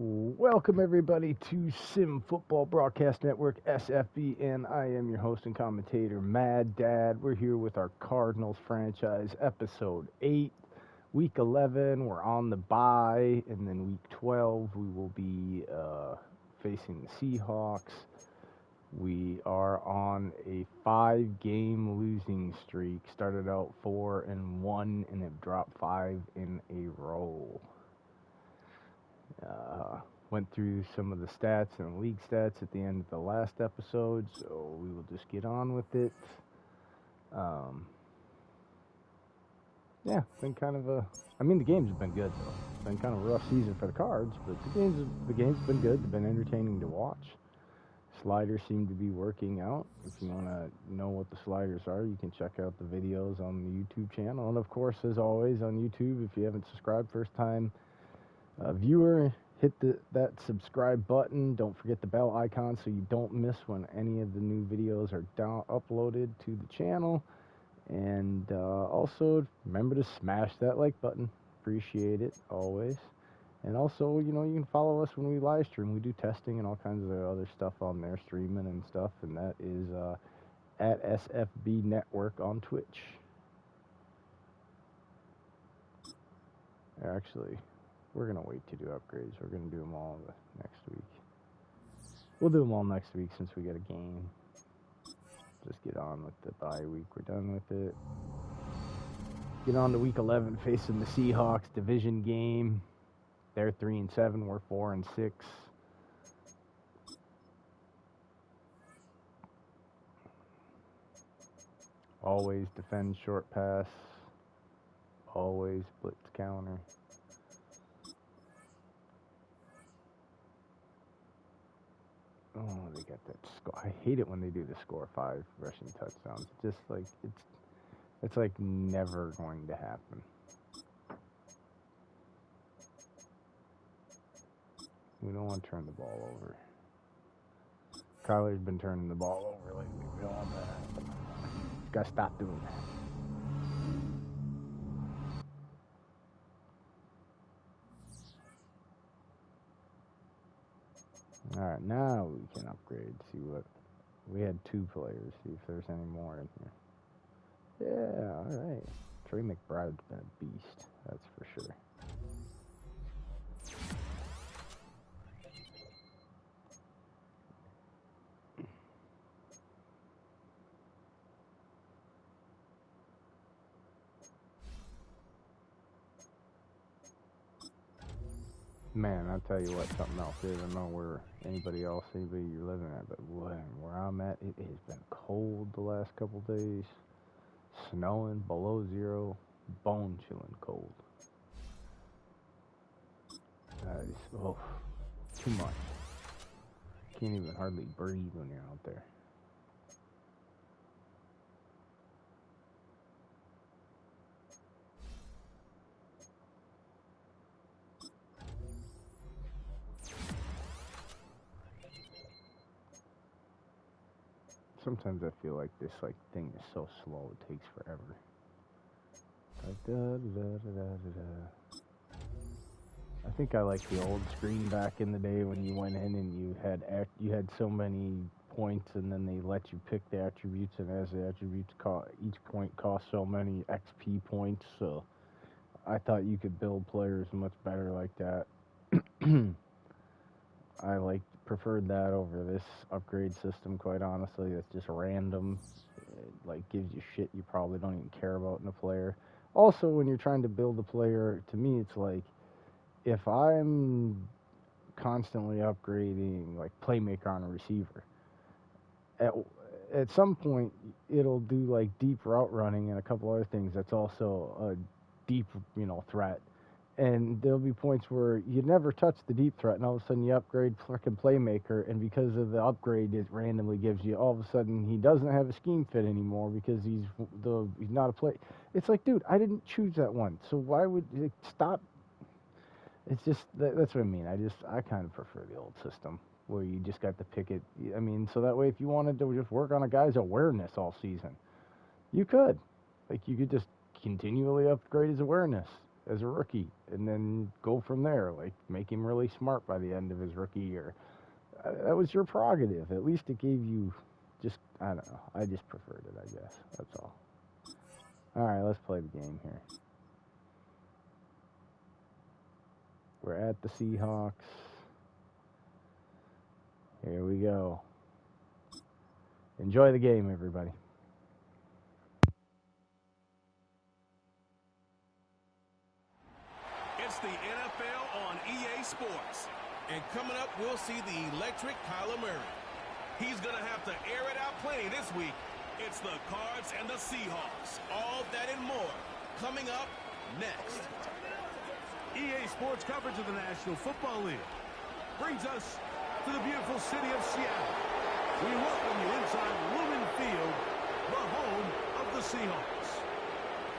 Welcome everybody to Sim Football Broadcast Network SFB, and I am your host and commentator, Mad Dad. We're here with our Cardinals franchise, episode 8, week 11. We're on the bye, and then week 12 we will be facing the Seahawks. We are on a 5-game losing streak. Started out 4-1 and have dropped 5 in a row. Went through some of the stats and league stats at the end of the last episode, so we will just get on with it. Yeah, been kind of the games have been good though. It's been kind of a rough season for the Cards, but the games have been good. They've been entertaining to watch. Sliders seem to be working out. If you want to know what the sliders are, you can check out the videos on the YouTube channel. And of course, as always, on YouTube, if you haven't subscribed, first time viewer, hit that subscribe button. Don't forget the bell icon so you don't miss when any of the new videos are uploaded to the channel. And also, remember to smash that like button. Appreciate it, always. And also, you can follow us when we live stream. We do testing and all kinds of other stuff on there, streaming and stuff. And that is at SFB Network on Twitch. Actually, we're going to wait to do upgrades. We're going to do them all next week. We'll do them all next week since we get a game. Just get on with the bye week. We're done with it. Get on to week 11 facing the Seahawks division game. They're 3-7. We're 4-6. Always defend short pass. Always blitz counter. Oh, they got that score. I hate it when they do the score 5 rushing touchdowns. Just like it's like never going to happen. We don't want to turn the ball over. Kyler's been turning the ball over lately. We don't want that to happen. Gotta stop doing that. Alright, now we can upgrade. See what we had 2 players. See if there's any more in here. Yeah, alright. Trey McBride's been a beast, that's for sure. Man, I'll tell you what, something else is. I don't know where anybody you're living at, but where I'm at, it has been cold the last couple days. Snowing, below 0, bone chilling cold. Too much. Can't even hardly breathe when you're out there. Sometimes I feel like this thing is so slow it takes forever. I think I like the old screen back in the day when you went in and you had so many points, and then they let you pick the attributes, and as the attributes each point cost so many XP points. So I thought you could build players much better like that. I preferred that over this upgrade system, quite honestly. It's just random. It gives you shit you probably don't even care about in a player. Also, when you're trying to build a player, to me it's like, if I'm constantly upgrading playmaker on a receiver, at some point it'll do deep route running and a couple other things that's also a deep threat. And there'll be points where you never touch the deep threat, and all of a sudden you upgrade fucking playmaker, and because of the upgrade, it randomly gives you, all of a sudden he doesn't have a scheme fit anymore because he's not a play. It's like, dude, I didn't choose that one, so why would it stop? It's just that's what I mean. I kind of prefer the old system where you just got to pick it. I mean, so that way if you wanted to just work on a guy's awareness all season, you could. You could just continually upgrade his awareness. as a rookie, and then go from there. Like, make him really smart by the end of his rookie year. That was your prerogative. At least it gave you just, I don't know. I just preferred it, I guess. That's all. All right, let's play the game here. We're at the Seahawks. Here we go. Enjoy the game, everybody. It's the NFL on EA Sports. And coming up, we'll see the electric Kyler Murray. He's going to have to air it out plenty this week. It's the Cards and the Seahawks. All that and more coming up next. EA Sports coverage of the National Football League brings us to the beautiful city of Seattle. We welcome you inside Lumen Field, the home of the Seahawks.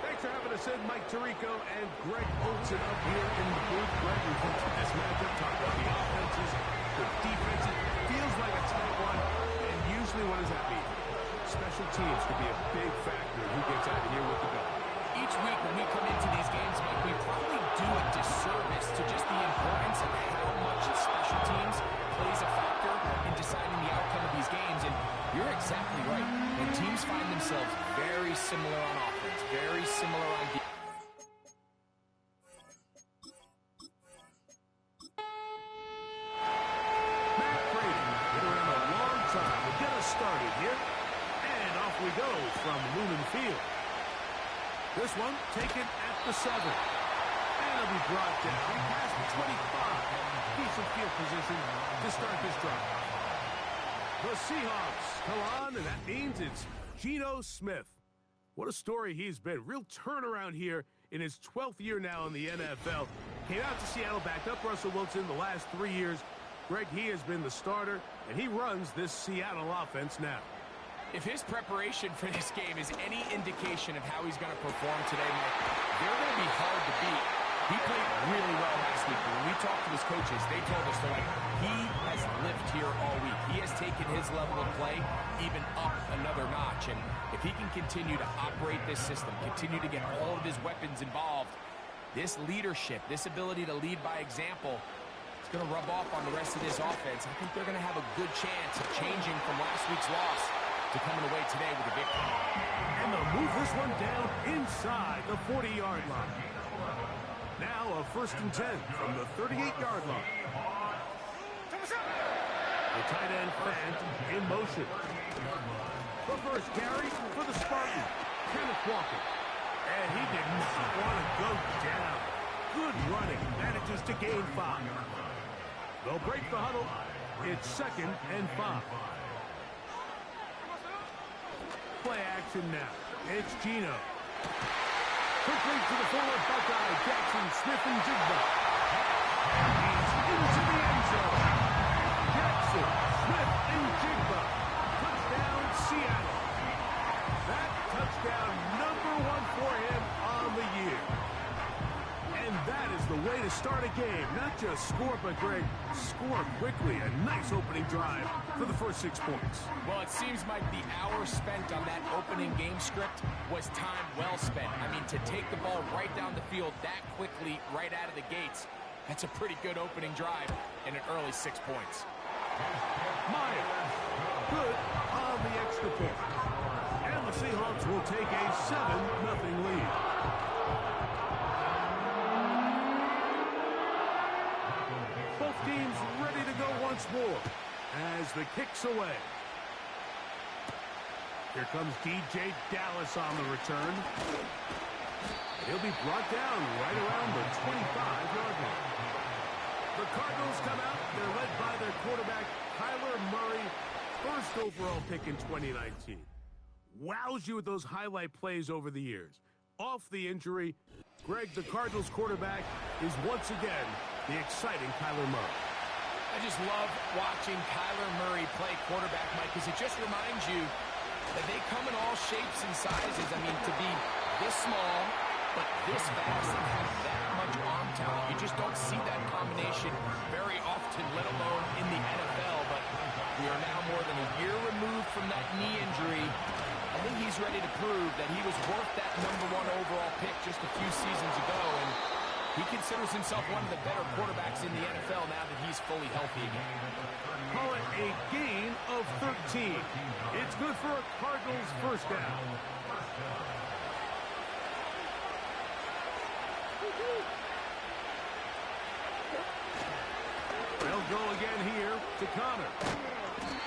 Thanks for having us in, Mike Tirico and Greg Olsen up here in the booth. Greg, we think this matchup, talk about the offenses, the defenses, feels like a tight one, and usually what does that mean? Special teams could be a big factor who gets out of here with the ball. Each week when we come into these games, Mike, we probably do a disservice to just the importance of how much special teams plays a factor in deciding the outcome of these games. And you're exactly right. When teams find themselves very similar on offense, very similar on defense. Matt Brady, been around a long time to get us started here. And off we go from Lumen Field. This one taken at the 7. And it'll be brought down past the 25. Decent field position to start this drive. The Seahawks come on, and that means it's Geno Smith. What a story he's been. Real turnaround here in his 12th year now in the NFL. Came out to Seattle, backed up Russell Wilson the last 3 years. Greg, he has been the starter, and he runs this Seattle offense now. If his preparation for this game is any indication of how he's going to perform today, Mike, they're going to be hard to beat. He played really well last week. When we talked to his coaches, they told us they're like, he has lived here all week. He has taken his level of play even up another notch. And if he can continue to operate this system, continue to get all of his weapons involved, this leadership, this ability to lead by example, it's going to rub off on the rest of this offense. I think they're going to have a good chance of changing from last week's loss to coming away today with a victory. And they'll move this one down inside the 40-yard line. Now a 1st and 10 from the 38-yard line. The tight end Fant in motion. The first carry for the Spartan, Kenneth Walker. And he did not want to go down. Good running, manages to gain 5. They'll break the huddle. It's 2nd and 5. Play action now. It's Geno. Quickly to the forward Buckeye, Jackson, Smith, and Jigba. He's into the end zone. Jackson, Smith, and Jigba. Touchdown, Seattle. That touchdown #1 for him on the year. And that is the way to start a game. Not just score, but Greg, score quickly. A nice opening drive for the first 6 points. Well, it seems like the hour spent on that opening game script was time well spent. I mean, to take the ball right down the field that quickly, right out of the gates, that's a pretty good opening drive and an early 6 points. Meyer, good on the extra point. And the Seahawks will take a 7-0 lead. Both teams ready to go once more as the kick's away. Here comes DJ Dallas on the return. He'll be brought down right around the 25-yard line. The Cardinals come out. They're led by their quarterback, Kyler Murray, 1st overall pick in 2019. Wows you with those highlight plays over the years. Off the injury, Greg, the Cardinals quarterback, is once again the exciting Kyler Murray. I just love watching Kyler Murray play quarterback, Mike, because it just reminds you that they come in all shapes and sizes. I mean, to be this small, but this fast and have that much arm talent, you just don't see that combination very often, let alone in the NFL. But we are now more than a year removed from that knee injury. I think he's ready to prove that he was worth that #1 overall pick just a few seasons ago. And He considers himself one of the better quarterbacks in the NFL now that he's fully healthy again. Call it a gain of 13. It's good for a Cardinals first down. They'll go again here to Connor.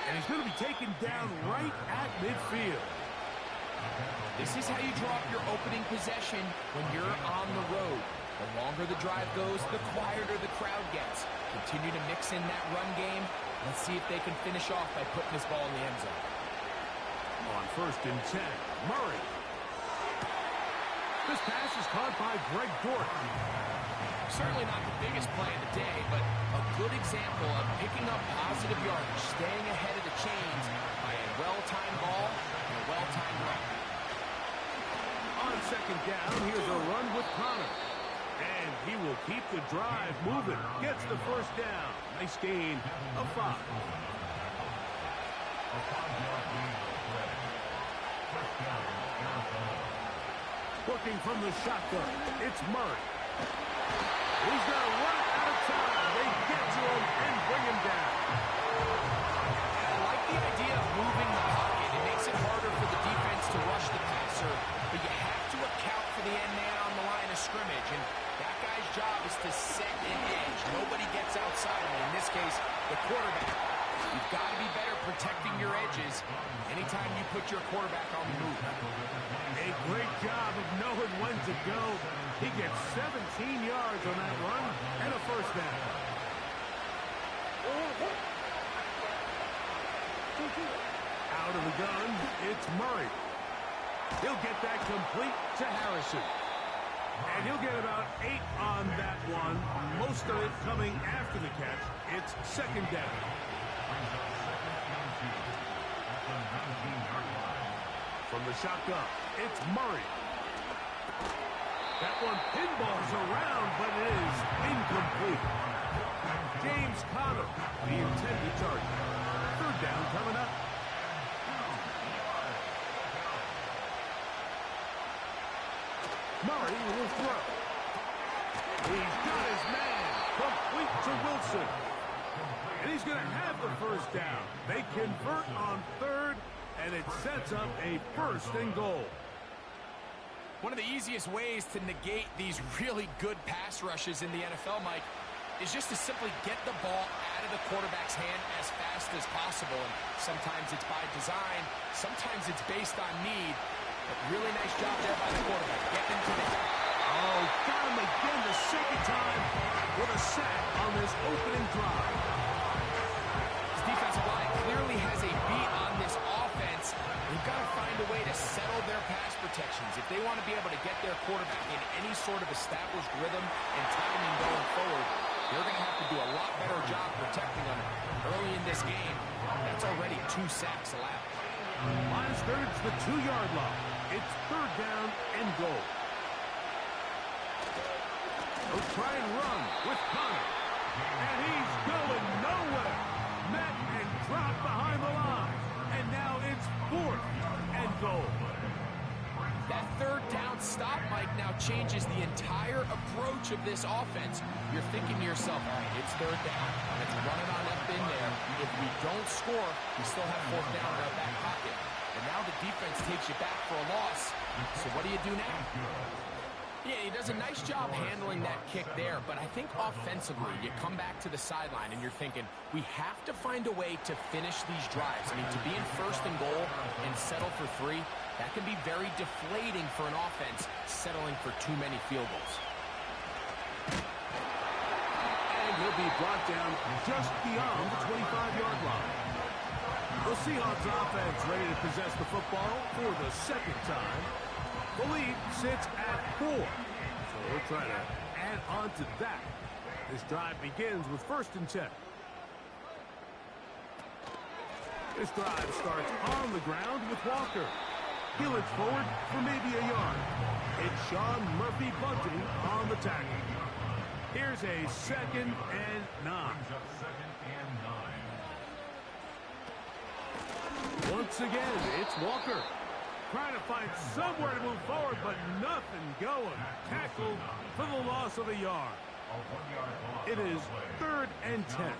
And he's going to be taken down right at midfield. This is how you draw up your opening possession when you're on the road. The longer the drive goes, the quieter the crowd gets. Continue to mix in that run game. Let's see if they can finish off by putting this ball in the end zone. On 1st and 10, Murray. This pass is caught by Greg Dortch. Certainly not the biggest play of the day, but a good example of picking up positive yardage, staying ahead of the chains by a well-timed ball and a well-timed run. On 2nd down, here's a run with Connor. And he will keep the drive moving. Gets the first down. Nice gain of 5. Working from the shotgun, it's Murray. He's going to run out of time. They get to him and bring him down. I like the idea of moving the pocket. It makes it harder for the defense to rush the passer, but you have to account for the end man on the line of scrimmage, and that guy's job is to set an edge. Nobody gets outside of it. In this case, the quarterback. You've got to be better protecting your edges anytime you put your quarterback on the move. A great job of knowing when to go. He gets 17 yards on that run and a first down. Out of the gun, it's Murray. He'll get that complete to Harrison. And he'll get about 8 on that one. Most of it coming after the catch. It's 2nd down. From the shotgun, it's Murray. That one pinballs around, but it is incomplete. James Conner, the intended target. 3rd down coming up. Murray will throw. He's got his man. Complete to Wilson. And he's going to have the first down. They convert on 3rd, and it sets up a 1st and goal. One of the easiest ways to negate these really good pass rushes in the NFL, Mike, is just to simply get the ball out of the quarterback's hand as fast as possible. And sometimes it's by design, sometimes it's based on need. But really nice job there by the quarterback, getting into the head. Oh, got him again the 2nd time with a sack on this opening drive. This defensive line clearly has a beat on this offense. They've got to find a way to settle their pass protections. If they want to be able to get their quarterback in any sort of established rhythm and timing going forward, they're going to have to do a lot better job protecting them early in this game. That's already 2 sacks allowed. Line skirts the 2-yard line. It's 3rd down and goal. They'll try and run with Connor. And he's going nowhere. Met and dropped behind the line. And now it's 4th and goal. That 3rd down stop, Mike, now changes the entire approach of this offense. You're thinking to yourself, all right, it's 3rd down. Let's run it on up in there. If we don't score, we still have 4th down in our back pocket. And now the defense takes you back for a loss. So what do you do now? Yeah, he does a nice job handling that kick there, but I think offensively, you come back to the sideline and you're thinking, we have to find a way to finish these drives. I mean, to be in 1st and goal and settle for 3, that can be very deflating for an offense settling for too many field goals. And he'll be brought down just beyond the 25-yard line. The Seahawks offense ready to possess the football for the 2nd time. The lead sits at 4. So we'll try to add on to that. This drive begins with 1st and 10. This drive starts on the ground with Walker. He looks forward for maybe a yard. It's Sean Murphy Bunting on the tackle. Here's a 2nd and 9. Once again, it's Walker. trying to find somewhere to move forward, but nothing going. Tackled for the loss of a yard. It is 3rd and 10.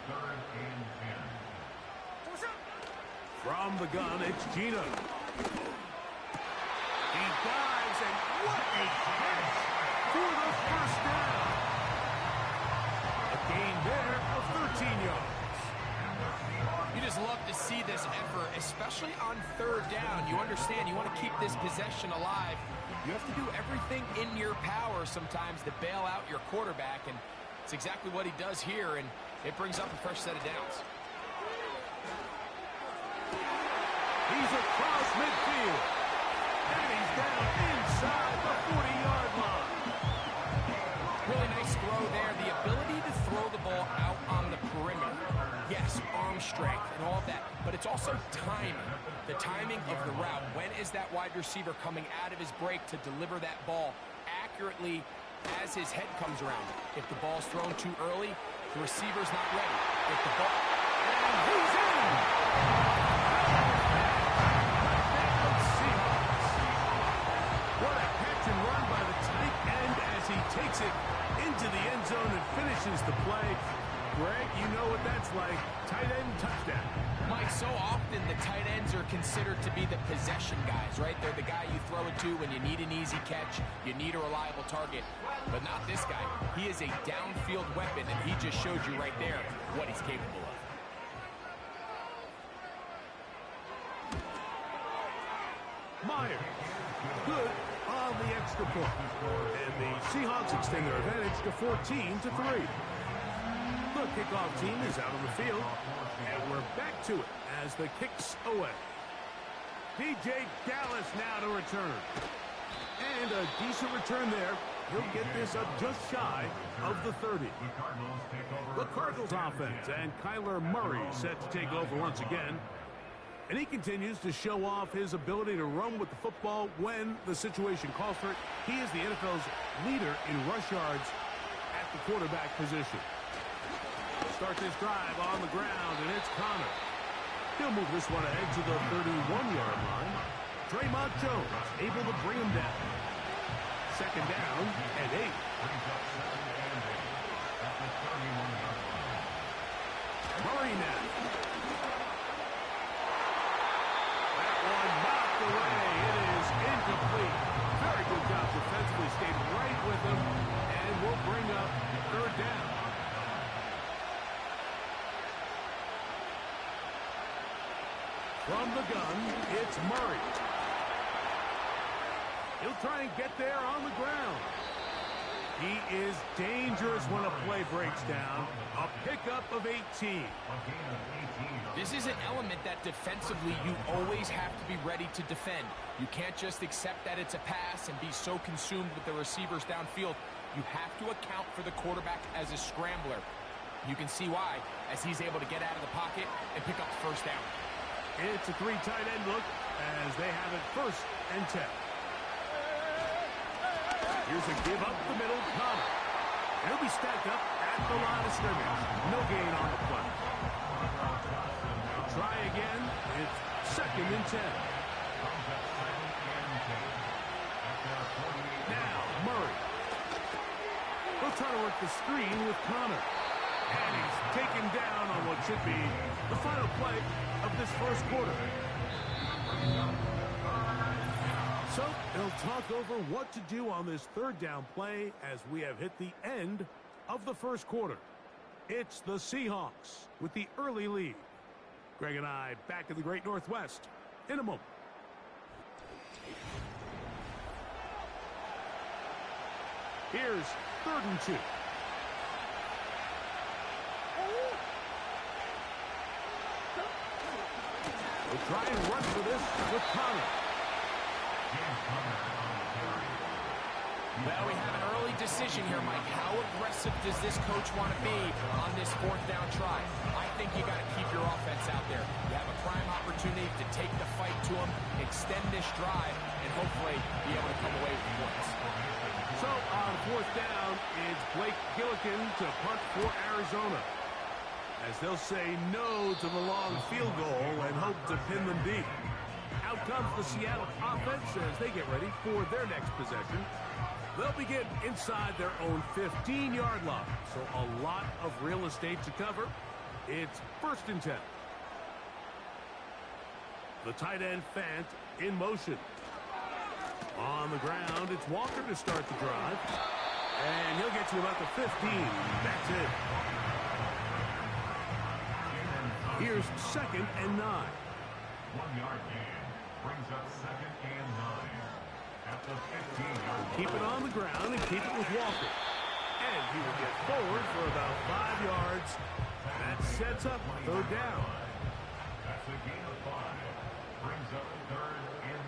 From the gun, it's Gino. He dives, and what a catch for the first down. A gain there of 13 yards. You just love to see this effort, especially on 3rd down. You understand, you want to keep this possession alive. You have to do everything in your power sometimes to bail out your quarterback, and it's exactly what he does here, and it brings up a fresh set of downs. He's across midfield, and he's down inside the 40-yard line. Really nice throw there. The ability to throw the ball out on the perimeter. Yes, arm strength and all of that, but it's also timing. The timing of the route. When is that wide receiver coming out of his break to deliver that ball accurately as his head comes around? If the ball's thrown too early, the receiver's not ready. If the ball... And he's in! What a catch and run by the tight end as he takes it into the end zone and finishes the play. Greg, you know what that's like. Tight end touchdown. Mike, so often the tight ends are considered to be the possession guys, right? They're the guy you throw it to when you need an easy catch, you need a reliable target. But not this guy. He is a downfield weapon, and he just showed you right there what he's capable of. Myers, good on the extra point. And the Seahawks extend their advantage to 14-3. The kickoff team is out on the field, and we're back to it as the kick's away. DJ Dallas now to return. And a decent return there. He'll get this up just shy of the 30. The Cardinals offense, and Kyler Murray set to take over once again. And he continues to show off his ability to run with the football when the situation calls for it. He is the NFL's leader in rush yards at the quarterback position. Start this drive on the ground, and it's Connor. He'll move this one ahead to the 31-yard line. Draymond Jones able to bring him down. 2nd down and 8. Murray now. That one knocked away. It is incomplete. Very good job defensively. Stayed right with him, and will bring up 3rd down. From the gun, it's Murray. He'll try and get there on the ground. He is dangerous when a play breaks down. A pickup of 18. This is an element that defensively you always have to be ready to defend. You can't just accept that it's a pass and be so consumed with the receivers downfield. You have to account for the quarterback as a scrambler. You can see why, as he's able to get out of the pocket and pick up the 1st down. It's a 3 tight end look as they have it 1st and 10. Here's a give up the middle, Connor. He'll be stacked up at the line of scrimmage. No gain on the play. Try again. It's 2nd and 10. Now, Murray. He'll try to work the screen with Connor. And he's taken down on what should be the final play of this 1st quarter. So they'll talk over what to do on this 3rd down play as we have hit the end of the 1st quarter. It's the Seahawks with the early lead. Greg and I back in the Great Northwest in a moment. Here's 3rd and 2. We'll try and run for this with Connor. Well, we have an early decision here, Mike. How aggressive does this coach want to be on this 4th down try? I think you got to keep your offense out there. You have a prime opportunity to take the fight to them, extend this drive, and hopefully be able to come away with points. So on 4th down, it's Blake Gillikin to punt for Arizona, as they'll say no to the long field goal and hope to pin them deep. Out comes the Seattle offense as they get ready for their next possession. They'll begin inside their own 15-yard line. So a lot of real estate to cover. It's 1st and 10. The tight end Fant in motion. On the ground, it's Walker to start the drive. And he'll get to about the 15. That's it. Here's 2nd and 9. 1-yard gain brings up 2nd and 9. At the 15-yard line. Keep it on the ground and keep it with Walker. And he will get forward for about 5 yards. That sets up 3rd down. That's a gain of 5. Brings up 3rd and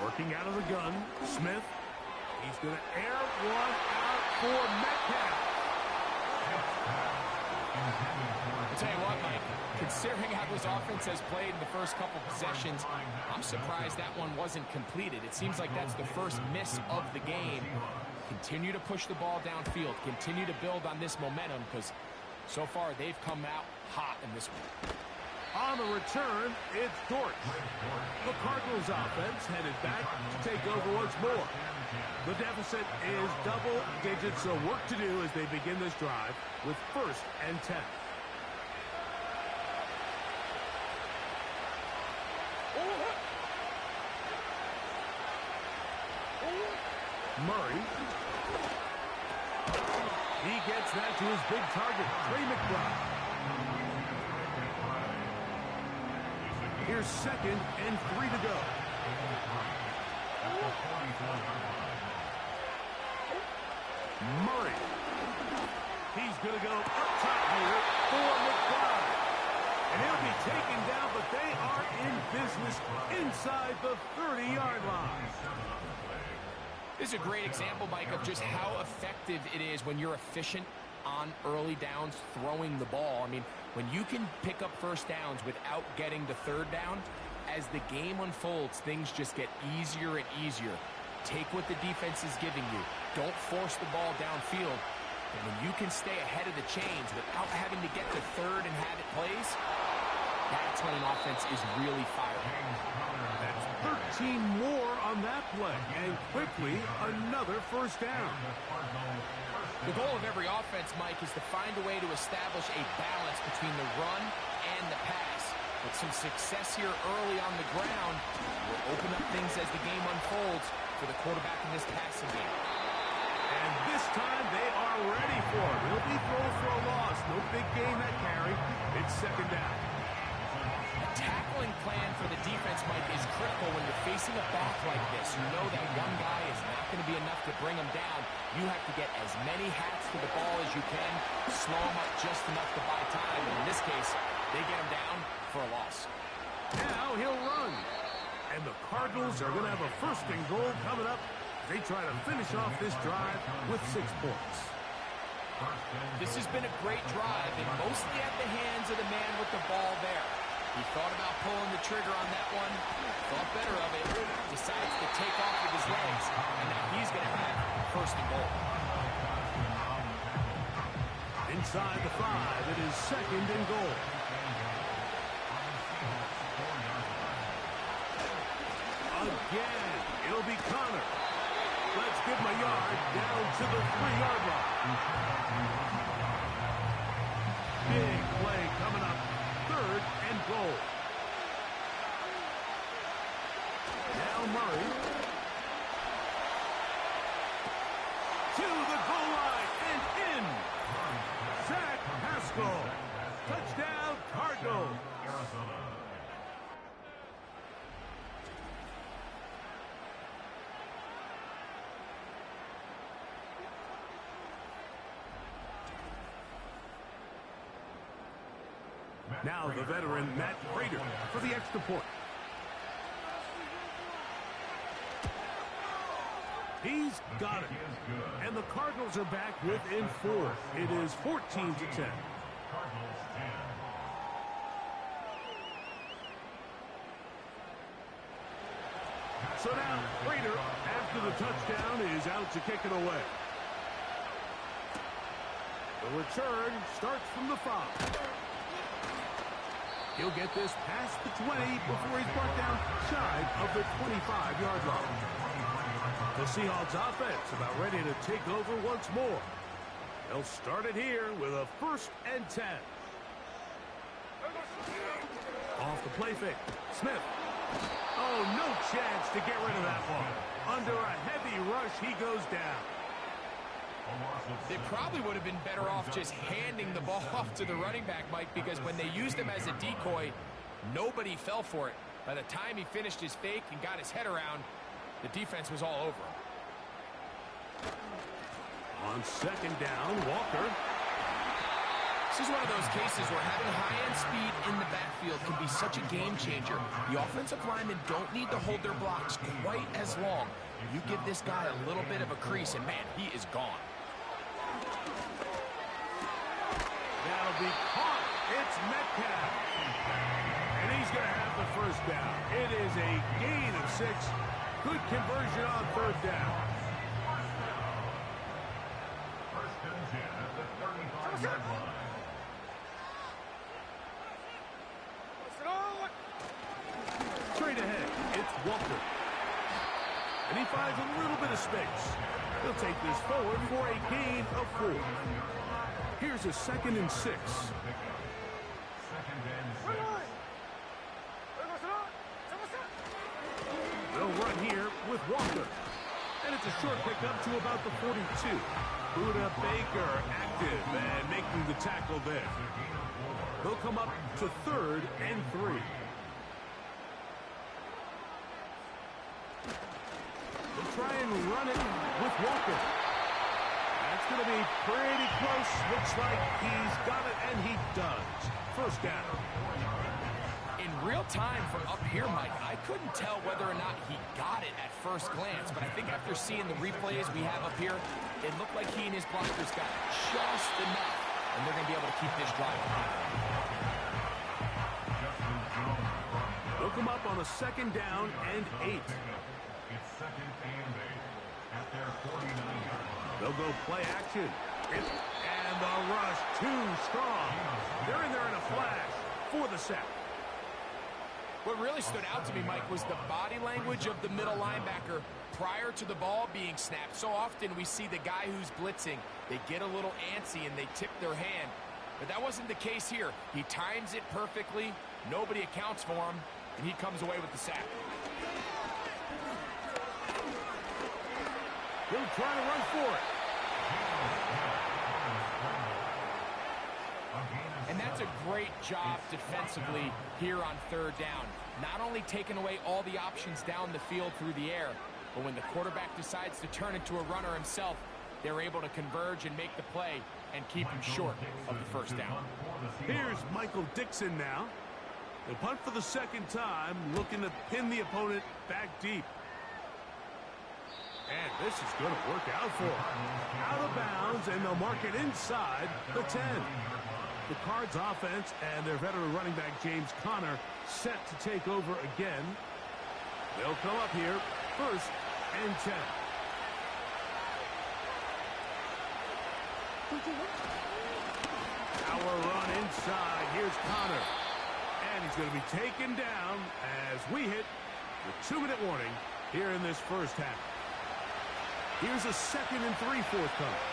4. Working out of the gun, Smith. He's going to air one out for Metcalf. I'll tell you what, Mike, considering how this offense has played in the first couple possessions, I'm surprised that one wasn't completed. It seems like that's the first miss of the game. Continue to push the ball downfield. Continue to build on this momentum because so far they've come out hot in this one. On the return, it's Dort. The Cardinals offense headed back to take over once more. The deficit is double digits, so work to do as they begin this drive with 1st and 10. Murray. He gets that to his big target, Trey McBride. Here's 2nd and 3 to go. Murray. He's going to go up top here for McBride. And he'll be taken down, but they are in business inside the 30-yard line. This is a great example, Mike, of just how effective it is when you're efficient on early downs throwing the ball. I mean, when you can pick up 1st downs without getting the 3rd down, as the game unfolds, things just get easier and easier. Take what the defense is giving you. Don't force the ball downfield. And when you can stay ahead of the chains without having to get to 3rd and have it plays, that's when an offense is really firing. That's 13 more on that play. And quickly, another 1st down. The goal of every offense, Mike, is to find a way to establish a balance between the run and the pass. With some success here early on the ground will open up things as the game unfolds for the quarterback in this passing game. And this time they are ready for it. He'll be thrown for a loss. No big gain that carry. It's 2nd down. A tackling plan for the defense, Mike, is critical when you're facing a back like this. You know that one guy is not going to be enough to bring him down. You have to get as many hats to the ball as you can, slow him up just enough to buy time. And in this case, they get him down for a loss. Now he'll run. And the Cardinals are going to have a 1st and goal coming up. They try to finish off this drive with 6 points. This has been a great drive, and mostly at the hands of the man with the ball there. He thought about pulling the trigger on that one, thought better of it, decides to take off with his legs, and now he's going to have 1st and goal. Inside the 5, it is 2nd and goal. Again, it'll be Connor. Let's give him a yard down to the 3-yard line. Big play coming up. 3rd and goal. Now Murray. To the goal line and in. Zach Pascal. Touchdown, Cardinals. Now the veteran Matt Prater for the extra point. He's got it. And the Cardinals are back within 4. It is 14-10. So now Prater, after the touchdown, is out to kick it away. The return starts from the 5. He'll get this past the 20 before he's brought down shy of the 25-yard line. The Seahawks offense about ready to take over once more. They'll start it here with a 1st and 10. Off the play fake. Smith. Oh, no chance to get rid of that one. Under a heavy rush, he goes down. They probably would have been better off just handing the ball off to the running back, Mike, because when they used him as a decoy, nobody fell for it. By the time he finished his fake and got his head around, the defense was all over him. On 2nd down, Walker. This is one of those cases where having high-end speed in the backfield can be such a game changer. The offensive linemen don't need to hold their blocks quite as long. You give this guy a little bit of a crease, and man, he is gone. That'll be caught. It's Metcalf. And he's going to have the 1st down. It is a gain of 6. Good conversion on 3rd down. 1st and 10 at the 35-yard line. Straight ahead, it's Walker. And he finds a little bit of space. He'll take this forward for a gain of 4. Here's a 2nd and 6. 2nd and 6. They'll run here with Walker. And it's a short pickup to about the 42. Buda Baker active and making the tackle there. They'll come up to 3rd and 3. They'll try and run it with Walker. That's going to be pretty close. Looks like he's got it, and he does. 1st down. In real time from up here, Mike, I couldn't tell whether or not he got it at first glance, but I think after seeing the replays we have up here, it looked like he and his blockers got just enough, and they're going to be able to keep this drive alive. They'll come up on a 2nd down and 8. It's 2nd and 8 at their 49-yard line. They'll go play action. And the rush too strong. They're in there in a flash for the sack. What really stood out to me, Mike, was the body language of the middle linebacker prior to the ball being snapped. So often we see the guy who's blitzing, they get a little antsy and they tip their hand. But that wasn't the case here. He times it perfectly, nobody accounts for him, and he comes away with the sack. He'll try to run for it. And that's a great job defensively here on 3rd down. Not only taking away all the options down the field through the air, but when the quarterback decides to turn into a runner himself, they're able to converge and make the play and keep him short of the 1st down. Here's Michael Dixon now. They'll punt for the 2nd time, looking to pin the opponent back deep. And this is going to work out for him. Out of bounds, and they'll mark it inside the 10. The Cards offense and their veteran running back James Conner set to take over again. They'll come up here 1st and 10. Our run inside. Here's Conner. And he's going to be taken down as we hit the 2-minute warning here in this 1st half. Here's a 2nd and 3 forthcoming.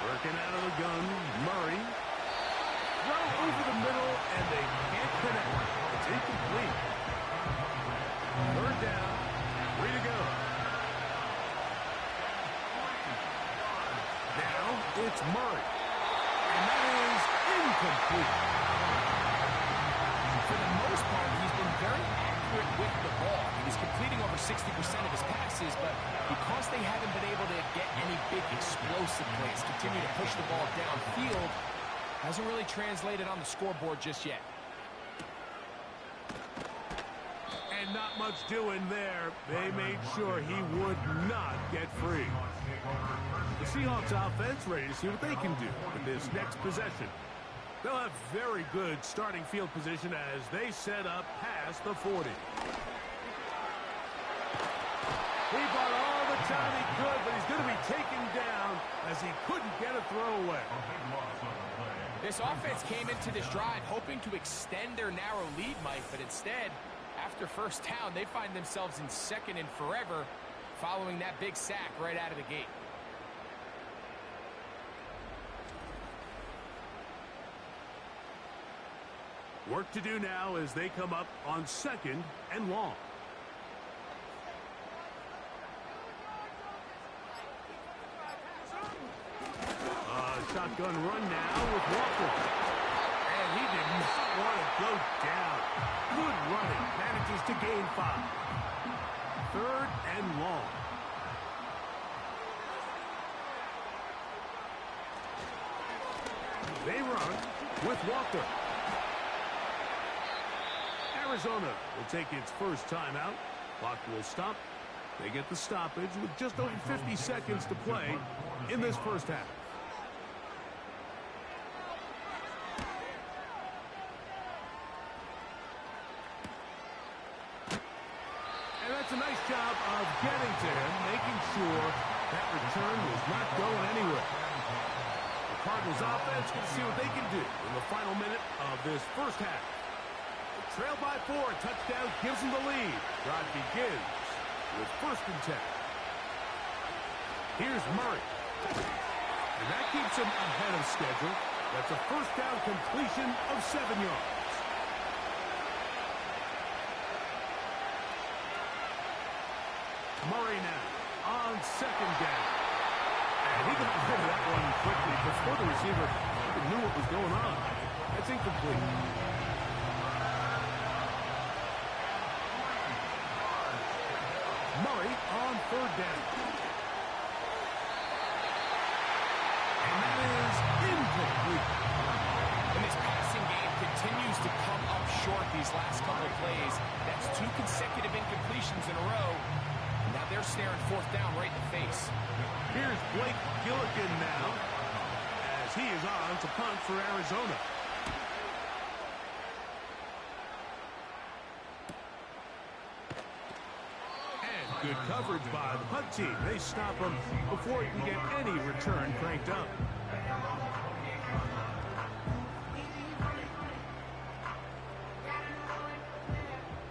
Working out of the gun, Murray. Throw over the middle, and they can't connect. It's incomplete. 3rd down, 3 to go. Now it's Murray. And that is incomplete. For the most part, he's been very accurate with the ball. He's completing over 60% of his passes, but because they haven't been able to get any big explosive plays, continue to push the ball downfield, hasn't really translated on the scoreboard just yet. And not much doing there. They made sure he would not get free. The Seahawks offense ready to see what they can do in this next possession. They'll have very good starting field position as they set up past the 40. He brought all the sounding good, but he's going to be taken down as he couldn't get a throw away. This offense came into this drive hoping to extend their narrow lead, Mike, but instead, after first down, they find themselves in second and forever following that big sack right out of the gate. Work to do now as they come up on 2nd and long. Shotgun run now with Walker. And he did not want to go down. Good running. Manages to gain 5. 3rd and long. They run with Walker. Arizona will take its first timeout. Clock will stop. They get the stoppage with just over 50 seconds to play in this first half. And that's a nice job of getting to him, making sure that return was not going anywhere. The Cardinals offense can see what they can do in the final minute of this first half. Trail by 4, touchdown gives them the lead. Drive begins with 1st and 10. Here's Murray. And that keeps him ahead of schedule. That's a first down completion of 7 yards. Murray now on 2nd down. And he got rid of that one quickly before the receiver even knew what was going on. That's incomplete. Murray on 3rd down. And that is incomplete. And this passing game continues to come up short these last couple of plays. That's 2 consecutive incompletions in a row. And now they're staring 4th down right in the face. Here's Blake Gillikin now as he is on to punt for Arizona. Good coverage by the punt team. They stop him before he can get any return cranked up.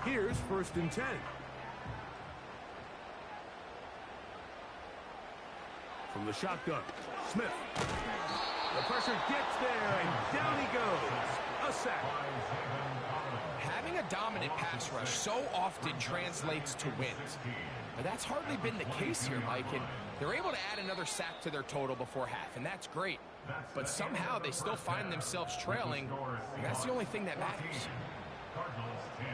Here's 1st and 10. From the shotgun, Smith. The pressure gets there, and down he goes. A sack. Having a dominant pass rush so often translates to wins. But that's hardly been the case here, Mike, and they're able to add another sack to their total before half, and that's great. But somehow they still find themselves trailing, and that's the only thing that matters. Cardinals 10.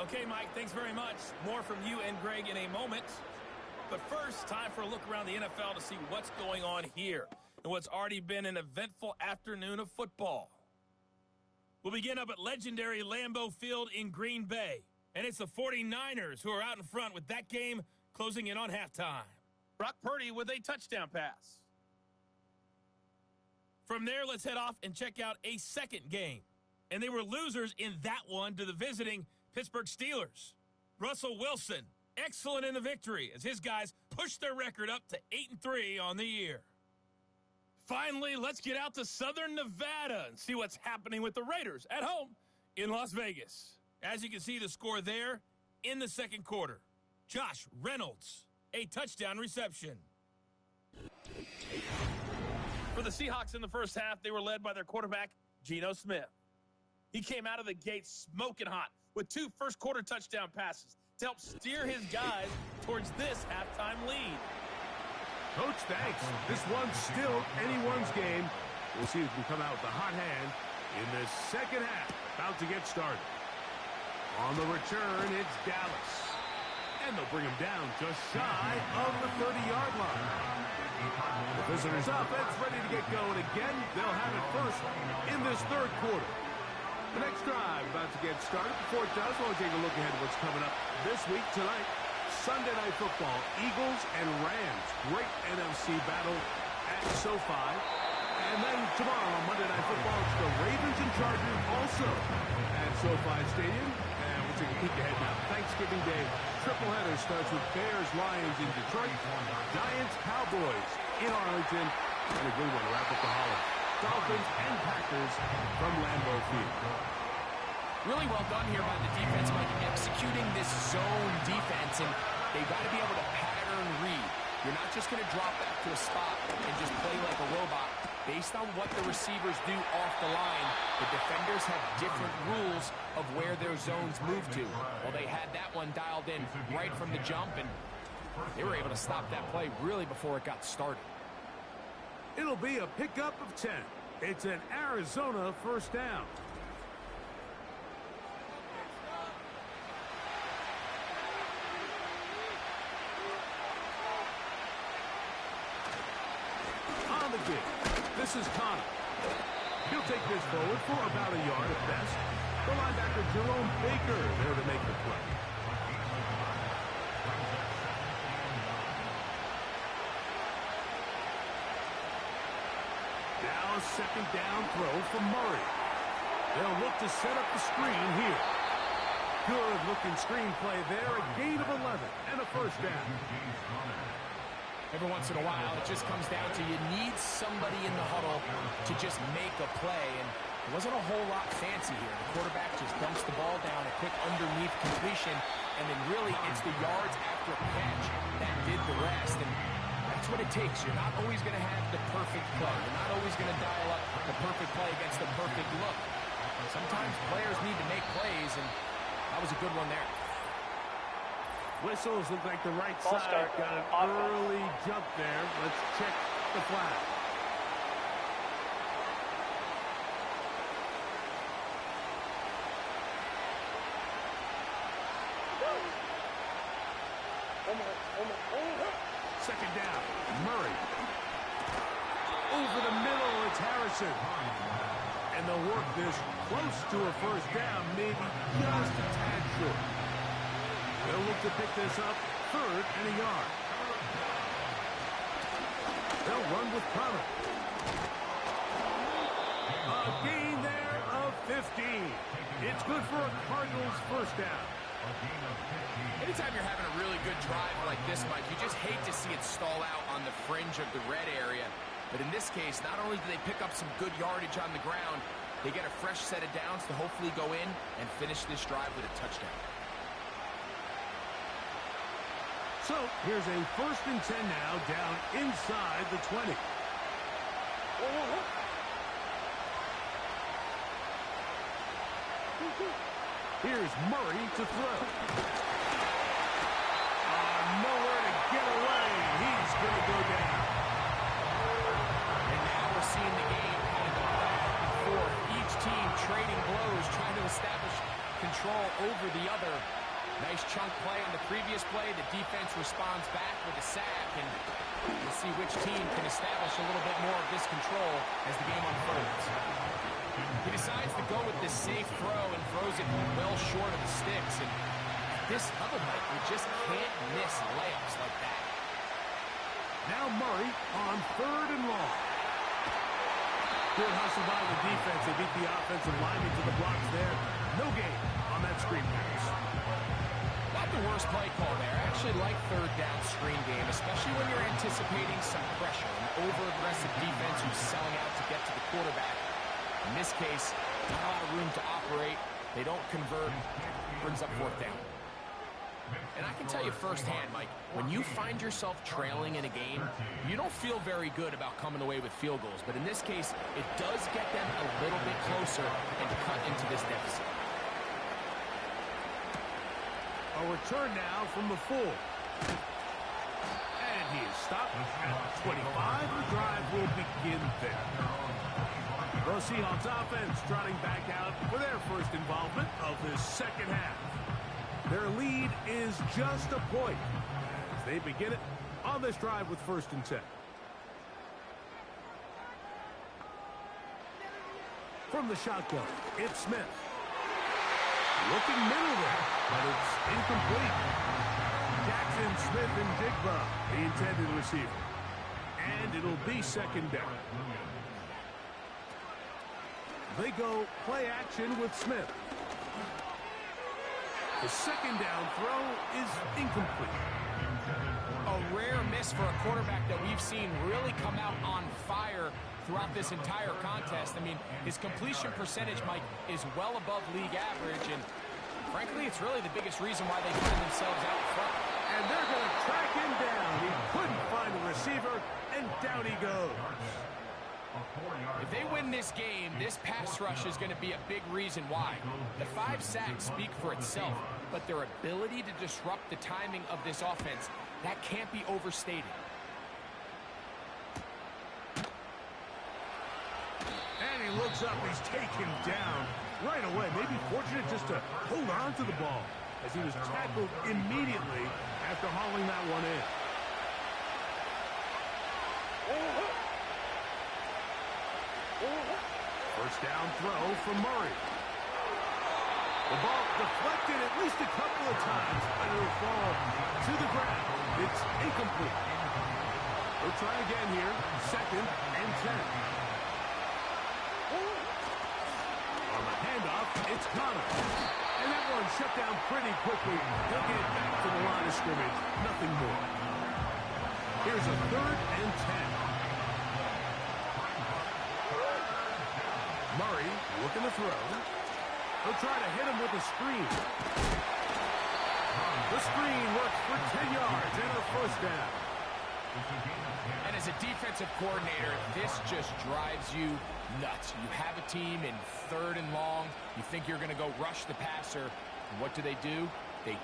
Okay, Mike, thanks very much. More from you and Greg in a moment. But first, time for a look around the NFL to see what's going on here in what's already been an eventful afternoon of football. We'll begin up at legendary Lambeau Field in Green Bay. And it's the 49ers who are out in front with that game closing in on halftime. Brock Purdy with a touchdown pass. From there, let's head off and check out a second game. And they were losers in that one to the visiting Pittsburgh Steelers. Russell Wilson, excellent in the victory as his guys push their record up to 8-3 on the year. Finally, let's get out to Southern Nevada and see what's happening with the Raiders at home in Las Vegas. As you can see the score there in the second quarter. Josh Reynolds, a touchdown reception. For the Seahawks in the first half, they were led by their quarterback, Geno Smith. He came out of the gate smoking hot with 2 first-quarter touchdown passes to help steer his guys towards this halftime lead. Coach, thanks. This one's still anyone's game. We'll see who can come out with the hot hand in the second half. About to get started. On the return, it's Dallas. And they'll bring him down just shy of the 30-yard line. The visitors' offense ready to get going again. They'll have it first in this third quarter. The next drive about to get started. Before it does, we'll take a look ahead at what's coming up this week tonight. Sunday Night Football, Eagles and Rams. Great NFC battle at SoFi. And then tomorrow on Monday Night Football, it's the Ravens and Chargers also at SoFi Stadium. And we'll take a peek ahead now. Thanksgiving Day tripleheader starts with Bears-Lions in Detroit, Giants-Cowboys in Arlington, and a good one to wrap up the holiday. Dolphins and Packers from Lambeau Field. Really well done here by the defense, Mike, executing this zone defense, and they've got to be able to pattern read. You're not just going to drop back to a spot and just play like a robot. Based on what the receivers do off the line, the defenders have different rules of where their zones move to. Well, they had that one dialed in right from the jump, and they were able to stop that play really before it got started. It'll be a pickup of 10. It's an Arizona first down. On the kick, this is Connor. He'll take this forward for about a yard at best. The linebacker Jerome Baker there to make the play. Now a second down throw from Murray. They'll look to set up the screen here. Good looking screenplay there. A gain of 11 and a first down. Every once in a while, it just comes down to you need somebody in the huddle to just make a play, and it wasn't a whole lot fancy here. The quarterback just dumps the ball down, a quick underneath completion, and then really it's the yards after catch that did the rest, and that's what it takes. You're not always going to have the perfect play. You're not always going to dial up the perfect play against the perfect look. Sometimes players need to make plays, and that was a good one there. Whistles look like the right Ball side. start. Got an Offense. early jump there. Let's check the flag. Second down. Murray. Over the middle, it's Harrison. And they'll work this close to a first down, maybe just a tad short. They'll look to pick this up, third and a yard. They'll run with Connor. A gain there of 15. It's good for a Cardinals first down. Anytime you're having a really good drive like this, Mike, you just hate to see it stall out on the fringe of the red area. But in this case, not only do they pick up some good yardage on the ground, they get a fresh set of downs to hopefully go in and finish this drive with a touchdown. So here's a first and 10 now, down inside the 20. Here's Murray to throw. Nowhere to get away. He's going to go down. And now we're seeing the game kind of go back and forth. Each team trading blows, trying to establish control over the other. Nice chunk play on the previous play. The defense responds back with a sack, and we'll see which team can establish a little bit more of this control as the game unfolds. He decides to go with this safe throw and throws it well short of the sticks. And at this level, Mike, we just can't miss layups like that. Now Murray on third and long. Good hustle by the defense. They beat the offensive lineman to the blocks there. No gain on that screen pass. Not the worst play call there. I actually like third down screen game, especially when you're anticipating some pressure. An over-aggressive defense who's selling out to get to the quarterback. In this case, not a lot of room to operate. They don't convert. Brings up fourth down. And I can tell you firsthand, Mike, when you find yourself trailing in a game, you don't feel very good about coming away with field goals. But in this case, it does get them a little bit closer and cut into this deficit. A return now from the full. And he is stopped at 25. The drive will begin there. The Seahawks offense trotting back out for their first involvement of this second half. Their lead is just a point as they begin it on this drive with first and 10. From the shotgun, it's Smith. Looking middle there, but it's incomplete. Jackson, Smith, and Jigba, the intended receiver. And it'll be second down. They go play action with Smith. The second down throw is incomplete. A rare miss for a quarterback that we've seen really come out on fire throughout this entire contest. I mean, his completion percentage, Mike, is well above league average, and frankly, it's really the biggest reason why they find themselves out front. And they're going to track him down. He couldn't find a receiver, and down he goes. If they win this game, this pass rush is going to be a big reason why. The 5 sacks speak for itself, but their ability to disrupt the timing of this offense, that can't be overstated. And he looks up. He's taken down right away. Maybe fortunate just to hold on to the ball as he was tackled immediately after hauling that one in. First down throw from Murray. The ball deflected at least a couple of times, but it'll fall to the ground. It's incomplete. We'll try again here. 2nd and 10. On the handoff, it's Connor. And that one shut down pretty quickly. He'll get back to the line of scrimmage. Nothing more. Here's a 3rd and 10. Murray looking to throw. He'll try to hit him with a screen. The screen works for 10 yards and a first down. And as a defensive coordinator, this just drives you nuts. You have a team in 3rd and long. You think you're going to go rush the passer. And what do? They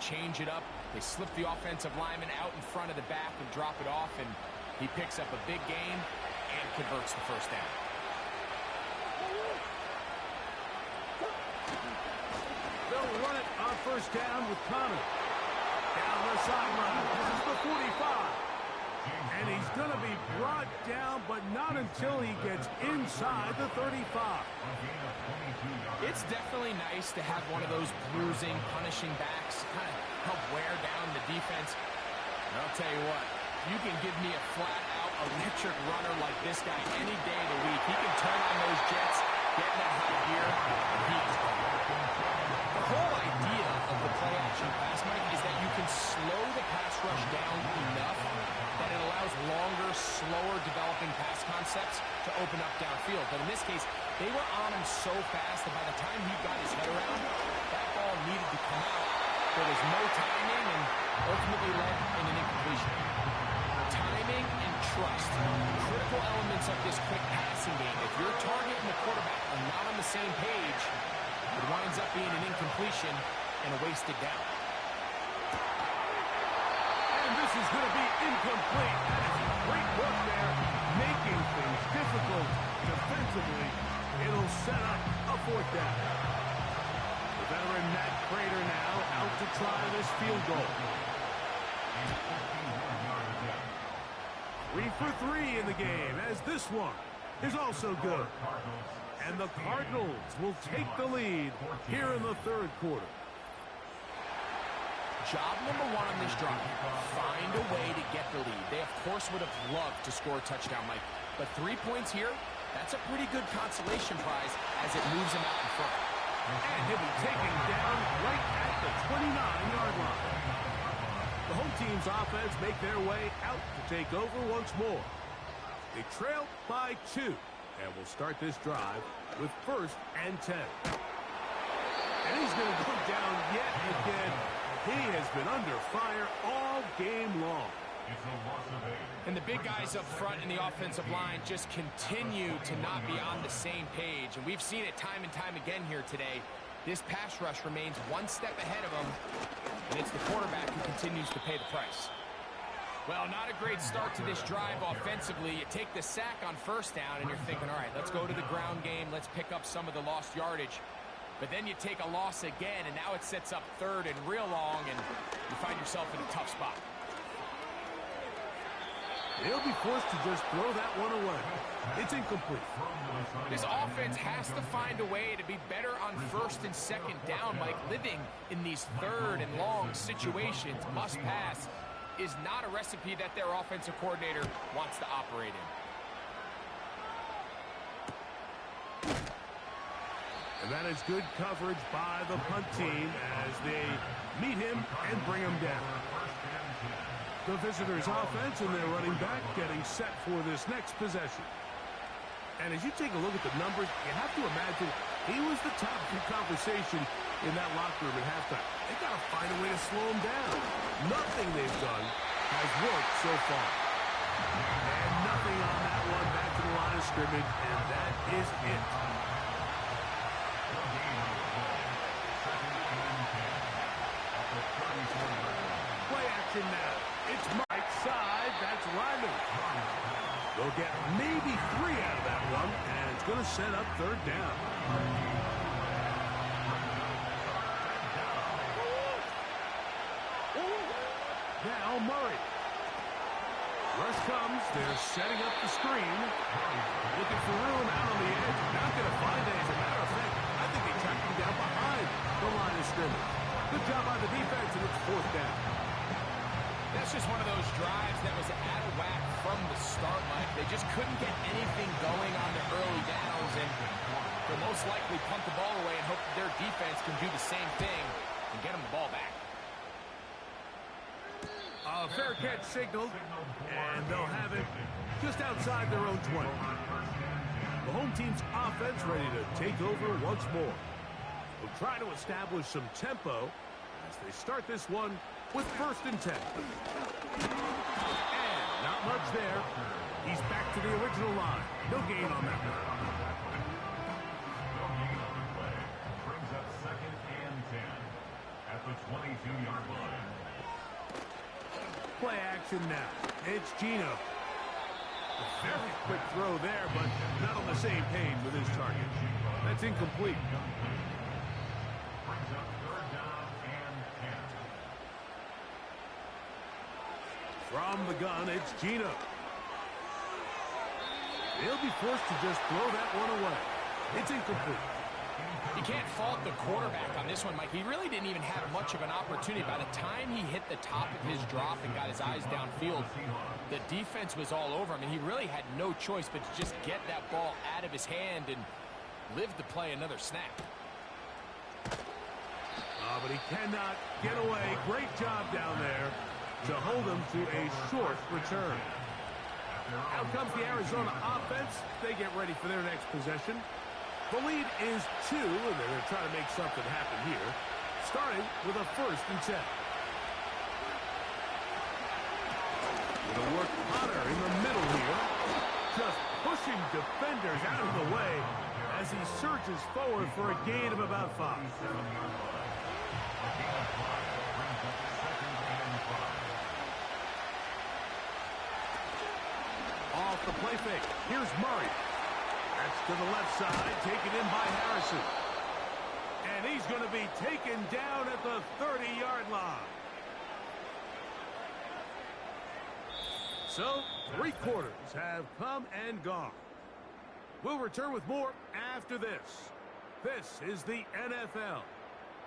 change it up. They slip the offensive lineman out in front of the back and drop it off. And he picks up a big gain and converts the first down. They'll run it on first down with Connor. Down the sideline. This is the 45. And he's going to be brought down, but not until he gets inside the 35. It's definitely nice to have one of those bruising, punishing backs kind of help wear down the defense. And I'll tell you what, you can give me a flat-out electric runner like this guy any day of the week. He can turn on those jets, get in that high gear, and he is gone. The whole idea of the play-action pass, Mike, is that you can slow the pass rush down enough that it allows longer, slower developing pass concepts to open up downfield. But in this case, they were on him so fast that by the time he got his head around, that ball needed to come out. There was no timing and ultimately led in an incompletion. Timing and trust, critical elements of this quick passing game. If your target and the quarterback are not on the same page, it winds up being an incompletion and a wasted down. And this is going to be incomplete. That is great work there, making things difficult defensively. It'll set up a 4th down. The veteran Matt Prater now out to try this field goal. 3 for 3 in the game, as this one is also good. And the Cardinals will take the lead here in the 3rd quarter. Job number 1 on this drive, find a way to get the lead. They, of course, would have loved to score a touchdown, Mike. But 3 points here, that's a pretty good consolation prize as it moves them out in front. And he'll be taken down right at the 29-yard line. The home team's offense make their way out to take over once more. They trail by 2. And we'll start this drive with 1st and 10. And he's going to go down yet again. He has been under fire all game long. And the big guys up front in the offensive line just continue to not be on the same page. And we've seen it time and time again here today. This pass rush remains one step ahead of them. And it's the quarterback who continues to pay the price. Well, not a great start to this drive offensively. You take the sack on first down, and you're thinking, all right, let's go to the ground game. Let's pick up some of the lost yardage. But then you take a loss again, and now it sets up 3rd and real long, and you find yourself in a tough spot. They'll be forced to just throw that one away. It's incomplete. This offense has to find a way to be better on 1st and 2nd down, Mike. Living in these 3rd and long situations, must pass, is not a recipe that their offensive coordinator wants to operate in. And that is good coverage by the punt team as they meet him and bring him down. The visitors' offense and their running back getting set for this next possession. And as you take a look at the numbers, you have to imagine he was the top of the conversation in that locker room at halftime. They got to find a way to slow him down. Nothing they've done has worked so far. And nothing on that one. Back to the line of scrimmage, and that is it. Play action now. It's right side. That's Ryman. They'll get maybe 3 out of that one, and it's going to set up third down. Now Murray. Rush comes. They're setting up the screen. Looking for room out on the edge. Not going to find it. As a matter of fact, I think they tracked him down behind the line of scrimmage. Good job by the defense, and it's fourth down. That's just one of those drives that was out of whack from the start, Mike. They just couldn't get anything going on the early downs, and they'll most likely punt the ball away and hope that their defense can do the same thing and get them the ball back. Fair catch signaled, and they'll have it just outside their own 20. The home team's offense ready to take over once more. We'll try to establish some tempo as they start this one with 1st and 10. And not much there. He's back to the original line. No gain on that one. No gain on the play. Brings up 2nd and 10 at the 22-yard line. Play action now. It's Gino. A very quick throw there, but not on the same page with his target. That's incomplete. Brings up 3rd down and 10. From the gun, it's Gino. He'll be forced to just throw that one away. It's incomplete. You can't fault the quarterback on this one, Mike. He really didn't even have much of an opportunity. By the time he hit the top of his drop and got his eyes downfield, the defense was all over him, and he really had no choice but to just get that ball out of his hand and live to play another snap. But he cannot get away. Great job down there to hold him to a short return. Out comes the Arizona offense. They get ready for their next possession. The lead is 2, and they're going to try to make something happen here, starting with a 1st and 10. Going to work Potter in the middle here, just pushing defenders out of the way as he surges forward for a gain of about 5. Off the play fake. Here's Murray. That's to the left side, taken in by Harrison. And he's going to be taken down at the 30-yard line. So, 3 quarters have come and gone. We'll return with more after this. This is the NFL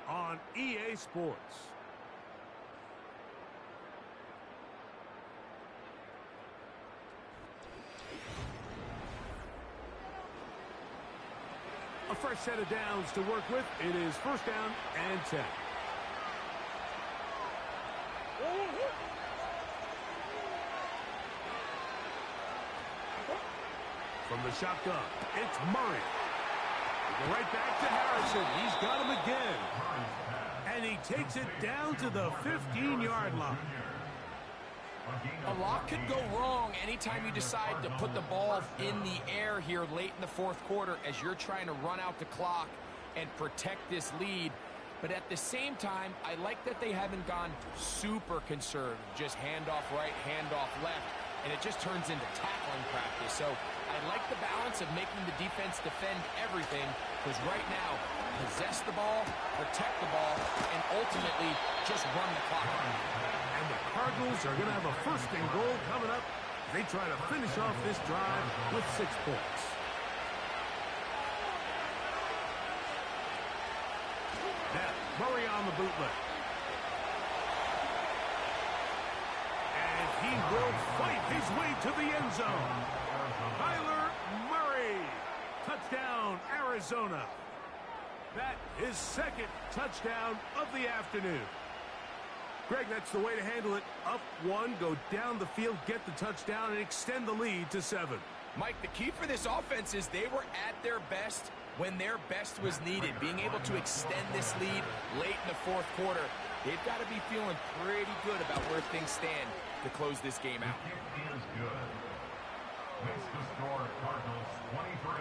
on EA Sports. A fresh set of downs to work with. It is 1st down and 10. From the shotgun, it's Murray. We'll go right back to Harrison. He's got him again. And he takes it down to the 15-yard line. A lot could go wrong anytime you decide to put the ball in the air here late in the 4th quarter as you're trying to run out the clock and protect this lead. But at the same time, I like that they haven't gone super conservative. Just handoff right, handoff left, and it just turns into tackling practice. So I like the balance of making the defense defend everything, because right now, possess the ball, protect the ball, and ultimately just run the clock. And the Cardinals are going to have a 1st and goal coming up. They try to finish off this drive with 6 points. Now, Murray on the bootleg. And he will fight his way to the end zone. Kyler Murray. Touchdown, Arizona. That is second touchdown of the afternoon. Greg, that's the way to handle it. Up one, go down the field, get the touchdown, and extend the lead to 7. Mike, the key for this offense is they were at their best when their best was needed. Being able to extend this lead late in the fourth quarter, they've got to be feeling pretty good about where things stand to close this game out. It is good. Makes the score Cardinals 23,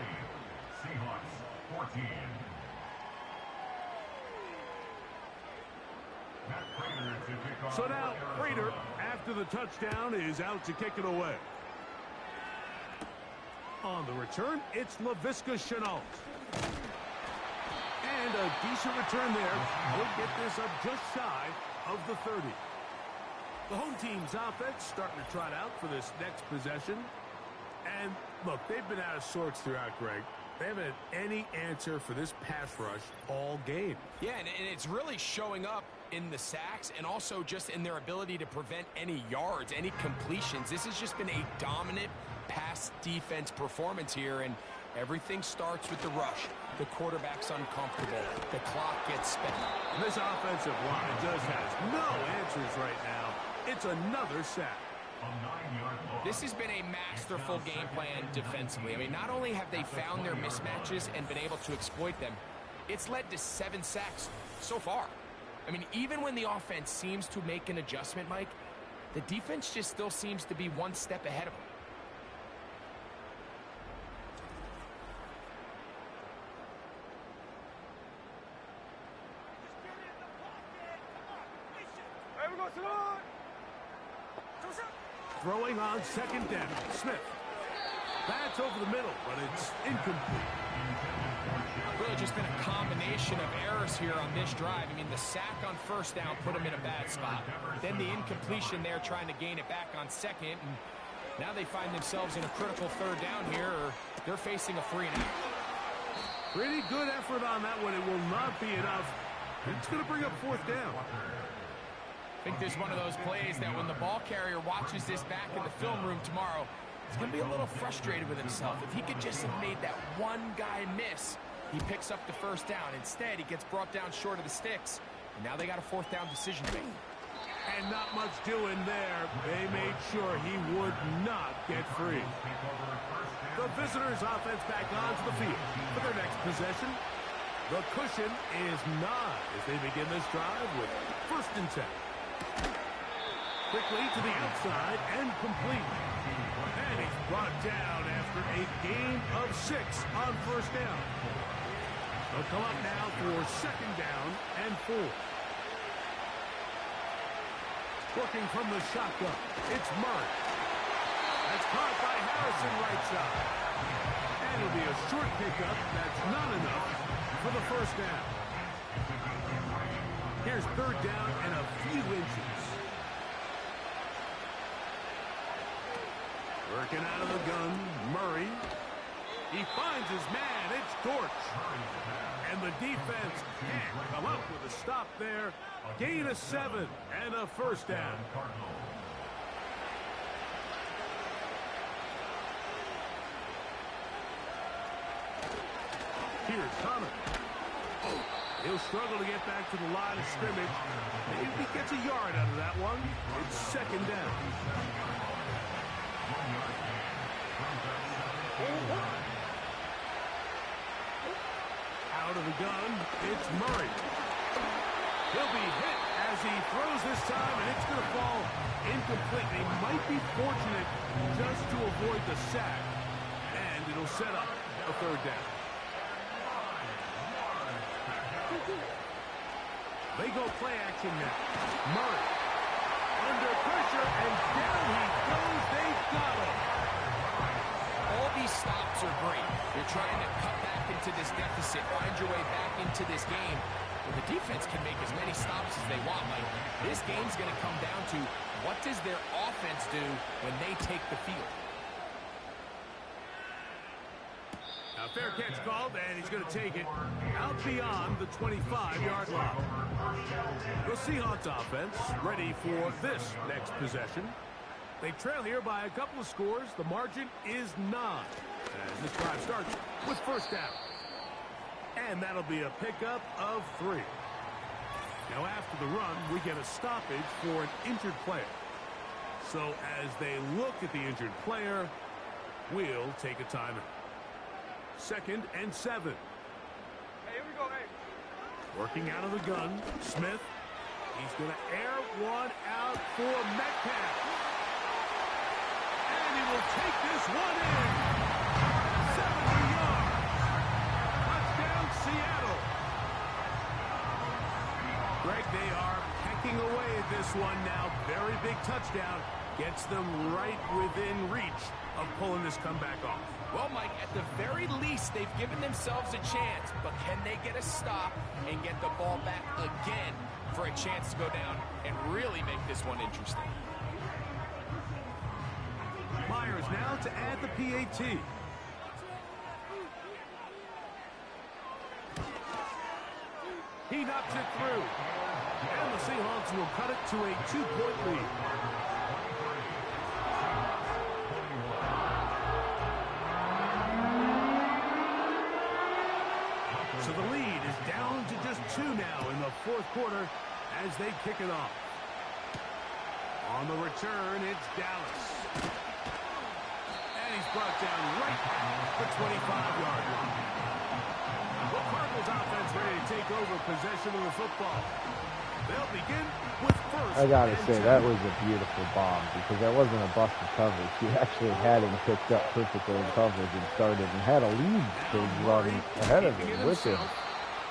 Seahawks 14. So now, Prater, after the touchdown, is out to kick it away. On the return, it's Laviska Shenault. And a decent return there. He'll get this up just shy of the 30. The home team's offense starting to trot out for this next possession. And, look, they've been out of sorts throughout, Greg. They haven't had any answer for this pass rush all game. Yeah, and it's really showing up in the sacks and also just in their ability to prevent any yards, any completions. This has just been a dominant pass defense performance here, and everything starts with the rush. The quarterback's uncomfortable. The clock gets spent. This offensive line just has no answers right now. It's another sack. This has been a masterful game plan defensively. I mean, not only have they found their mismatches and been able to exploit them, it's led to 7 sacks so far. I mean, even when the offense seems to make an adjustment, Mike, the defense just still seems to be one step ahead of them. Throwing on second down. Smith. That's over the middle, but it's incomplete. Really just been a combination of errors here on this drive. I mean, the sack on first down put them in a bad spot. Then the incompletion there trying to gain it back on second. And now they find themselves in a critical third down here, or they're facing a 3-and-out. Pretty good effort on that one. It will not be enough. It's going to bring up fourth down. I think there's one of those plays that when the ball carrier watches this back in the film room tomorrow, he's going to be a little frustrated with himself. If he could just have made that one guy miss, he picks up the first down. Instead, he gets brought down short of the sticks, and now they got a fourth down decision to make. And not much doing there. They made sure he would not get free. The visitors' offense back onto the field for their next possession. The cushion is 9 as they begin this drive with 1st and 10. Quickly to the outside and complete. And he's brought down after a gain of 6 on first down. They'll come up now for 2nd down and 4. Working from the shotgun, it's Murray. That's caught by Harrison right side. And it'll be a short pickup. That's not enough for the first down. Here's 3rd down and a few inches. Working out of the gun, Murray. He finds his man. It's Dortch. And the defense can't come up with a stop there. Gain of 7 and a first down. Here's Hunter. He'll struggle to get back to the line of scrimmage. Maybe he gets a yard out of that one. It's 2nd down. Out of the gun, it's Murray. He'll be hit as he throws this time, and it's going to fall incomplete. He might be fortunate just to avoid the sack, and it'll set up a 3rd down. They go play action now. Murray under pressure, and down he goes. They got him. All these stops are great. You're trying to cut back into this deficit, find your way back into this game. But the defense can make as many stops as they want. Like, this game's going to come down to what does their offense do when they take the field. Now, fair catch called, and he's going to take it out beyond the 25-yard line. The Seahawks offense ready for this next possession. They trail here by a couple of scores. The margin is 9. And this drive starts with 1st down. And that'll be a pickup of 3. Now after the run, we get a stoppage for an injured player. So as they look at the injured player, we'll take a timeout. 2nd and 7. Hey, here we go, hey. Working out of the gun, Smith. He's going to air one out for Metcalf. And he will take this one in. 70 yards. Touchdown, Seattle. Greg, they are pecking away at this one now. Very big touchdown. Gets them right within reach of pulling this comeback off. Well, Mike, at the very least, they've given themselves a chance. But can they get a stop and get the ball back again for a chance to go down and really make this one interesting? Myers now to add the PAT. He knocks it through. And the Seahawks will cut it to a 2-point lead. So the lead is down to just 2 now in the 4th quarter as they kick it off. On the return, it's Dallas. And he's brought down right at the 25-yard line. The Cardinals offense ready to take over possession of the football. They'll begin with 1st. I gotta say, that was a beautiful bomb because that wasn't a busted coverage. He actually had him picked up perfectly in coverage and started and had a lead to run ahead of him with him.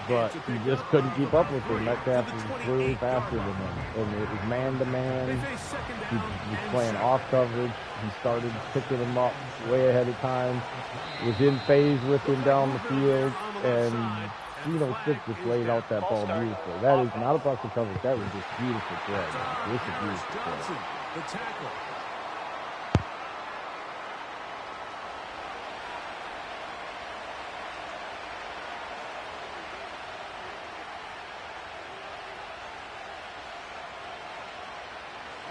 But he just couldn't keep up with him. Metcalf was clearly faster than him. And it was man-to-man. He was playing off coverage. He started picking him up way ahead of time. Was in phase with him down the field. And Smith just laid out that ball beautifully. That is not a busted coverage. That was just beautiful play. This is beautiful play. The tackle.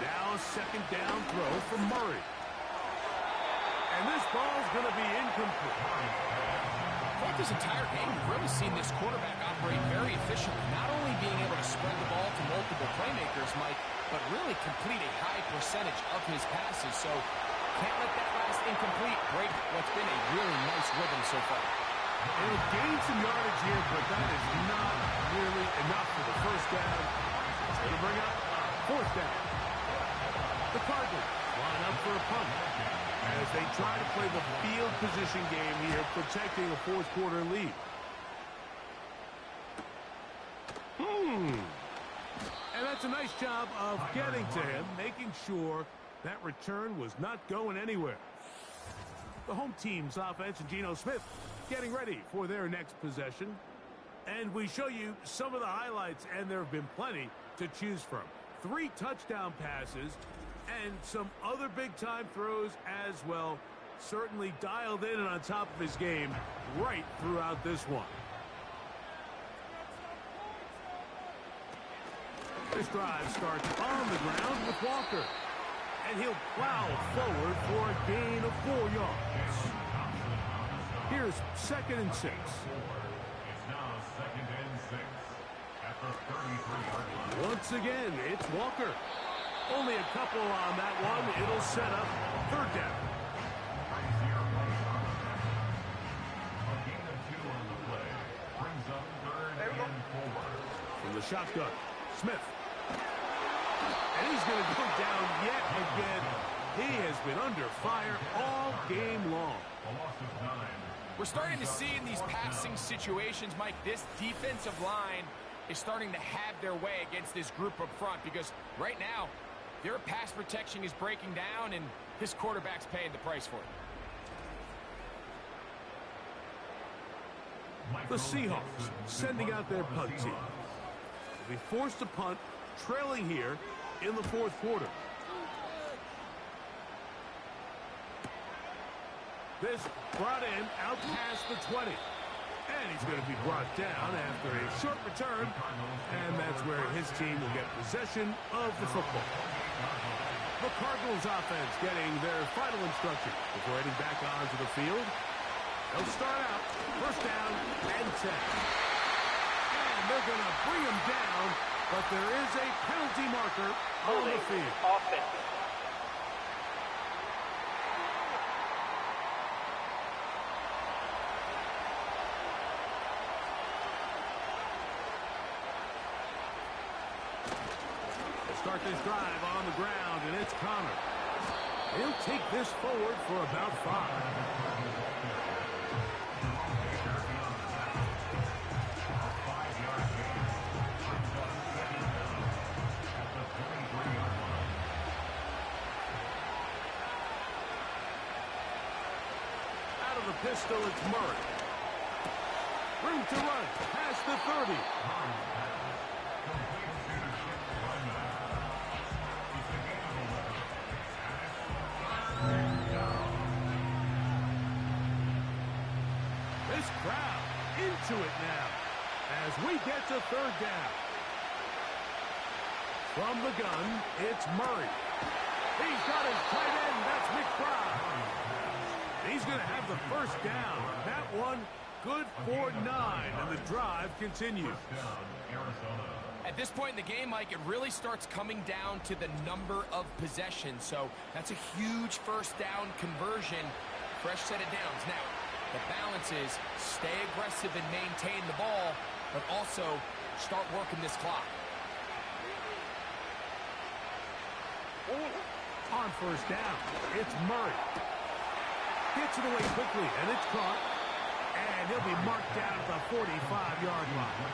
Now 2nd down throw for Murray. And this ball's going to be incomplete. Throughout this entire game, we've really seen this quarterback operate very efficiently, not only being able to spread the ball to multiple playmakers, Mike, but really complete a high percentage of his passes. So can't let that last incomplete break what's been a really nice rhythm so far. He'll gain some yardage here, but that is not nearly enough for the 1st down. It's going to bring up 4th down. The Cardinals line up for a punt as they try to play the field position game here, protecting a 4th quarter lead. And that's a nice job of getting to him, making sure that return was not going anywhere. The home team's offense and Geno Smith getting ready for their next possession. And we show you some of the highlights, and there have been plenty to choose from. 3 touchdown passes and some other big-time throws as well. Certainly dialed in and on top of his game right throughout this one. This drive starts on the ground with Walker. And he'll plow forward for a gain of 4 yards. Here's 2nd and 6. It's now 2nd and 6 at the 33-yard line. Once again, it's Walker. Only a couple on that one. It'll set up 3rd down. A gain of 2 on the play brings up 3rd and 4. From the shotgun, Smith. And he's going to go down yet again. He has been under fire all game long. A loss of 9. We're starting to see in these passing situations, Mike, this defensive line is starting to have their way against this group up front because right now, their pass protection is breaking down, and this quarterback's paying the price for it. The Seahawks sending out their punt team. They forced a punt, trailing here in the 4th quarter. This brought in out past the 20. And he's going to be brought down after a short return. And that's where his team will get possession of the football. The Cardinals offense getting their final instruction before heading back onto the field. They'll start out. First down and 10. And they're going to bring him down, but there is a penalty marker on the field. Offense. Start this drive on the ground, and it's Connor. He'll take this forward for about 5. Out of the pistol, it's Murray. Room to run, past the 30. This crowd into it now as we get to third down. From the gun, it's Murray. He's got his tight end. That's McBride. He's going to have the first down. That one good for 9, and the drive continues. At this point in the game, Mike, it really starts coming down to the number of possessions. So that's a huge first down conversion. Fresh set of downs. Now, the balance is stay aggressive and maintain the ball, but also start working this clock. On first down, it's Murray. Gets it away quickly, and it's caught. And he'll be marked down at the 45-yard line.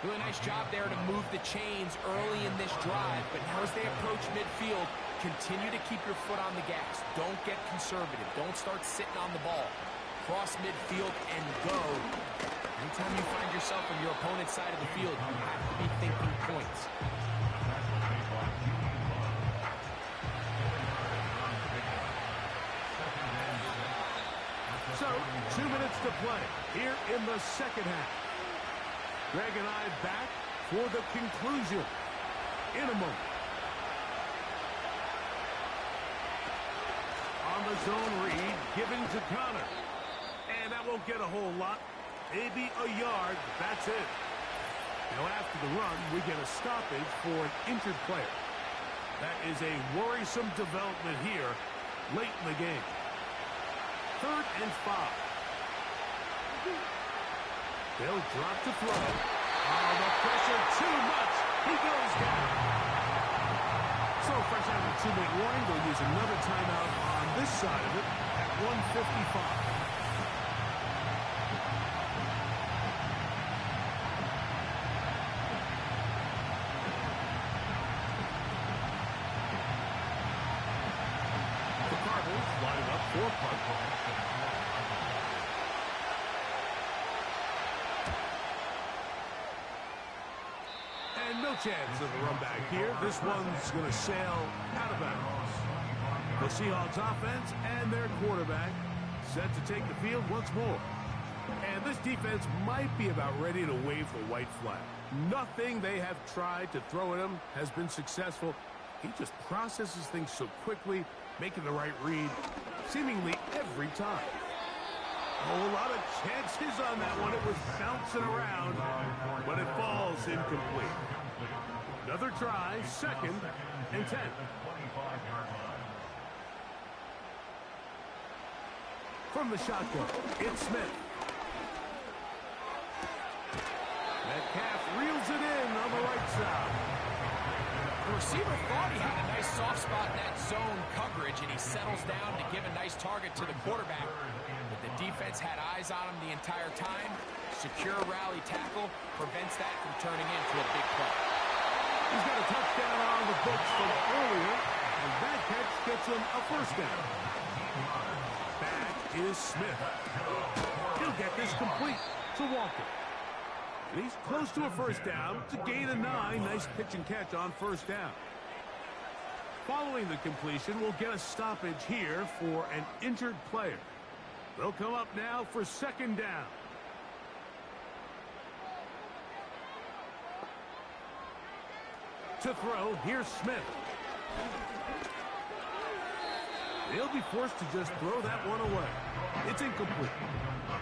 Really nice job there to move the chains early in this drive, but now as they approach midfield, continue to keep your foot on the gas. Don't get conservative. Don't start sitting on the ball. Cross midfield and go. Anytime you find yourself on your opponent's side of the field, you have to be thinking points. So, 2 minutes to play here in the second half. Greg and I back for the conclusion in a moment. On the zone read, giving to Connor. And that won't get a whole lot. Maybe a yard, that's it. Now after the run, we get a stoppage for an injured player. That is a worrisome development here late in the game. 3rd and 5. They'll drop to throw. Oh, the pressure too much. He goes down. So fresh out of a 2-minute warning, they'll use another timeout on this side of it at 1:55. The Cardinals lining up for punt. And no chance of a run back here. This one's going to sail out of bounds. The Seahawks offense and their quarterback set to take the field once more. And this defense might be about ready to wave the white flag. Nothing they have tried to throw at him has been successful. He just processes things so quickly, making the right read seemingly every time. Oh, a lot of chances on that one. It was bouncing around, but it falls incomplete. Another try, 2nd and 10. From the shotgun, it's Smith. Metcalf reels it in on the right side. The receiver thought he had a nice soft spot in that zone coverage, and he settles down to give a nice target to the quarterback. But the defense had eyes on him the entire time. Secure rally tackle prevents that from turning into a big play. He's got a touchdown on the books from earlier, and that catch gets him a first down. Back is Smith. He'll get this complete to Walker. And he's close to a first down to gain a 9. Nice pitch and catch on first down. Following the completion, we'll get a stoppage here for an injured player. They'll come up now for 2nd down. To throw, here's Smith. They'll be forced to just throw that one away. It's incomplete.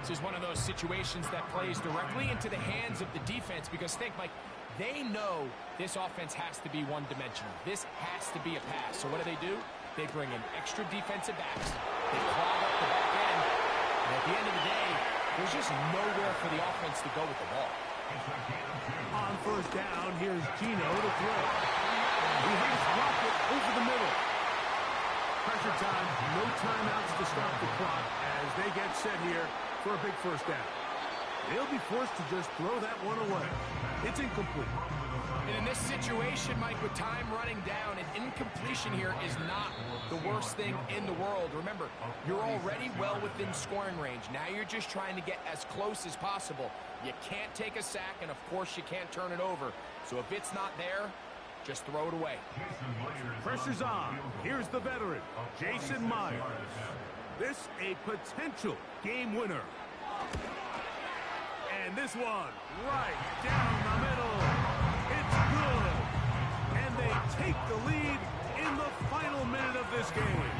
This is one of those situations that plays directly into the hands of the defense because think, Mike, they know this offense has to be one-dimensional. This has to be a pass. So what do? They bring in extra defensive backs. They clog up the back end. And at the end of the day, there's just nowhere for the offense to go with the ball. On first down, here's Gino to throw. He has blocked it over the middle. Pressure time, no timeouts to stop the clock as they get set here for a big first down. They'll be forced to just throw that one away. It's incomplete. And in this situation, Mike, with time running down, an incompletion here is not the worst thing in the world. Remember, you're already well within scoring range. Now you're just trying to get as close as possible. You can't take a sack, and of course you can't turn it over. So if it's not there, just throw it away. Pressure's on. Here's the veteran, Jason Myers. This a potential game winner. And this one right down the middle. It's good. And they take the lead in the final minute of this game.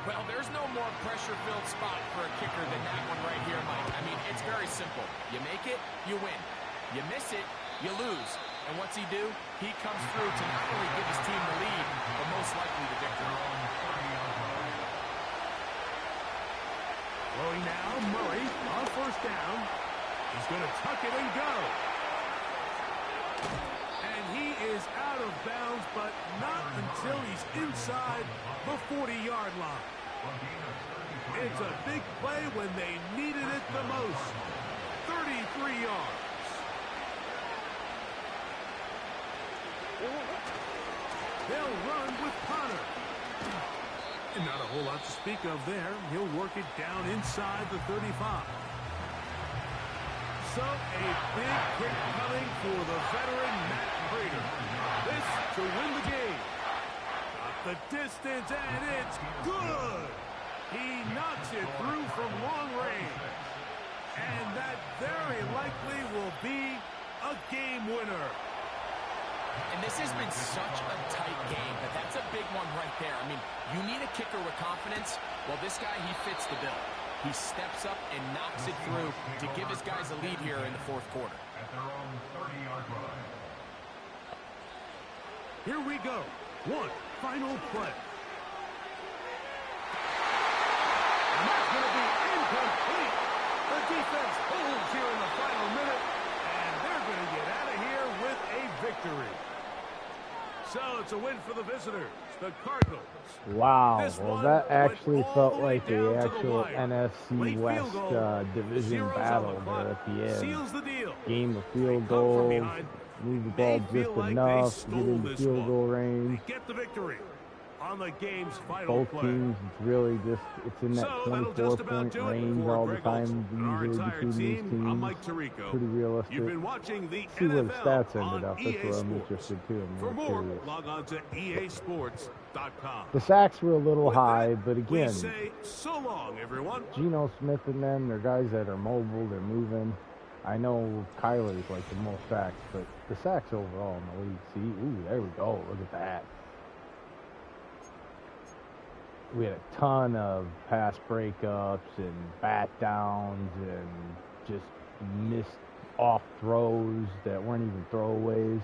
Well, there's no more pressure-filled spot for a kicker than that one right here, Mike. I mean, it's very simple. You make it, you win. You miss it, you lose. And what's he do? He comes through to not only give his team the lead, but most likely the victory. Throwing now, Murray on first down. He's going to tuck it and go. And he is out of bounds, but not until he's inside the 40-yard line. It's a big play when they needed it the most. 33 yards. They'll run with Connor. And not a whole lot to speak of there. He'll work it down inside the 35. So a big hit coming for the veteran Matt Prater. This to win the game. Got the distance, and it's good. He knocks it through from long range. And that very likely will be a game winner. And this has been such a tight game, but that's a big one right there. I mean, you need a kicker with confidence. Well, this guy, he fits the bill. He steps up and knocks it through to give his guys a lead here in the fourth quarter. At their own 30-yard line. Here we go. One final play. And that's going to be incomplete. The defense holds here in the final minute, and they're going to get out of here with a victory. So it's a win for the visitors, the Cardinals. Wow, This well one that went actually all felt the way like down the to the actual wire. NFC Late West field goal. division Zeros on battle the clock. there at the end. Seals the deal. Game of They field come from goals, behind. move the They ball feel just like enough they to get stole into this field one. goal range. They get the victory on the game's final Both play. teams, it's really just, it's in that So that'll just about 24-point do it range for all the Greg time, Olson and our usually entire between these team. I'm teams. Mike Tirico. Pretty realistic. You've been watching the See where the NFL stats ended on up. That's EA where I'm Sports. interested too. I'm For more more, curious. log on to easports.com. The sacks were a little With high, that, but we again, say so long, everyone. Geno Smith and them, they're guys that are mobile, they're moving. I know Kyler's like the most sacks, but the sacks overall in the league, see, ooh, there we go, look at that. We had a ton of pass breakups and bat downs and just missed off throws that weren't even throwaways.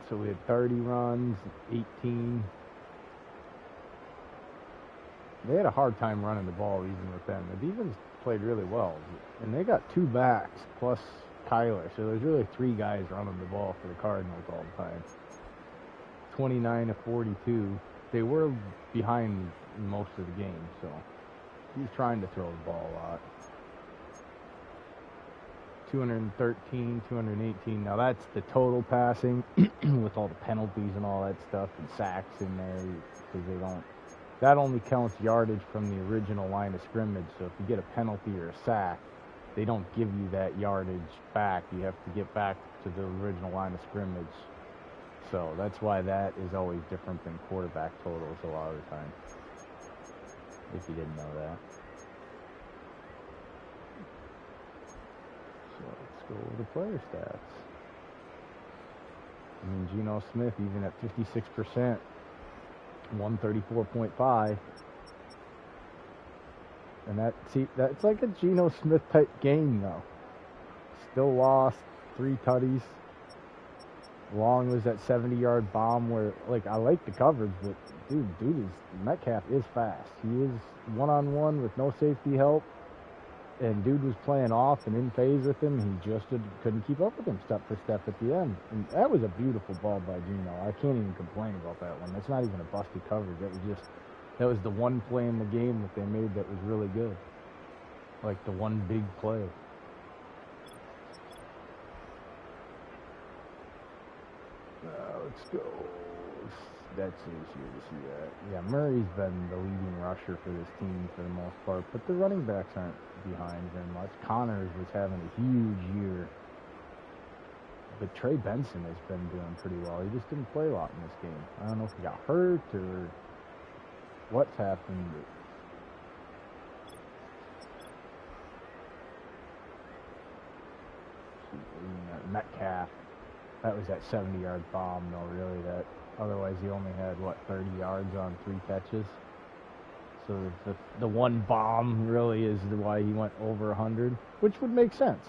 So we had 30 runs, 18. They had a hard time running the ball even with them. The defense played really well. And they got two backs plus Kyler. So there's really three guys running the ball for the Cardinals all the time. 29 to 42. They were behind most of the game, so he's trying to throw the ball a lot. 213, 218. Now that's the total passing with all the penalties and all that stuff and sacks in there because they don't. That only counts yardage from the original line of scrimmage. So if you get a penalty or a sack, they don't give you that yardage back. You have to get back to the original line of scrimmage. So that's why that is always different than quarterback totals a lot of the time. If you didn't know that. So let's go over the player stats. I mean, Geno Smith, even at 56%, 134.5. And that's like a Geno Smith type game, though. Still lost 3 tutties. Long was that 70-yard bomb where, like, I like the coverage, but Metcalf is fast. He is one-on-one with no safety help. And dude was playing off and in phase with him. He just couldn't keep up with him step for step at the end. And that was a beautiful ball by Geno. I can't even complain about that one. That's not even a busted coverage. That was the one play in the game that they made that was really good. Like the one big play. Let's go. That's easier to see that. Yeah, Murray's been the leading rusher for this team for the most part, but the running backs aren't behind very much. Connors was having a huge year, but Trey Benson has been doing pretty well. He just didn't play a lot in this game. I don't know if he got hurt or what's happened. Metcalf, that was that 70-yard bomb, though, really. That otherwise he only had 30 yards on 3 catches. So the one bomb really is why he went over 100, which would make sense.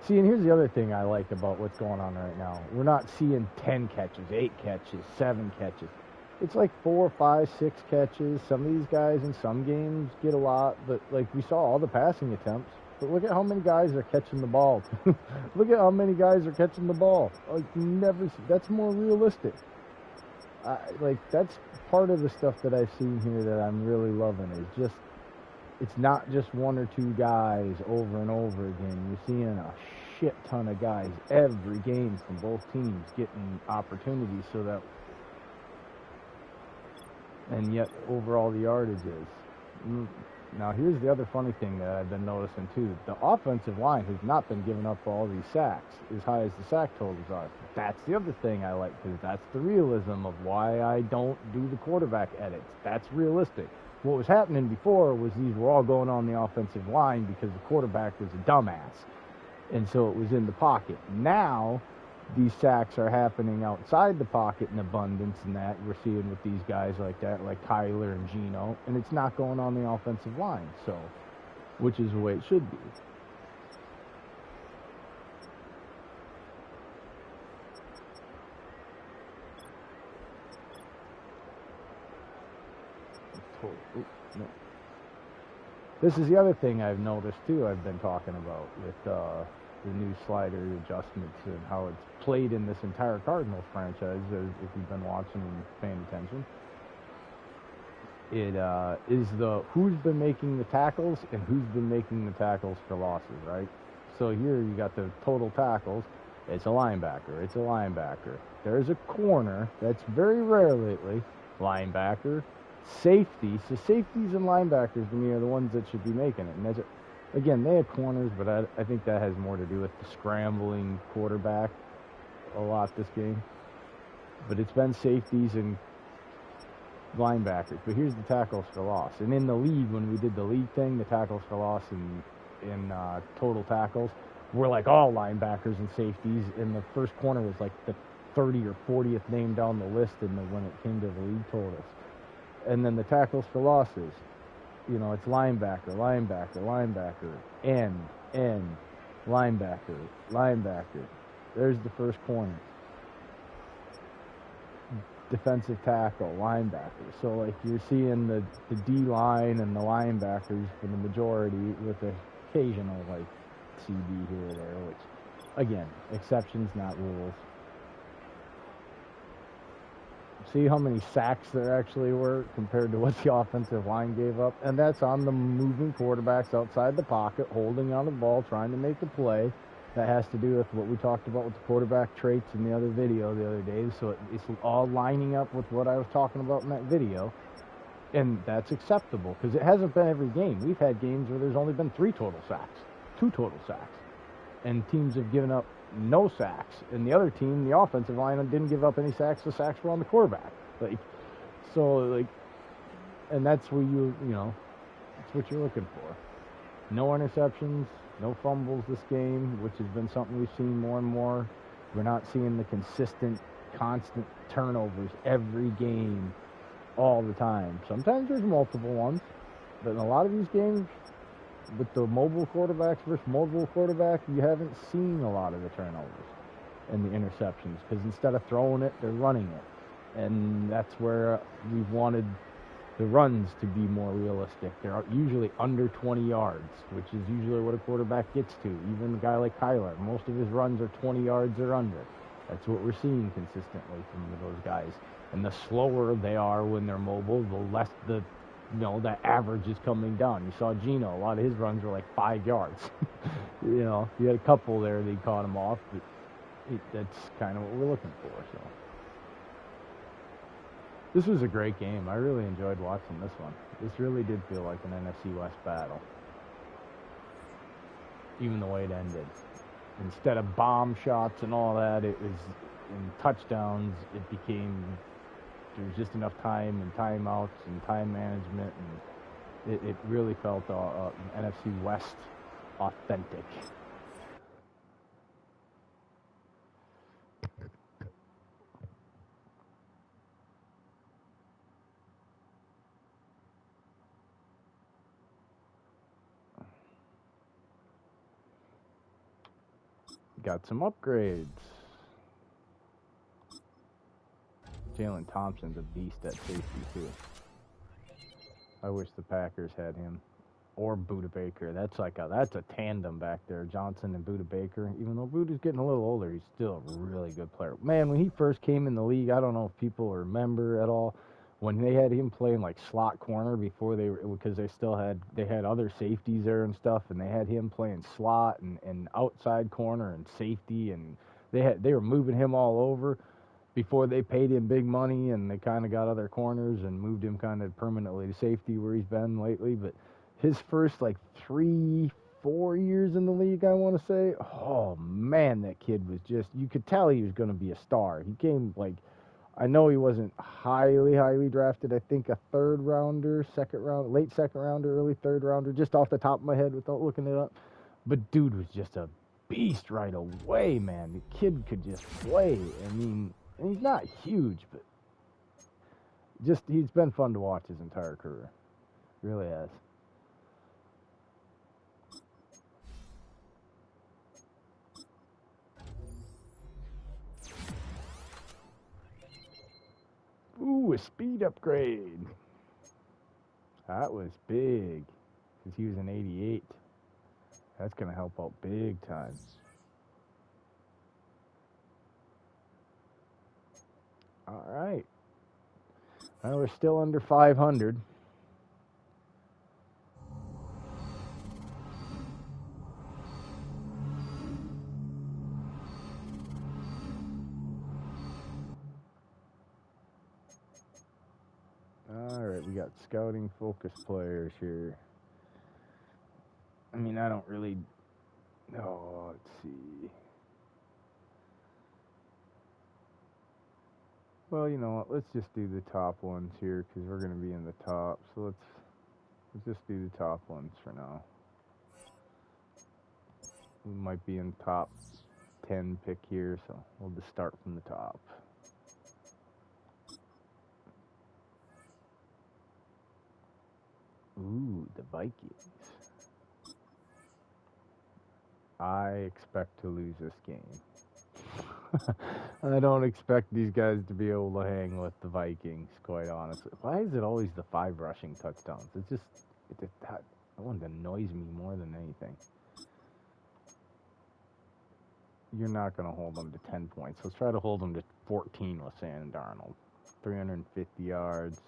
See, and here's the other thing I like about what's going on right now. We're not seeing 10 catches, 8 catches, 7 catches. It's like 4, 5, 6 catches. Some of these guys in some games get a lot, but like we saw all the passing attempts. But look at how many guys are catching the ball. Look at how many guys are catching the ball. Like that's more realistic. Like that's part of the stuff that I've seen here that I'm really loving is just it's not just 1 or 2 guys over and over again. You're seeing a shit ton of guys every game from both teams getting opportunities so that, and yet overall the yardage is. Now here's the other funny thing that I've been noticing too. The offensive line has not been giving up all these sacks as high as the sack totals are. That's the other thing I like because that's the realism of why I don't do the quarterback edits. That's realistic. What was happening before was these were all going on the offensive line because the quarterback was a dumbass. And so it was in the pocket. Now these sacks are happening outside the pocket in abundance, and that we're seeing with these guys like that, like Kyler and Geno, and it's not going on the offensive line, so, which is the way it should be. This is the other thing I've noticed too. I've been talking about with the new slider adjustments and how it's played in this entire Cardinals franchise, if you've been watching and paying attention. It is who's been making the tackles and who's been making the tackles for losses, right? So here you got the total tackles. It's a linebacker. It's a linebacker. There's a corner. That's very rare lately. Linebacker. Safety. So safeties and linebackers to me are the ones that should be making it. And that's again, they have corners, but I think that has more to do with the scrambling quarterback a lot this game. But it's been safeties and linebackers. But here's the tackles for loss. And in the league, when we did the league thing, the tackles for loss in total tackles were like all linebackers and safeties. And the first corner was like the 30 or 40th name down the list when it came to the league totals. And then the tackles for losses. You know, it's linebacker, linebacker, linebacker, end, linebacker, linebacker. There's the first corner. Defensive tackle, linebacker. So, like, you're seeing the D-line and the linebackers for the majority with the occasional, like, CB here or there, which, again, exceptions, not rules. See how many sacks there actually were compared to what the offensive line gave up? And that's on the moving quarterbacks outside the pocket, holding on the ball, trying to make a play. That has to do with what we talked about with the quarterback traits in the other video the other day. So it's all lining up with what I was talking about in that video. And that's acceptable because it hasn't been every game. We've had games where there's only been 3 total sacks, 2 total sacks. And teams have given up no sacks, and the other team, the offensive line, didn't give up any sacks. The sacks were on the quarterback. And that's where that's what you're looking for. No interceptions, no fumbles this game, which has been something we've seen more and more. We're not seeing the consistent constant turnovers every game, all the time. Sometimes there's multiple ones, but in a lot of these games, with the mobile quarterbacks versus mobile quarterback, you haven't seen a lot of the turnovers and the interceptions, because instead of throwing it, they're running it. And that's where we've wanted the runs to be more realistic. They're usually under 20 yards, which is usually what a quarterback gets to. Even a guy like Kyler, most of his runs are 20 yards or under. That's what we're seeing consistently from those guys. And the slower they are when they're mobile, the less the average is coming down. You saw Geno, a lot of his runs were like 5 yards. You had a couple there that he caught him off, but that's kind of what we're looking for. So this was a great game. I really enjoyed watching this one. This really did feel like an NFC West battle, even the way it ended. Instead of bomb shots and all that, it was in touchdowns. It became, there was just enough time and timeouts and time management, and it really felt NFC West authentic. Got some upgrades. Jalen Thompson's a beast at safety, too. I wish the Packers had him. Or Budda Baker. That's a tandem back there, Johnson and Budda Baker. Even though Buda's getting a little older, he's still a really good player. Man, when he first came in the league, I don't know if people remember at all, when they had him playing like slot corner before because they had other safeties there and stuff, and they had him playing slot and outside corner and safety, and they were moving him all over before they paid him big money, and they kind of got other corners and moved him kind of permanently to safety where he's been lately. But his first 3-4 years in the league, I want to say, oh man, that kid was just, you could tell he was going to be a star. He came I know he wasn't highly drafted. I think a third rounder, late second rounder, early third rounder, just off the top of my head without looking it up. But dude was just a beast right away, man. The kid could just play. I mean, and he's not huge, but he's been fun to watch his entire career. Really has. Ooh, a speed upgrade. That was big, because he was an 88. That's going to help out big time. All right. Well, we're still under 500. All right, we got scouting focus players here. I mean, I don't really... Oh, let's see. Well, you know what? Let's just do the top ones here, because we're going to be in the top. So let's just do the top ones for now. We might be in top 10 pick here, so we'll just start from the top. Ooh, the Vikings. I expect to lose this game. I don't expect these guys to be able to hang with the Vikings, quite honestly. Why is it always the 5 rushing touchdowns? That one annoys me more than anything. You're not going to hold them to 10 points. Let's try to hold them to 14 with Sam Darnold. 350 yards.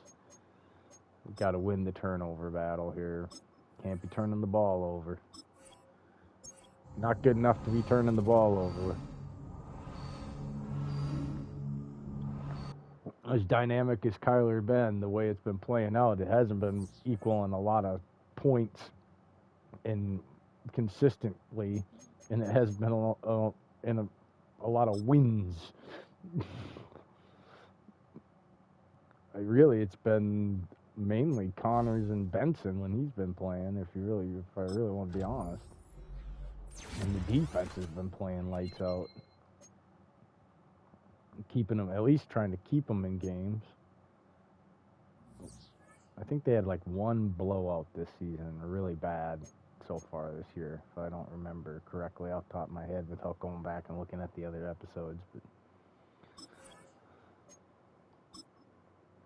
We've got to win the turnover battle here. Can't be turning the ball over. Not good enough to be turning the ball over. As dynamic as Kyler been, the way it's been playing out, it hasn't been equaling a lot of points and consistently, and it has been a lot of wins. Really, it's been mainly Connors and Benson when he's been playing, if I really want to be honest. And the defense has been playing lights out. keeping them, at least trying to keep them in games. I think they had like one blowout this season, really bad so far this year, if I don't remember correctly off the top of my head without going back and looking at the other episodes. But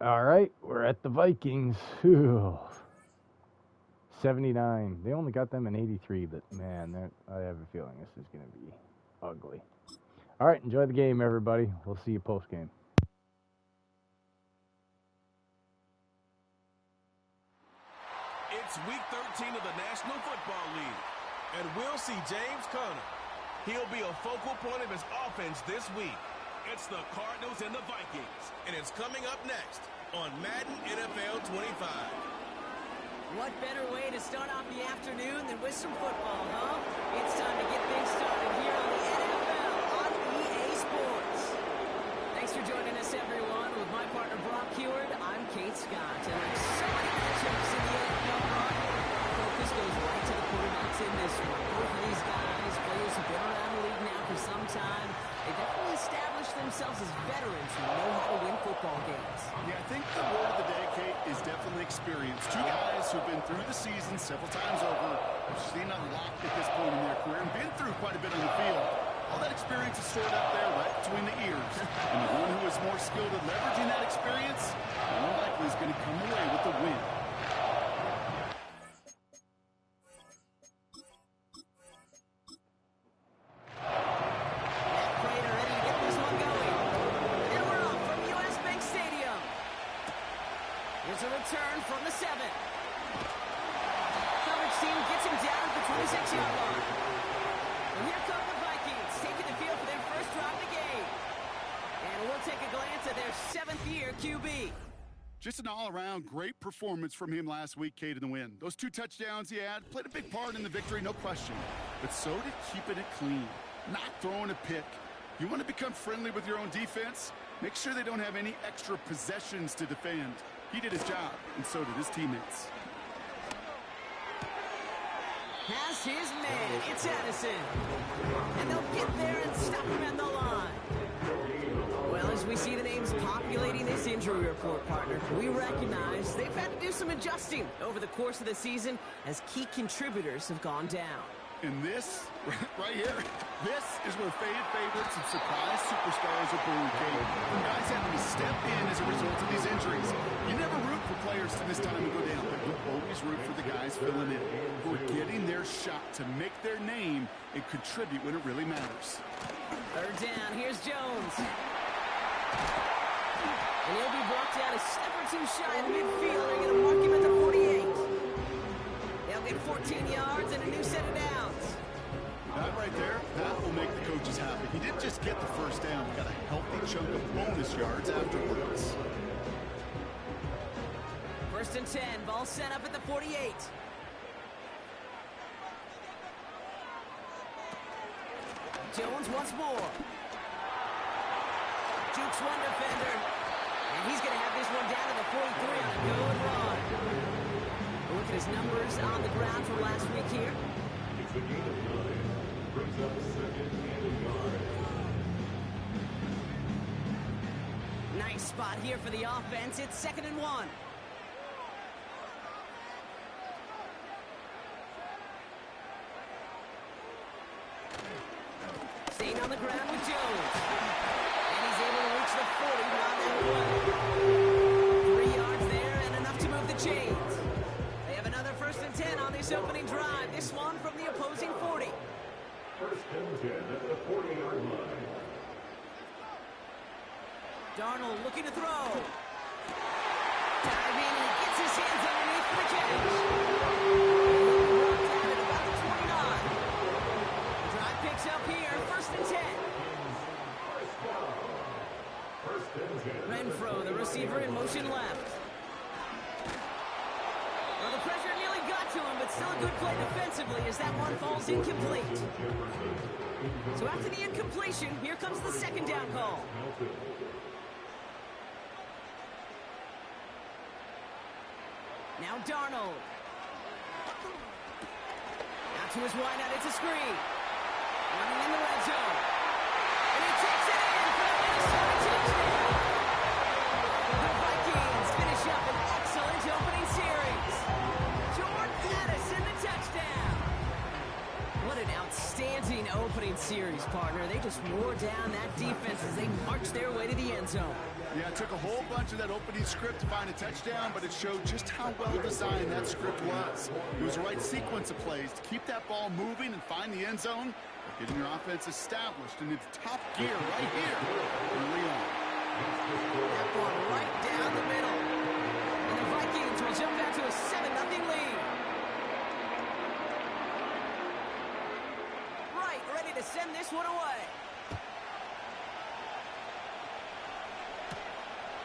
all right, we're at the Vikings. Whew. 79. They only got them in 83, but man, I have a feeling this is going to be ugly. All right, enjoy the game, everybody. We'll see you post-game. It's week 13 of the National Football League, and we'll see James Conner. He'll be a focal point of his offense this week. It's the Cardinals and the Vikings, and it's coming up next on Madden NFL 25. What better way to start off the afternoon than with some football, huh? It's time to get things started here on the NFL on EA Sports. Thanks for joining us, everyone. With my partner, Brock Heward, I'm Kate Scott. And there's so many matchups in the NFL, Brock. Our focus goes right to the quarterbacks in this one. Both of these guys, players who've been around the league now for some time, they definitely established themselves as veterans who know how to win football games. Yeah, I think the word of the day, Kate, is definitely experience. Two guys who've been through the season several times over, have seen a lot at this point in their career, and been through quite a bit on the field. All that experience is stored up there right between the ears. And the one who is more skilled at leveraging that experience, more likely is going to come away with the win. Here's a return from the 7. Coverage team gets him down at the 26-yard line. And here come the Vikings, taking the field for their first drive of the game. And we'll take a glance at their 7th-year QB. Just an all-around great performance from him last week, Kate, in the win. Those 2 touchdowns he had played a big part in the victory, no question. But so did keeping it clean, not throwing a pick. You want to become friendly with your own defense? Make sure they don't have any extra possessions to defend. He did his job, and so did his teammates. Has his man. It's Addison. And they'll get there and stop him at the line. Well, as we see the names populating this injury report, partner, we recognize they've had to do some adjusting over the course of the season as key contributors have gone down. And this, right here, this is where faded favorites and surprise superstars are born, Kate. Guys having to step in as a result of these injuries. You never root for players to this time and go down, but you always root for the guys filling in, who are getting their shot to make their name and contribute when it really matters. Third down, here's Jones. And he'll be brought down a step or two shy of midfield. They're going to mark him at the 48. They'll get 14 yards and a new set of downs. That right there, that will make the coaches happy. He didn't just get the first down, he got a healthy chunk of bonus yards afterwards. First and 10, ball set up at the 48. Jones once more. Jukes one defender. And he's going to have this one down to the 43 on a go and run. Look at his numbers on the ground from last week here. It's a gain of 9. Brings up second and a yard. Nice spot here for the offense. It's 2nd and 1. Staying on the ground with Jones. And he's able to reach the 40 down that way. 3 yards there and enough to move the chains. They have another 1st and 10 on this opening drive. This one from the opposing 40. First and 10 at the 40-yard line. Darnold looking to throw. Diving, he gets his hands underneath for the catch. Brought down at about the 29. Drive picks up here, 1st and 10. First and 10. Renfro, the receiver, in motion left. Well, the pressure nearly got to him, but still a good play defensively as that one falls incomplete. So after the incompletion, here comes the 2nd down call. Now Darnold. Out to his wideout, it's a screen. Running in the red zone. And he takes it in for the Minnesota series, partner. They just wore down that defense as they marched their way to the end zone. Yeah, it took a whole bunch of that opening script to find a touchdown, but it showed just how well designed that script was. It was the right sequence of plays to keep that ball moving and find the end zone, getting your offense established in its top gear right here early on. That one right down the middle. And the Vikings will jump out to a 7-0 lead. Right, ready to send this one away.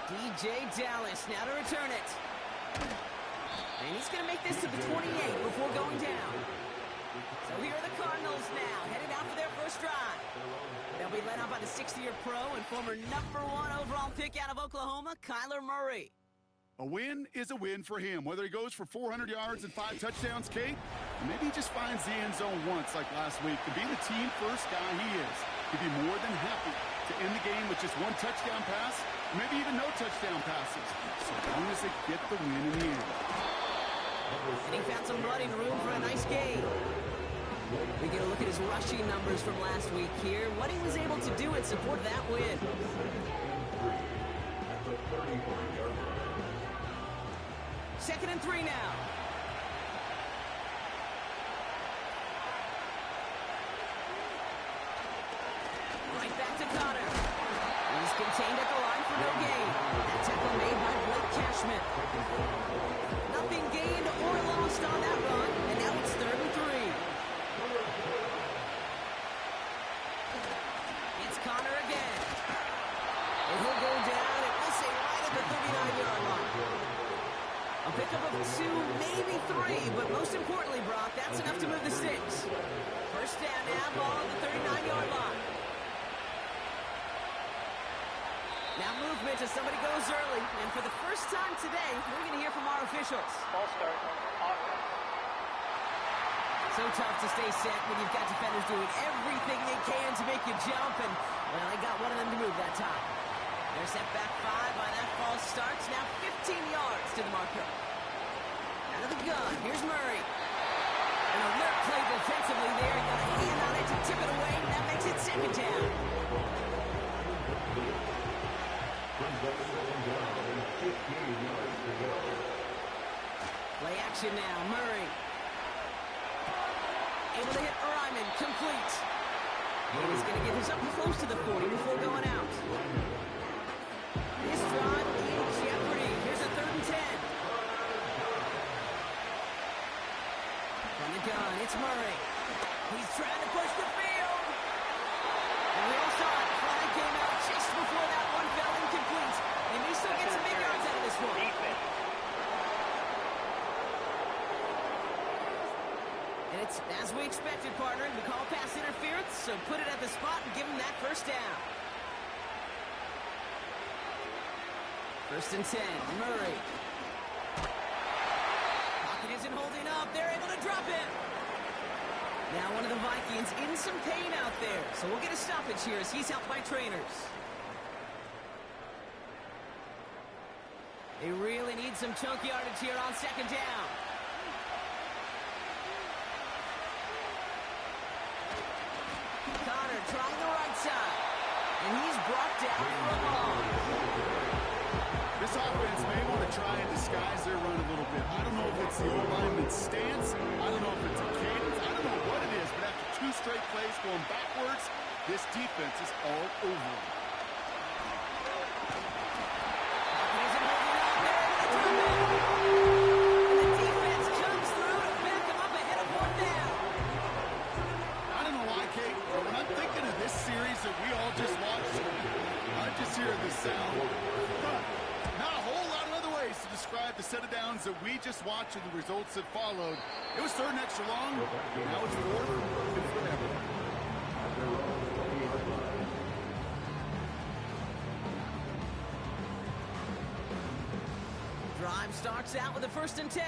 DJ Dallas now to return it. And he's going to make this to the 28 before going down. So here are the Cardinals now, headed out for their first drive. They'll be led out by the 60-year pro and former #1 overall pick out of Oklahoma, Kyler Murray. A win is a win for him, whether he goes for 400 yards and 5 touchdowns, Kate, or maybe he just finds the end zone once like last week. To be the team-first guy he is, he'd be more than happy to end the game with just 1 touchdown pass, or maybe even no touchdown passes, so long as they get the win in the end. And he found some running room for a nice game. We get a look at his rushing numbers from last week here, what he was able to do in support of that win. Second and 3 now. Right back to Connor. He's contained at the line for no gain. That tackle made by Blake Cashman. Nothing gained or lost on that run, and now it's 3rd and 3. It's Connor again. And he'll go down, and we'll say right at the 39-yard line. A pickup of 2, maybe 3, but most importantly, Brock, that's enough to move the sticks. First down now, ball at the 39-yard line. Now movement as somebody goes early, and for the first time today, we're going to hear from our officials. Ball start. So tough to stay set when you've got defenders doing everything they can to make you jump, and, well, they got one of them to move that time. They're set back 5 by that false start. Now 15 yards to the marker. Out of the gun, here's Murray. An alert play defensively there. Got a hand on it to tip it away. That makes it 2nd down. Play action now, Murray. Able to hit Ryman, complete. And he's going to get this up close to the 40 before going out. This drive in jeopardy. Here's a 3rd and 10. From the gun, it's Murray. He's trying to push the field. And we all saw it. Flag came out just before that one fell incomplete. And he still gets some big yards out of this one. And it's as we expected, partner. We call pass interference, so put it at the spot and give him that first down. 1st and 10, Murray. Pocket isn't holding up. They're able to drop him. Now one of the Vikings in some pain out there. So we'll get a stoppage here as he's helped by trainers. They really need some chunk yardage here on 2nd down. Connor trying the right side. And he's brought down for a loss. This offense may want to try and disguise their run a little bit. I don't know if it's the O-lineman's stance. I don't know if it's a cadence. I don't know what it is, but after 2 straight plays going backwards, this defense is all over them. And the defense comes through to back him up ahead of 4th down. I don't know why, Kate, but when I'm thinking of this series that we all just watched, I just hear the sound. Not a whole lot of other ways to describe the set of downs that we just watched and the results that followed. It was 3rd and extra long. Now it's 4th and forever. Drive starts out with a 1st and 10.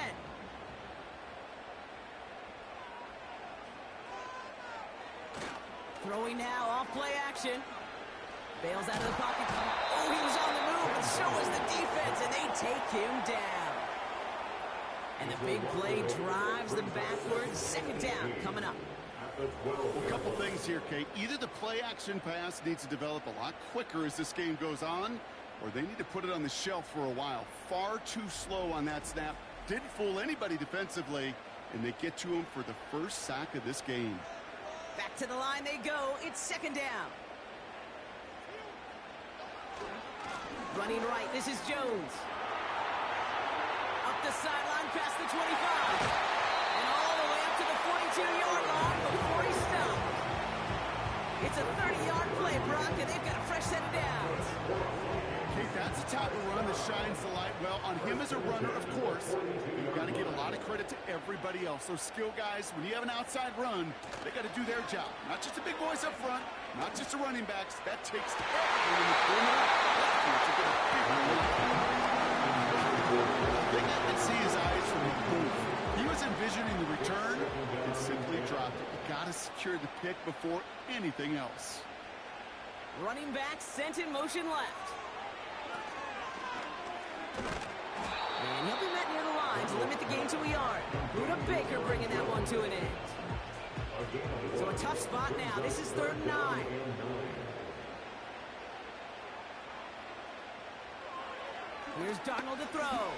Throwing now, off play action. Bails out of the pocket. Oh, he was on the move, and so was the defense, and they take him down. And the big play drives them backwards. 2nd down coming up. Well, a couple things here, Kate. Either the play-action pass needs to develop a lot quicker as this game goes on, or they need to put it on the shelf for a while. Far too slow on that snap. Didn't fool anybody defensively, and they get to him for the first sack of this game. Back to the line they go. It's second down. Running right, this is Jones. Up the sideline past the 25. And all the way up to the 42-yard line before he stopped. It's a 30-yard play, Brock, and they've got a fresh set of downs. Kate, that's the type of run that shines the light well on him as a runner, of course. You've got to give a lot of credit to everybody else. Those skill guys, when you have an outside run, they got to do their job. Not just the big boys up front, not just the running backs. That takes everyone in the perimeter. I think I could see his eyes from the booth. He was envisioning the return and simply dropped it. You got to secure the pick before anything else. Running back sent in motion left. And he'll be met near the line to limit the gain to a yard. Buda Baker bringing that one to an end. So a tough spot now. This is 3rd and 9. Here's Darnold to throw.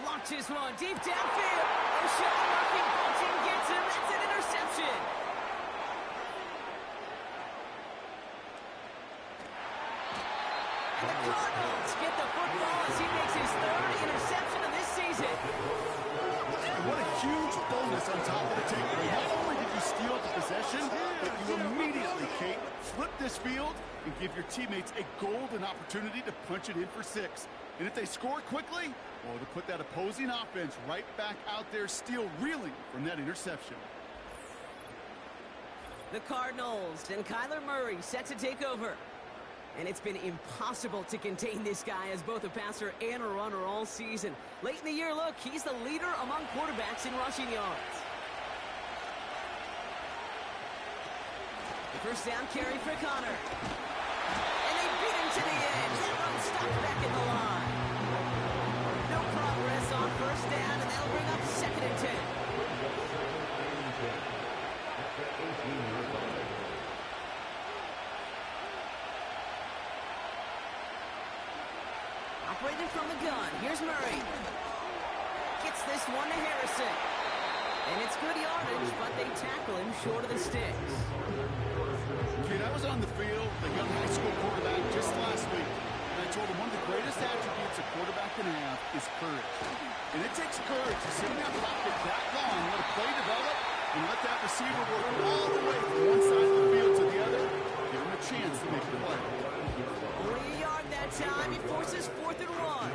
Launches one deep downfield. O'Shawn Murphy punching gets him. That's an interception. And the Cardinals get the football as he makes his 3rd interception of this season. What a huge bonus on top of the takeaway. Not only did you steal the possession, but you immediately, Kate, flip this field and give your teammates a golden opportunity to punch it in for 6. And if they score quickly, well, to put that opposing offense right back out there, still reeling from that interception. The Cardinals and Kyler Murray set to take over. And it's been impossible to contain this guy as both a passer and a runner all season. Late in the year, look, he's the leader among quarterbacks in rushing yards. The first down carry for Connor. And they beat him to the edge. That run stopped back at the line. No progress on first down, and that'll bring up 2nd and 10. Operating from the gun. Here's Murray. Gets this one to Harrison. And it's good yardage, but they tackle him short of the sticks. Kate, I was on the field, the young high school quarterback, just last week. And I told him one of the greatest attributes a quarterback can have is courage. And it takes courage to sit in that pocket that long, let a play develop, and let that receiver work all the way from one side of the field to the other. Give him a chance to make the play. Only a yard that time. He forces 4th and 1.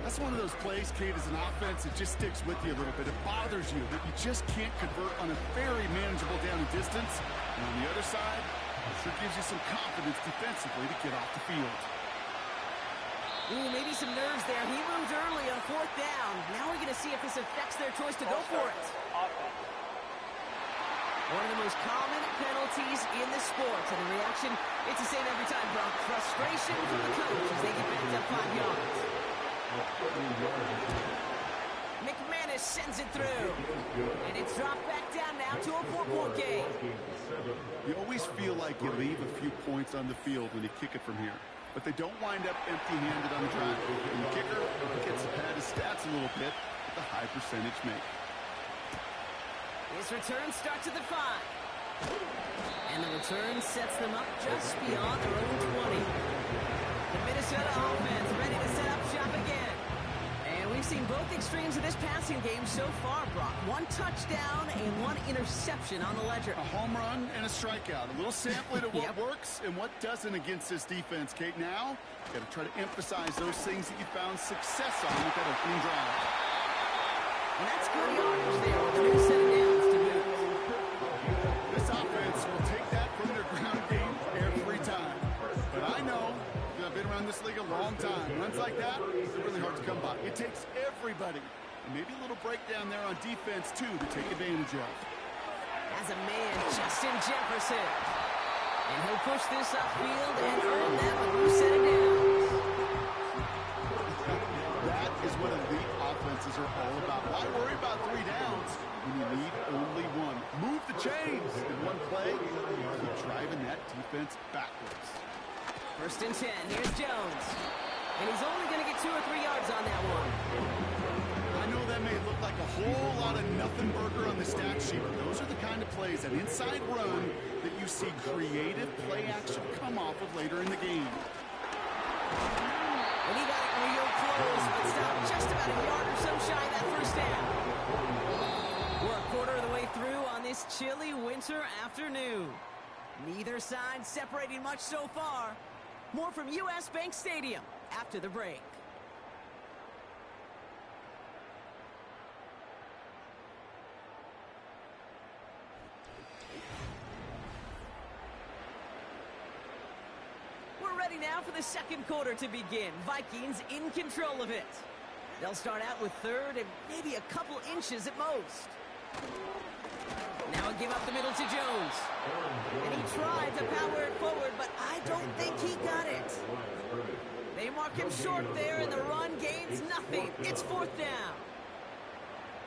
That's one of those plays, Kate, as an offense, it just sticks with you a little bit. It bothers you that you just can't convert on a very manageable down and distance. And on the other side, it sure gives you some confidence defensively to get off the field. Ooh, maybe some nerves there. He moved early on 4th down. Now we're going to see if this affects their choice to go for it. One of the most common penalties in the sport. And the reaction, it's the same every time, Brock. Frustration from the coach as they get backed up 5 yards. McManus sends it through. And it's dropped back down now to a 4-point game. You always feel like you leave a few points on the field when you kick it from here. But they don't wind up empty-handed on the drive. And the kicker gets to pad his stats a little bit with a high percentage make. His return starts at the 5. And the return sets them up just beyond their own 20. The Minnesota offense ready to set up shop again. And we've seen both extremes of this passing game so far, Brock. 1 touchdown and 1 interception on the ledger. A home run and a strikeout. A little sampling of what works and what doesn't against this defense, Kate. Now, you got to try to emphasize those things that you found success on with that opening drive. And that's good yardage there with a new set of downs to boot. This offense will take that from their ground game every time. But I know, I've been around this league a long time. Runs like that, they're really hard to come by. It takes everybody. And maybe a little breakdown there on defense, too, to take advantage of. As a man, Justin Jefferson. And he'll push this upfield and earn them a new set of downs. That is what elite offenses are all about. Why worry about 3 downs when you need only one. Move the chains in one play. Keep driving that defense backwards. 1st and 10. Here's Jones. And he's only going to get 2 or 3 yards on that one. I know that may look like a whole lot of nothing burger on the stat sheet, but those are the kind of plays, an inside run, that you see creative play action come off of later in the game. And he got it real close, but stopped just about a yard or so shy of that 1st down. We're a quarter of the way through on this chilly winter afternoon. Neither side separating much so far. More from U.S. Bank Stadium after the break. We're ready now for the 2nd quarter to begin. Vikings in control of it. They'll start out with 3rd and maybe a couple inches at most. Now a give up the middle to Jones. And he tried to power it forward, but I don't think he got it. They mark him short there, and the run gains nothing. It's 4th down.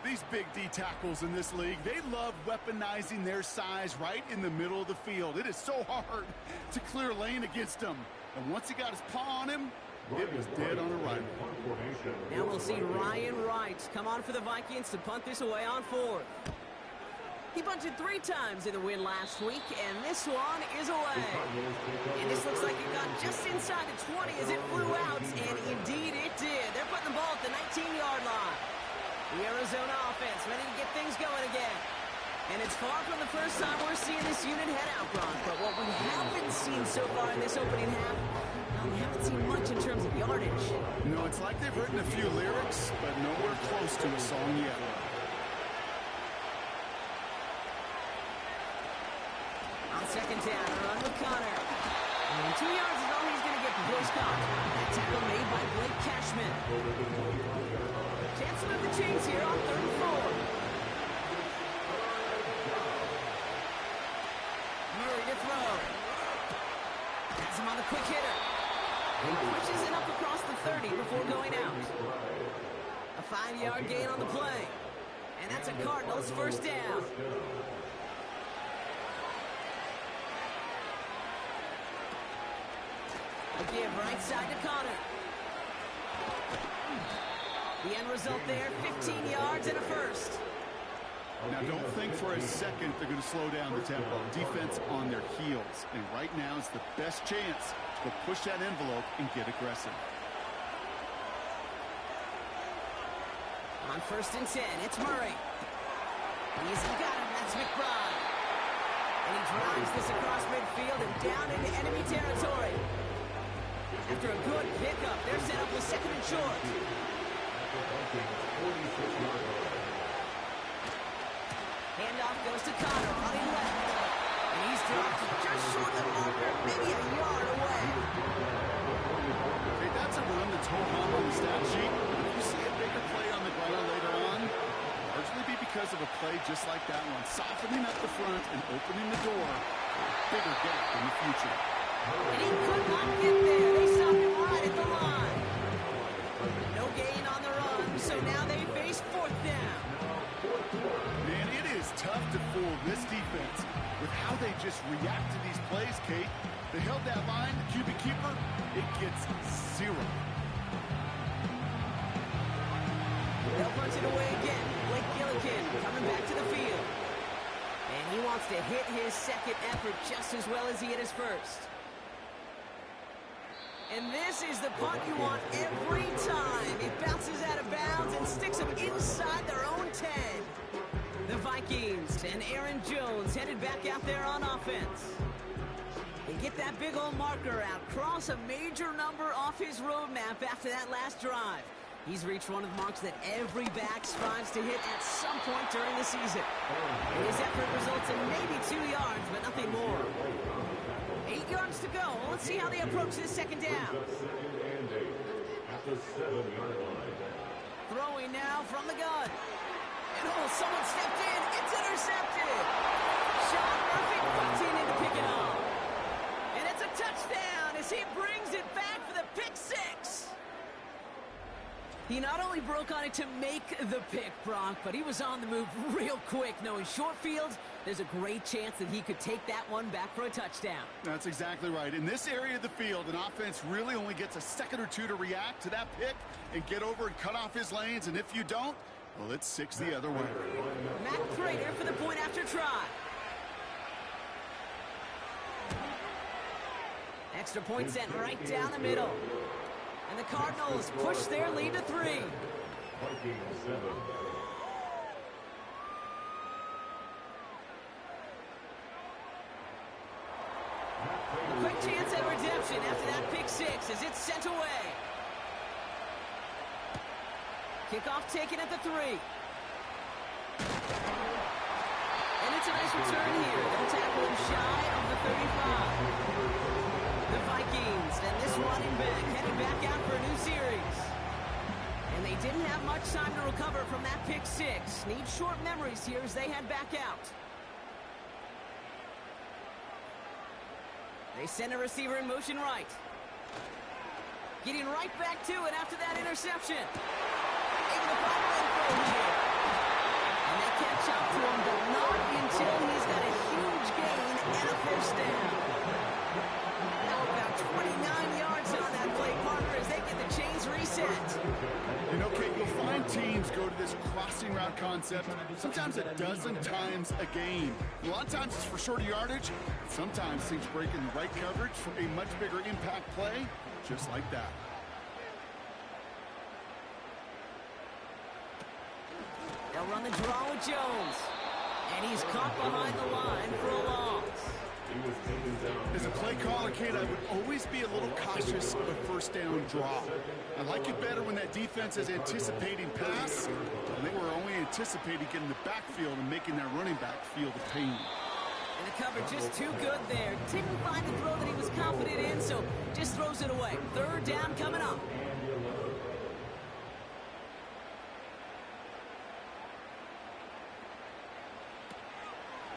These big D tackles in this league, they love weaponizing their size right in the middle of the field. It is so hard to clear lane against them. And once he got his paw on him, it was dead on arrival. Now we'll see Ryan Wright come on for the Vikings to punt this away on 4th. He bunted 3 times in the win last week, and this one is away. And this looks like it got just inside the 20 as it flew out, and indeed it did. They're putting the ball at the 19-yard line. The Arizona offense ready to get things going again. And it's far from the first time we're seeing this unit head out, Ron. But what we haven't seen so far in this opening half, we haven't seen much in terms of yardage. No, it's like they've written a few lyrics, but nowhere close to a song yet. On 2nd down, a run with Connor. And 2 yards is all he's going to get before he's caught. That tackle made by Blake Cashman. Chance to move the chains here on 3rd and 4. Murray to throw. Has him on the quick hitter. He pushes it up across the 30 before going out. A 5-yard gain on the play. And that's a Cardinals 1st down. A give right side to Connor. The end result there, 15 yards and a 1st. Now, don't think for a second they're going to slow down the tempo. Defense on their heels. And right now is the best chance to push that envelope and get aggressive. On 1st and 10, it's Murray. He's got him. That's McBride. And he drives this across midfield and down into enemy territory. After a good pickup, they're set up with 2nd and short. Handoff goes to Connor, running left. And he's dropped just short of the marker, maybe a yard away. Okay, that's a run that's home run on the stat sheet. If you see a bigger play on the ground later on, largely be because of a play just like that one, softening up the front and opening the door. Bigger gap in the future. And he could not get there. They stopped him right at the line. No gain on the run, so now they face 4th down. Man, it is tough to fool this defense with how they just react to these plays, Kate. They held that line, the QB keeper, it gets 0. They'll punch it away again. Blake Gillikin coming back to the field. And he wants to hit his 2nd effort just as well as he hit his 1st. And this is the punt you want every time. It bounces out of bounds and sticks them inside their own 10. The Vikings and Aaron Jones headed back out there on offense. They get that big old marker out, cross a major number off his roadmap after that last drive. He's reached one of the marks that every back strives to hit at some point during the season. And his effort results in maybe 2 yards, but nothing more. 8 yards to go. Let's see how they approach this 2nd down. Throwing now from the gun. And someone stepped in. It's intercepted. Sean Murphy punting in to pick it up. And it's a touchdown as he brings it back for the pick 6. He not only broke on it to make the pick, Brock, but he was on the move real quick, knowing short fields, there's a great chance that he could take that one back for a touchdown. That's exactly right. In this area of the field, an offense really only gets a second or two to react to that pick and get over and cut off his lanes, and if you don't, well, it's 6 the other way. Matt Prater for the point after try. Extra point sent right down the middle. And the Cardinals push their lead to 3. A quick chance at redemption after that pick 6 as it's sent away. Kickoff taken at the 3. And it's a nice return here. They'll tackle him shy of the 35. The Vikings and this running back headed back out for a new series. And they didn't have much time to recover from that pick 6. Need short memories here as they head back out. They send a receiver in motion right. Getting right back to it after that interception. Able to pop in for here. And they catch up to him, but not until he's got a huge gain and a first down. Now about 29 yards on that play, Parker, as they get the chains reset. You know, Kate, you'll find teams go to this crossing route concept sometimes a dozen times a game. A lot of times it's for shorter yardage. Sometimes things break in the right coverage for a much bigger impact play, just like that. They'll run the draw with Jones. And he's caught behind the line for a loss. As a play caller, Kate, I would always be a little cautious of a first down draw. I like it better when that defense is anticipating pass, and they were only anticipating getting the backfield and making that running back feel the pain. And the cover just too good there. Didn't find the throw that he was confident in, so just throws it away. Third down coming up.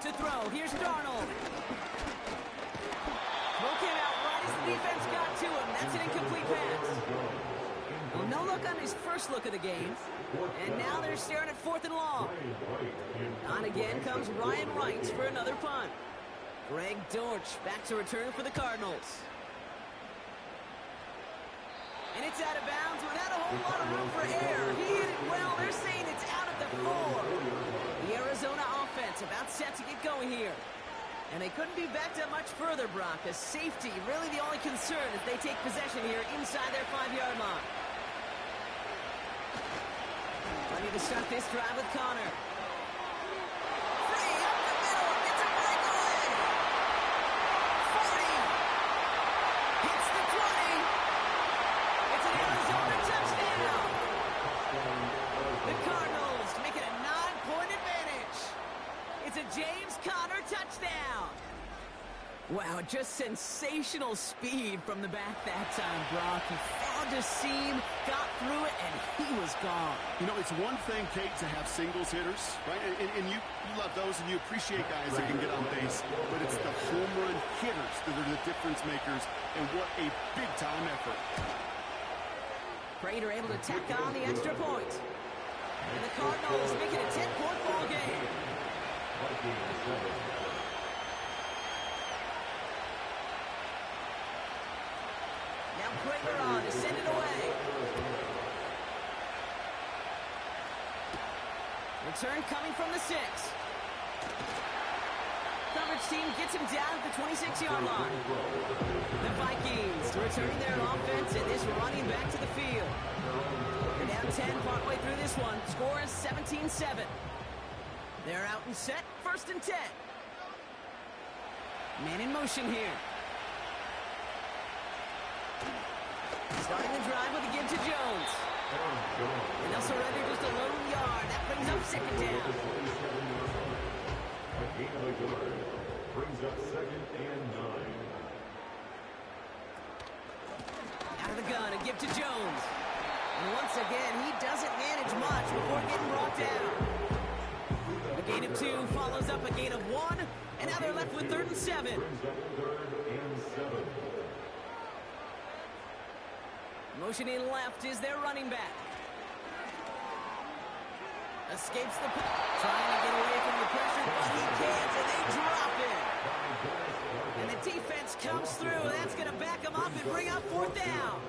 To throw, here's Darnold. Throw came out right as the defense got to him. That's an incomplete pass. Well, no look on his first look of the game. And now they're staring at 4th and long. On again comes Ryan Wright for another punt. Greg Dortch back to return for the Cardinals. And it's out of bounds without a whole lot of room for error. He hit it well. They're saying it's out at the 4. The Arizona offense about set to get going here. And they couldn't be backed up much further, Brock. A safety really the only concern if they take possession here inside their 5-yard line. Ready to start this drive with Connor. Free up the middle. It's a breakaway. 40. Hits the 20. It's an Arizona touchdown. The Cardinals make it a 9-point advantage. It's a James Conner touchdown. Wow, just sensational speed from the back that time, Brock. He found a seam, got through it, and he was gone. You know, it's one thing, Kate, to have singles hitters, right? And you love those, and you appreciate guys that can get on base. But it's the home run hitters that are the difference makers, and what a big-time effort. Prater able to tack on the extra point. And the Cardinals make it a 10-point ball game. Now Prater on to send it away. Return coming from the 6. Coverage team gets him down at the 26-yard line. The Vikings returning their offense and this running back to the field. They're down 10 partway through this one. Score is 17-7. They're out and set. 1st and 10. Man in motion here. Starting the drive with a give to Jones. And they'll surrender just a lone yard. That brings up 2nd down. A gain of a yard brings up 2nd and 9. Out of the gun, a give to Jones. And once again, he doesn't manage much before getting brought down. A gain of 2 follows up a gain of 1. And now they're left with 3rd and 7. Brings up 3rd and 7. Motioning left is their running back. Escapes the trying to get away from the pressure, but he can't, and they drop it. And the defense comes through. That's going to back them up and bring up 4th down.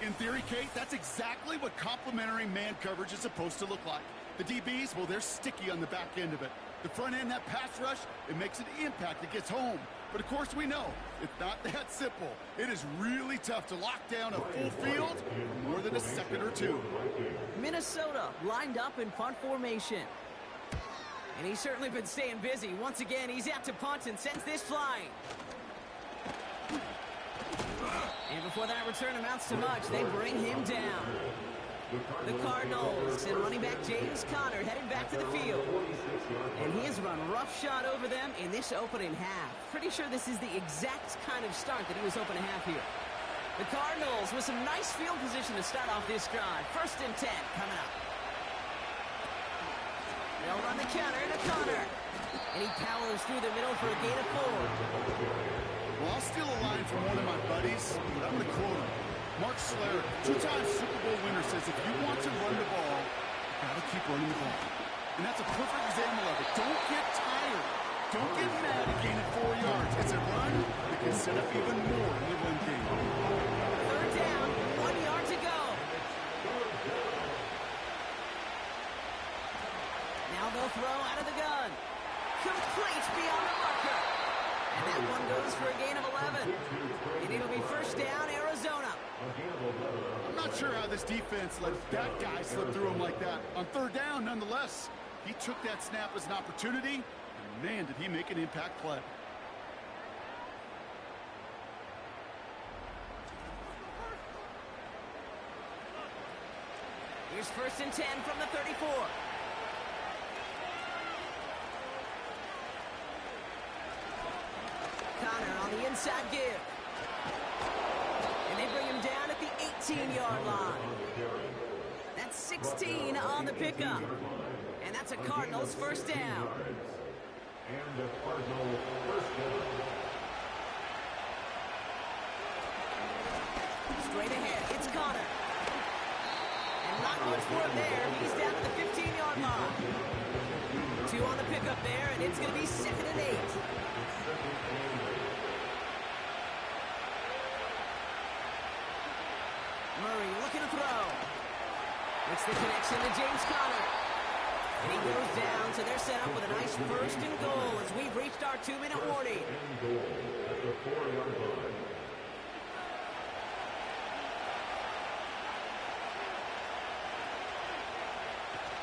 In theory, Kate, that's exactly what complementary man coverage is supposed to look like. The DBs, well, they're sticky on the back end of it. The front end, that pass rush, it makes an impact. It gets home. But, of course, we know it's not that simple. It is really tough to lock down a full field for more than a second or two. Minnesota lined up in punt formation. And he's certainly been staying busy. Once again, he's out to punt and sends this flying. And before that return amounts to much, they bring him down. The Cardinals and running back James Conner headed back to the field. And he has run roughshod over them in this opening half. Pretty sure this is the exact kind of start that he was hoping to have here. The Cardinals with some nice field position to start off this drive. 1st and 10 coming up. They'll run the counter to Conner. And he powers through the middle for a gain of 4. Well, I'll steal a line from one of my buddies, but I'm going to quote him. Mark Slayer, 2-time Super Bowl winner, says if you want to run the ball, you got to keep running the ball. And that's a perfect example of it. Don't get tired. Don't get mad at gaining 4 yards. It's a run that can set up even more in the run game. 3rd down, 1 yard to go. Now they'll throw out of the gun. Complete beyond the marker. And that one goes for a gain of 11. And it'll be 1st down, Arizona. I'm not sure how this defense let that guy slip through him like that. On 3rd down, nonetheless, he took that snap as an opportunity, and man, did he make an impact play. Here's 1st and 10 from the 34. Conner on the inside give. And they bring him down at the 18-yard line. That's 16 on the pickup. And that's a Cardinals 1st down. And the Cardinals 1st down. Straight ahead, it's Conner. And not much for him there. He's down to the 15-yard line. 2 on the pickup there, and it's going to be 2nd and 8. Murray looking to throw. It's the connection to James Conner. And he goes down, so they're set up with a nice 1st and goal as we've reached our 2-minute warning. At the 4-yard line.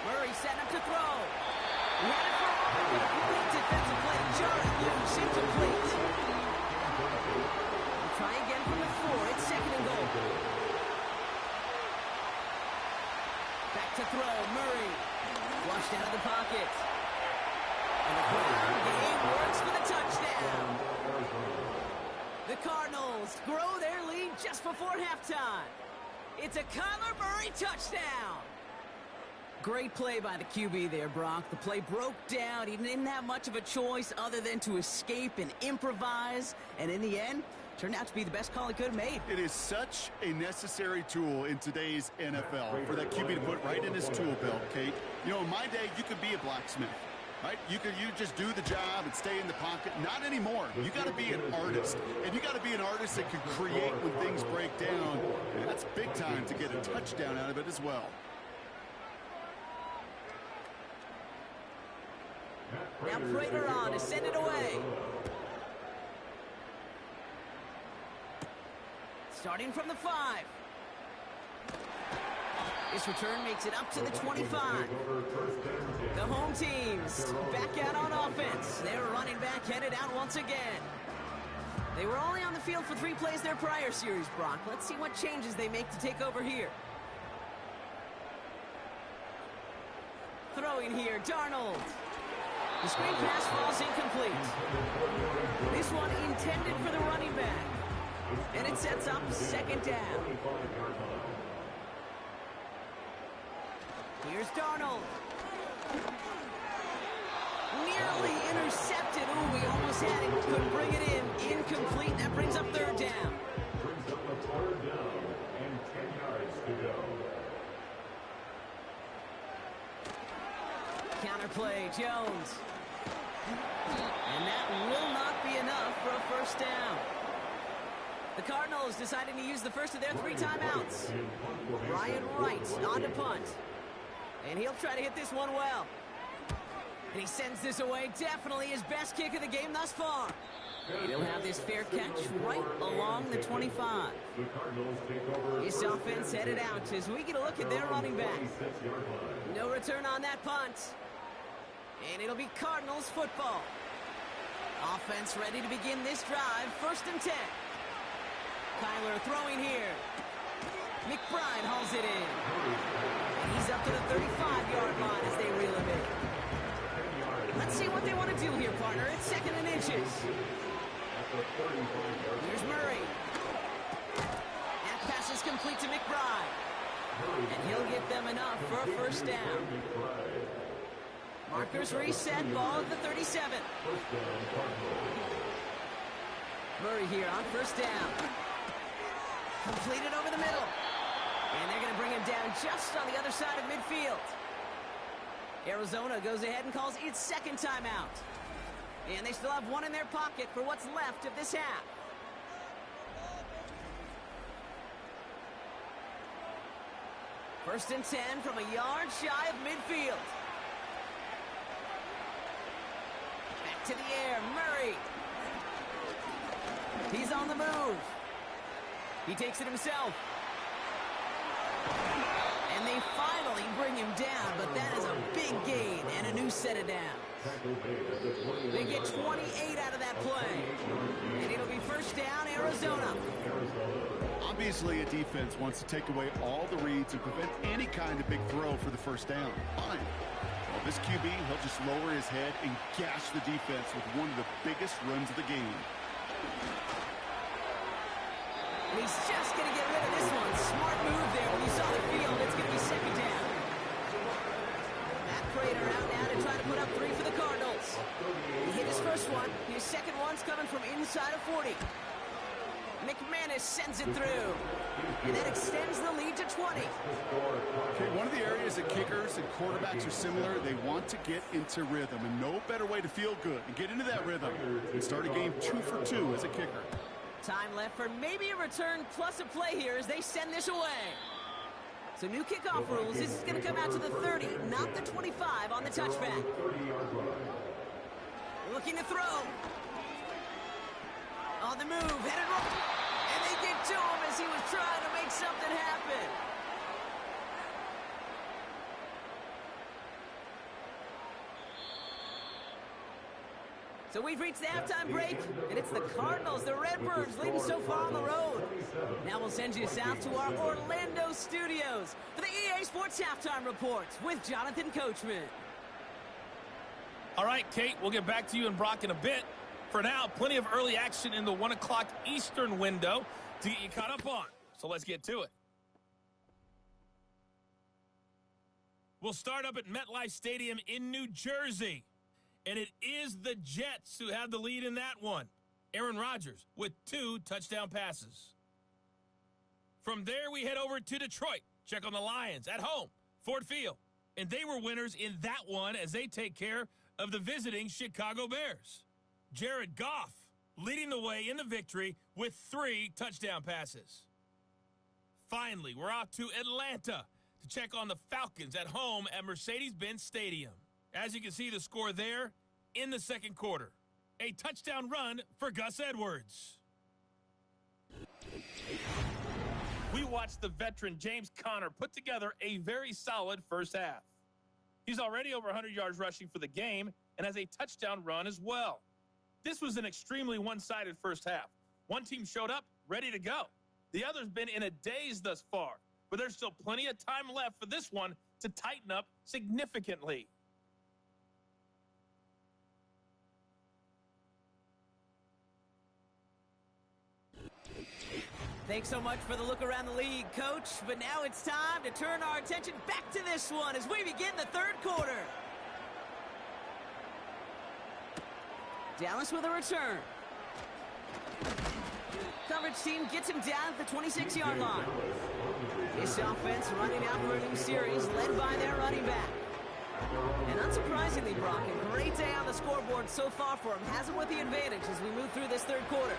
Murray setting up to throw. He had it for a moment, but a complete defensive play. Jarring loose, incomplete. We'll try again from the 4. It's 2nd and goal. Back to throw, Murray. Flushed out of the pocket. And the ground game works for the touchdown. The Cardinals grow their lead just before halftime. It's a Kyler Murray touchdown. Great play by the QB there, Brock. The play broke down. He didn't have much of a choice other than to escape and improvise. And in the end, turned out to be the best call he could have made. It is such a necessary tool in today's NFL for that QB to put right in his tool belt, Kate. You know, in my day, you could be a blacksmith, right? You just do the job and stay in the pocket. Not anymore. You got to be an artist, and you got to be an artist that can create when things break down. And that's big time to get a touchdown out of it as well. Now Prater on to send it away. Starting from the 5. This return makes it up to the 25. The home teams back out on offense. Their running back headed out once again. They were only on the field for 3 plays their prior series, Brock. Let's see what changes they make to take over here. Throwing here, Darnold. The screen pass falls incomplete. This one intended for the running back. And it sets up 2nd down. Here's Darnold. Nearly intercepted. Ooh, we almost had it. Couldn't bring it in. Incomplete. That brings up 3rd down. Brings up a 3rd down and 10 yards to go. Zay Jones. And that will not be enough for a first down. The Cardinals deciding to use the first of their 3 timeouts. Ryan Wright on to punt. And he'll try to hit this one well. And he sends this away. Definitely his best kick of the game thus far. And he'll have this fair catch right along the 25. This offense headed out as we get a look at their running back. No return on that punt. And it'll be Cardinals football. Offense ready to begin this drive. 1st and 10. Kyler throwing here. McBride hauls it in. And he's up to the 35-yard line as they reel him in. Let's see what they want to do here, partner. It's 2nd and inches. Here's Murray. That pass is complete to McBride. And he'll get them enough for a first down. Markers reset, ball at the 37. Murray here on 1st down. Completed over the middle. And they're going to bring him down just on the other side of midfield. Arizona goes ahead and calls its 2nd timeout. And they still have 1 in their pocket for what's left of this half. First and 10 from a yard shy of midfield. Back to the air, Murray. He's on the move. He takes it himself. And they finally bring him down, but that is a big gain and a new set of downs. They get 28 out of that play. And it'll be first down, Arizona. Obviously, a defense wants to take away all the reads and prevent any kind of big throw for the first down. Fine. Well, this QB, he'll just lower his head and gash the defense with one of the biggest runs of the game. And he's just going to get rid of this one. Smart move there when you saw the field. It's going to be 2nd down. Matt Prater out now to try to put up 3 for the Cardinals. He hit his first one. His second one's coming from inside of 40. McManus sends it through. And that extends the lead to 20. Okay, one of the areas that kickers and quarterbacks are similar, they want to get into rhythm. And no better way to feel good and get into that rhythm than start a game 2 for 2 as a kicker. Time left for maybe a return plus a play here as they send this away. So new kickoff rules. This is going to come out to the 30, not the 25 on the touchback. Looking to throw. On the move, headed wrong. And they get to him as he was trying to make something happen. So we've reached the halftime break, and it's the Cardinals, the Redbirds, leading so far on the road. Now we'll send you south to our Orlando studios for the EA Sports Halftime Reports with Jonathan Coachman. All right, Kate, we'll get back to you and Brock in a bit. For now, plenty of early action in the 1 o'clock Eastern window to get you caught up on. So let's get to it. We'll start up at MetLife Stadium in New Jersey. And it is the Jets who have the lead in that one. Aaron Rodgers with 2 touchdown passes. From there, we head over to Detroit. Check on the Lions at home, Ford Field. And they were winners in that one as they take care of the visiting Chicago Bears. Jared Goff leading the way in the victory with 3 touchdown passes. Finally, we're off to Atlanta to check on the Falcons at home at Mercedes-Benz Stadium. As you can see the score there in the 2nd quarter. A touchdown run for Gus Edwards. We watched the veteran James Conner put together a very solid first half. He's already over 100 yards rushing for the game and has a touchdown run as well. This was an extremely one-sided first half. One team showed up ready to go. The other's been in a daze thus far, but there's still plenty of time left for this one to tighten up significantly. Thanks so much for the look around the league, Coach. But now it's time to turn our attention back to this one as we begin the 3rd quarter. Dallas with a return. Coverage team gets him down at the 26-yard line. This offense running out for a new series led by their running back. And unsurprisingly, Brock, a great day on the scoreboard so far for him. Has him with the advantage as we move through this third quarter.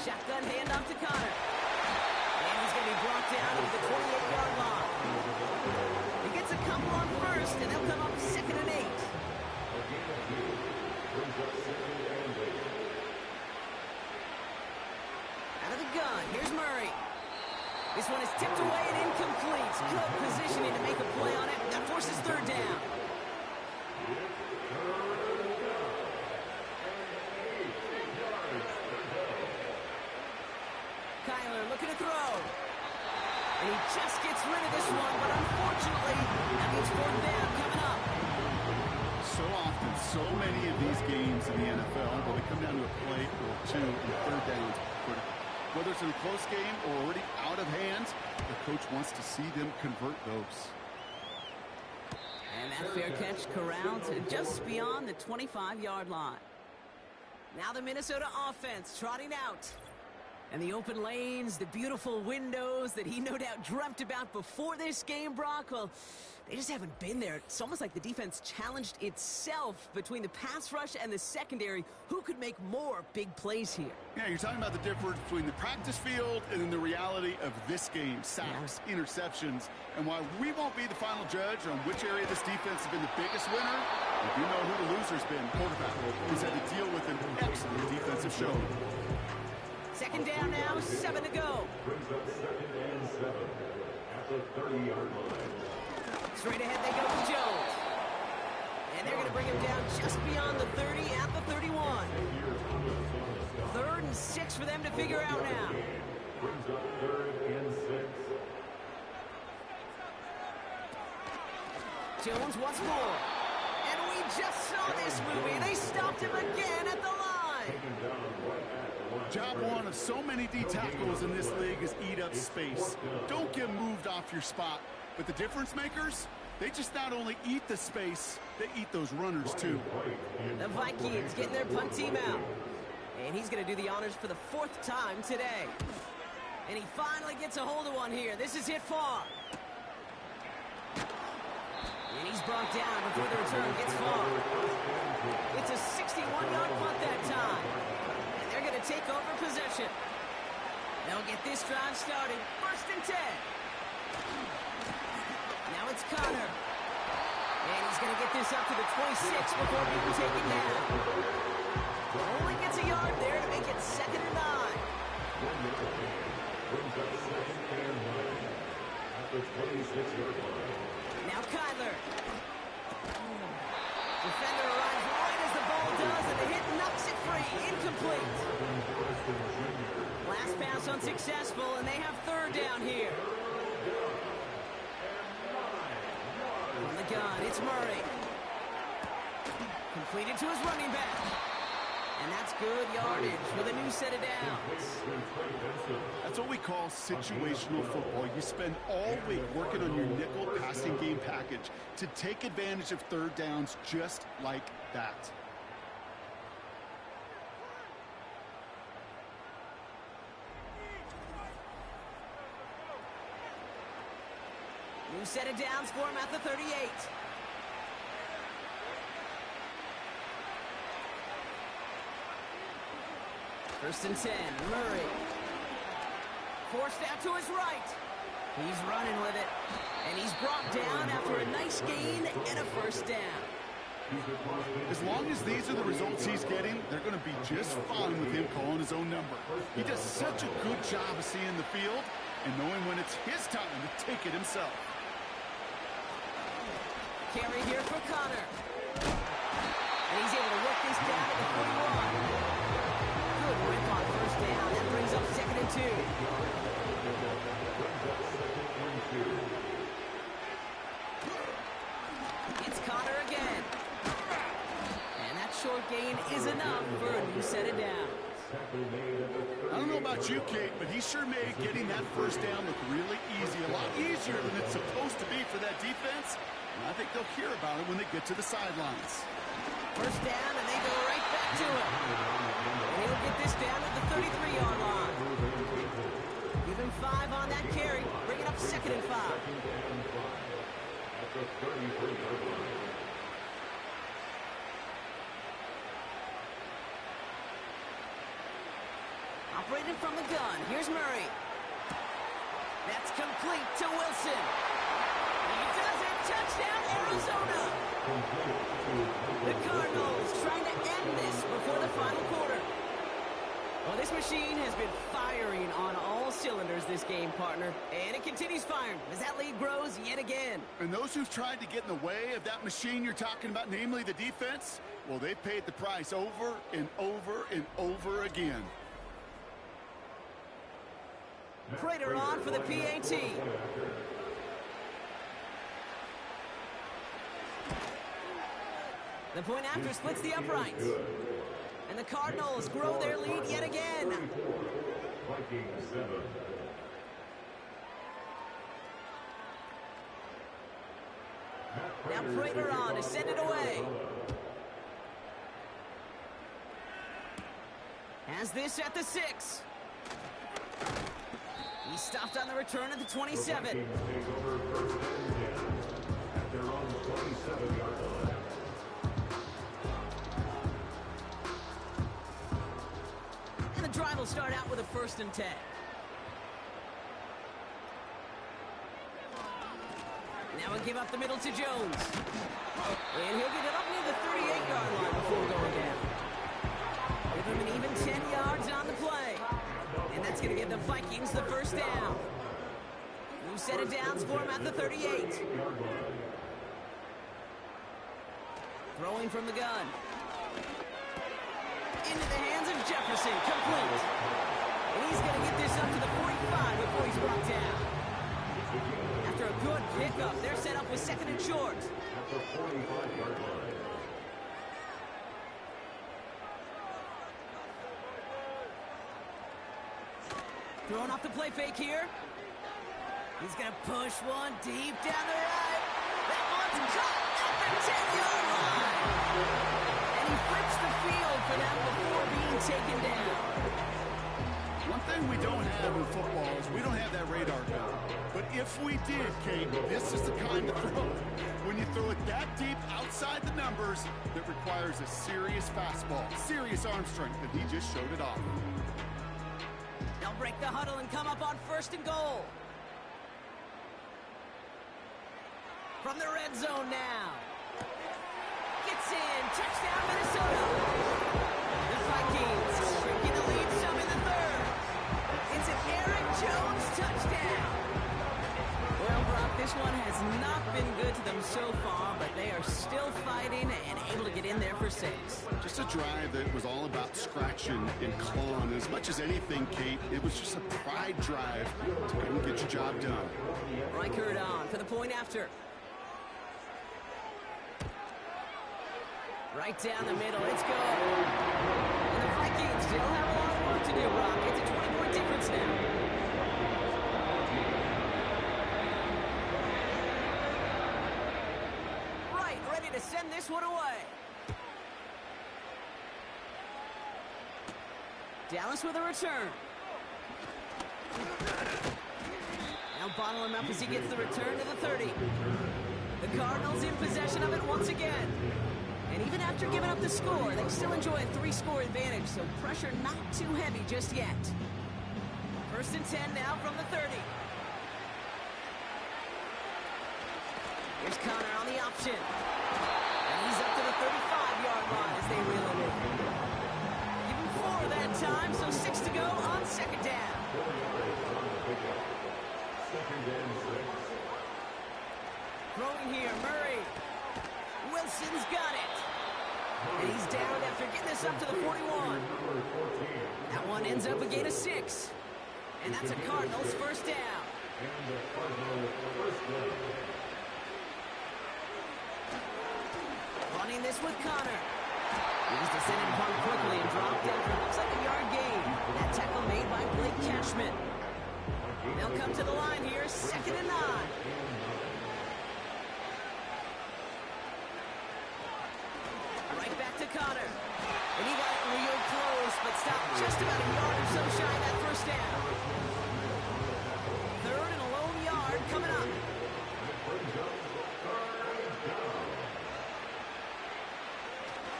Shotgun handoff to Connor. And he's going to be brought down to the 28-yard line. He gets a couple on first, and they'll come up 2nd and 8. Out of the gun, here's Murray. This one is tipped away and incomplete. Good positioning to make a play on it. That forces third down. Kyler looking to throw. And he just gets rid of this one, but unfortunately, that means 4th down coming up. So often, so many of these games in the NFL, where they come down to a play or two and third downs are critical. Whether it's in a close game or already out of hand, the coach wants to see them convert those. And that fair catch corralled to just beyond the 25-yard line. Now the Minnesota offense trotting out. And the open lanes, the beautiful windows that he no doubt dreamt about before this game, Brock, well, they just haven't been there. It's almost like the defense challenged itself between the pass rush and the secondary. Who could make more big plays here? Yeah, you're talking about the difference between the practice field and then the reality of this game. Sacks, interceptions. And while we won't be the final judge on which area this defense has been the biggest winner, we do know who the loser's been. Quarterback, who's had to deal with an excellent defensive show. 2nd down now, 7 to go. Brings up 2nd and 7 at the 30-yard line. Straight ahead they go to Jones. And they're going to bring him down just beyond the 30 at the 31. 3rd and 6 for them to figure out now. Brings up 3rd and 6. Jones once more. And we just saw this movie. They stopped him again at the line. Job one of so many D tackles in this league is eat up space. Don't get moved off your spot. But the difference makers, they just not only eat the space, they eat those runners too. The Vikings getting their punt team out. And he's going to do the honors for the 4th time today. And he finally gets a hold of one here. This is hit far. And he's brought down before the return gets far. It's a 61-yard punt that time. And they're going to take over possession. They'll get this drive started. 1st and 10. Now it's Connor. And he's going to get this up to the 26 before being taken down. Only gets a yard there to make it 2nd and 9. Now Kyler. Defender arrives right as the ball does, and the hit knocks it free. Incomplete. Last pass unsuccessful, and they have 3rd down here. From the gun, it's Murray. Completed to his running back. And that's good yardage with a new set of downs. That's what we call situational football. You spend all week working on your nickel passing game package to take advantage of 3rd downs just like that. New set of downs for him at the 38. First and 10, Murray. Forced out to his right. He's running with it. And he's brought down after a nice gain and a 1st down. As long as these are the results he's getting, they're going to be just fine with him calling his own number. He does such a good job of seeing the field and knowing when it's his time to take it himself. Carry here for Connor. And he's able to work this down at the 41. Good rip on 1st down. That brings up 2nd and 2. It's Connor again. And that short gain is enough for a new set of downs. I don't know about you, Kate, but he sure made getting that 1st down look really easy. A lot easier than it's supposed to be for that defense. And I think they'll hear about it when they get to the sidelines. 1st down, and they go right back to him. And he'll get this down at the 33-yard line. Give him 5 on that carry. Bring it up 2nd and 5. Operating from the gun. Here's Murray. That's complete to Wilson. He does it. Touchdown, Arizona. The Cardinals trying to end this before the final quarter. Well, this machine has been firing on all cylinders this game, partner. And it continues firing as that lead grows yet again. And those who've tried to get in the way of that machine you're talking about, namely the defense, well, they've paid the price over and over and over again. Prater on for the PAT. The point after splits the uprights. And the Cardinals grow their lead yet again. Now Prater on to send it away. Has this at the 6. He stopped on the return at the 27. And the drive will start out with a 1st and 10. Now we'll give up the middle to Jones. And he'll get it up near the 38-yard line before going down. Give him an even 10 yards on the play. And that's going to give the Vikings the 1st down. New set of downs for him at the 38. Throwing from the gun. Into the hands of Jefferson. Complete. And he's going to get this up to the 45 before he's brought down. After a good pickup, they're set up with 2nd and short. Throwing off the play fake here. He's going to push one deep down the right. That one's caught at the 10-yard line. And he flips the field for that before being taken down. One thing we don't have in football is we don't have that radar gun. But if we did, Kate, this is the kind of throw. When you throw it that deep outside the numbers, that requires a serious fastball, serious arm strength, and he just showed it off. They'll break the huddle and come up on 1st and goal. From the red zone now. Gets in. Touchdown, Minnesota. The Vikings shrinking the lead some in the 3rd. It's an Aaron Jones touchdown. Well, Brock, this one has not been good to them so far, but they are still fighting and able to get in there for 6. Just a drive that was all about scratching and clawing. As much as anything, Kate, it was just a pride drive to go and get your job done. Reichert on for the point after. Right down the middle. It's good. And the Vikings still have a lot of work to do, Brock. It's a 20-point difference now. Right, ready to send this one away. Dallas with a return. Now bottle him up as he gets the return to the 30. The Cardinals in possession of it once again. And even after giving up the score, they still enjoy a 3-score advantage, so pressure not too heavy just yet. 1st and 10 now from the 30. Here's Connor on the option. And he's up to the 35-yard line as they reel him in. Give him 4 that time, so 6 to go on 2nd down. Throwing here, Murray. Wilson's got it. And he's down after getting this up to the 41. That one ends up a gain of 6. And that's a Cardinals 1st down. Running this with Connor. He's descended upon quickly and dropped after it looks like a yard gain. That tackle made by Blake Cashman. They'll come to the line here, 2nd and 9. Right back to Connor. And he got it real close, but stopped just about a yard or so shy of that 1st down. coming up.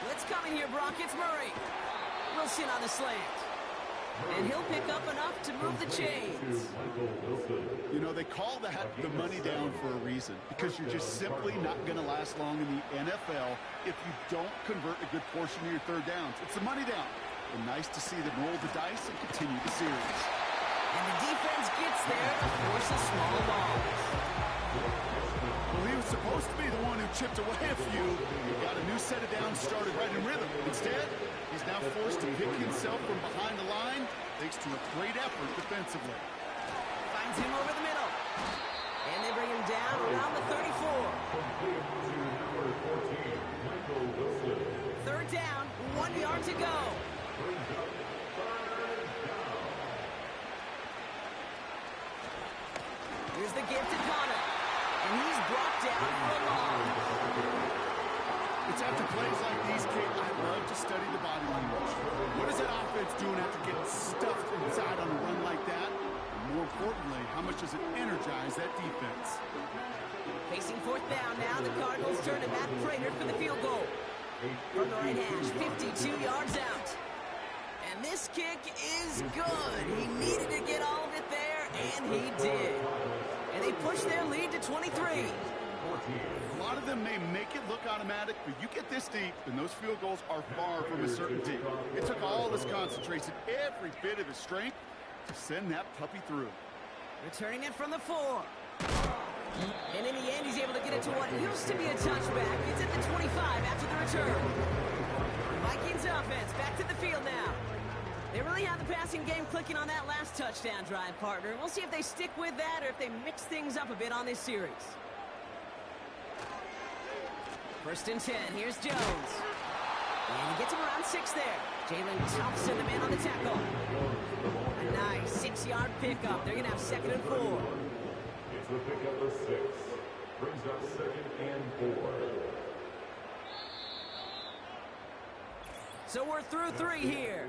Blitz coming here, Brock. It's Murray. Wilson on the slant. And he'll pick up enough to move the chains. You know, they call that the money down for a reason, because you're just simply not going to last long in the NFL if you don't convert a good portion of your third downs. It's the money down. And nice to see them roll the dice and continue the series. And the defense gets there to force a small loss. Well, he was supposed to be the one who chipped away a few. He got a new set of downs started right in rhythm. Instead, he's now forced to pick himself from behind the line thanks to a great effort defensively. Finds him over the middle. And they bring him down around the 34. Third down, 1 yard to go. Here's the give to Connor. And he's brought down for a loss. It's after plays like these, Kate, I love to study the body language. What is that offense doing after getting stuffed inside on a run like that? And more importantly, how much does it energize that defense? Facing fourth down now, the Cardinals turn to Matt Prater for the field goal. From the right hash, 52 yards out. And this kick is good. He needed to get all of it there, and he did. And they push their lead to 23. A lot of them may make it look automatic, but you get this deep, and those field goals are far from a certainty. It took all his concentration, every bit of his strength, to send that puppy through. Returning it from the 4. And in the end, he's able to get it to what used to be a touchback. It's at the 25 after the return. Vikings offense back to the field now. They really have the passing game clicking on that last touchdown drive, partner. We'll see if they stick with that or if they mix things up a bit on this series. First and 10. Here's Jones. And he gets him around 6 there. Jalen Thompson, the man on the tackle. A nice 6-yard pickup. They're going to have 2nd and 4. It's the pickup of 6. Brings up 2nd and 4. So we're through 3 here.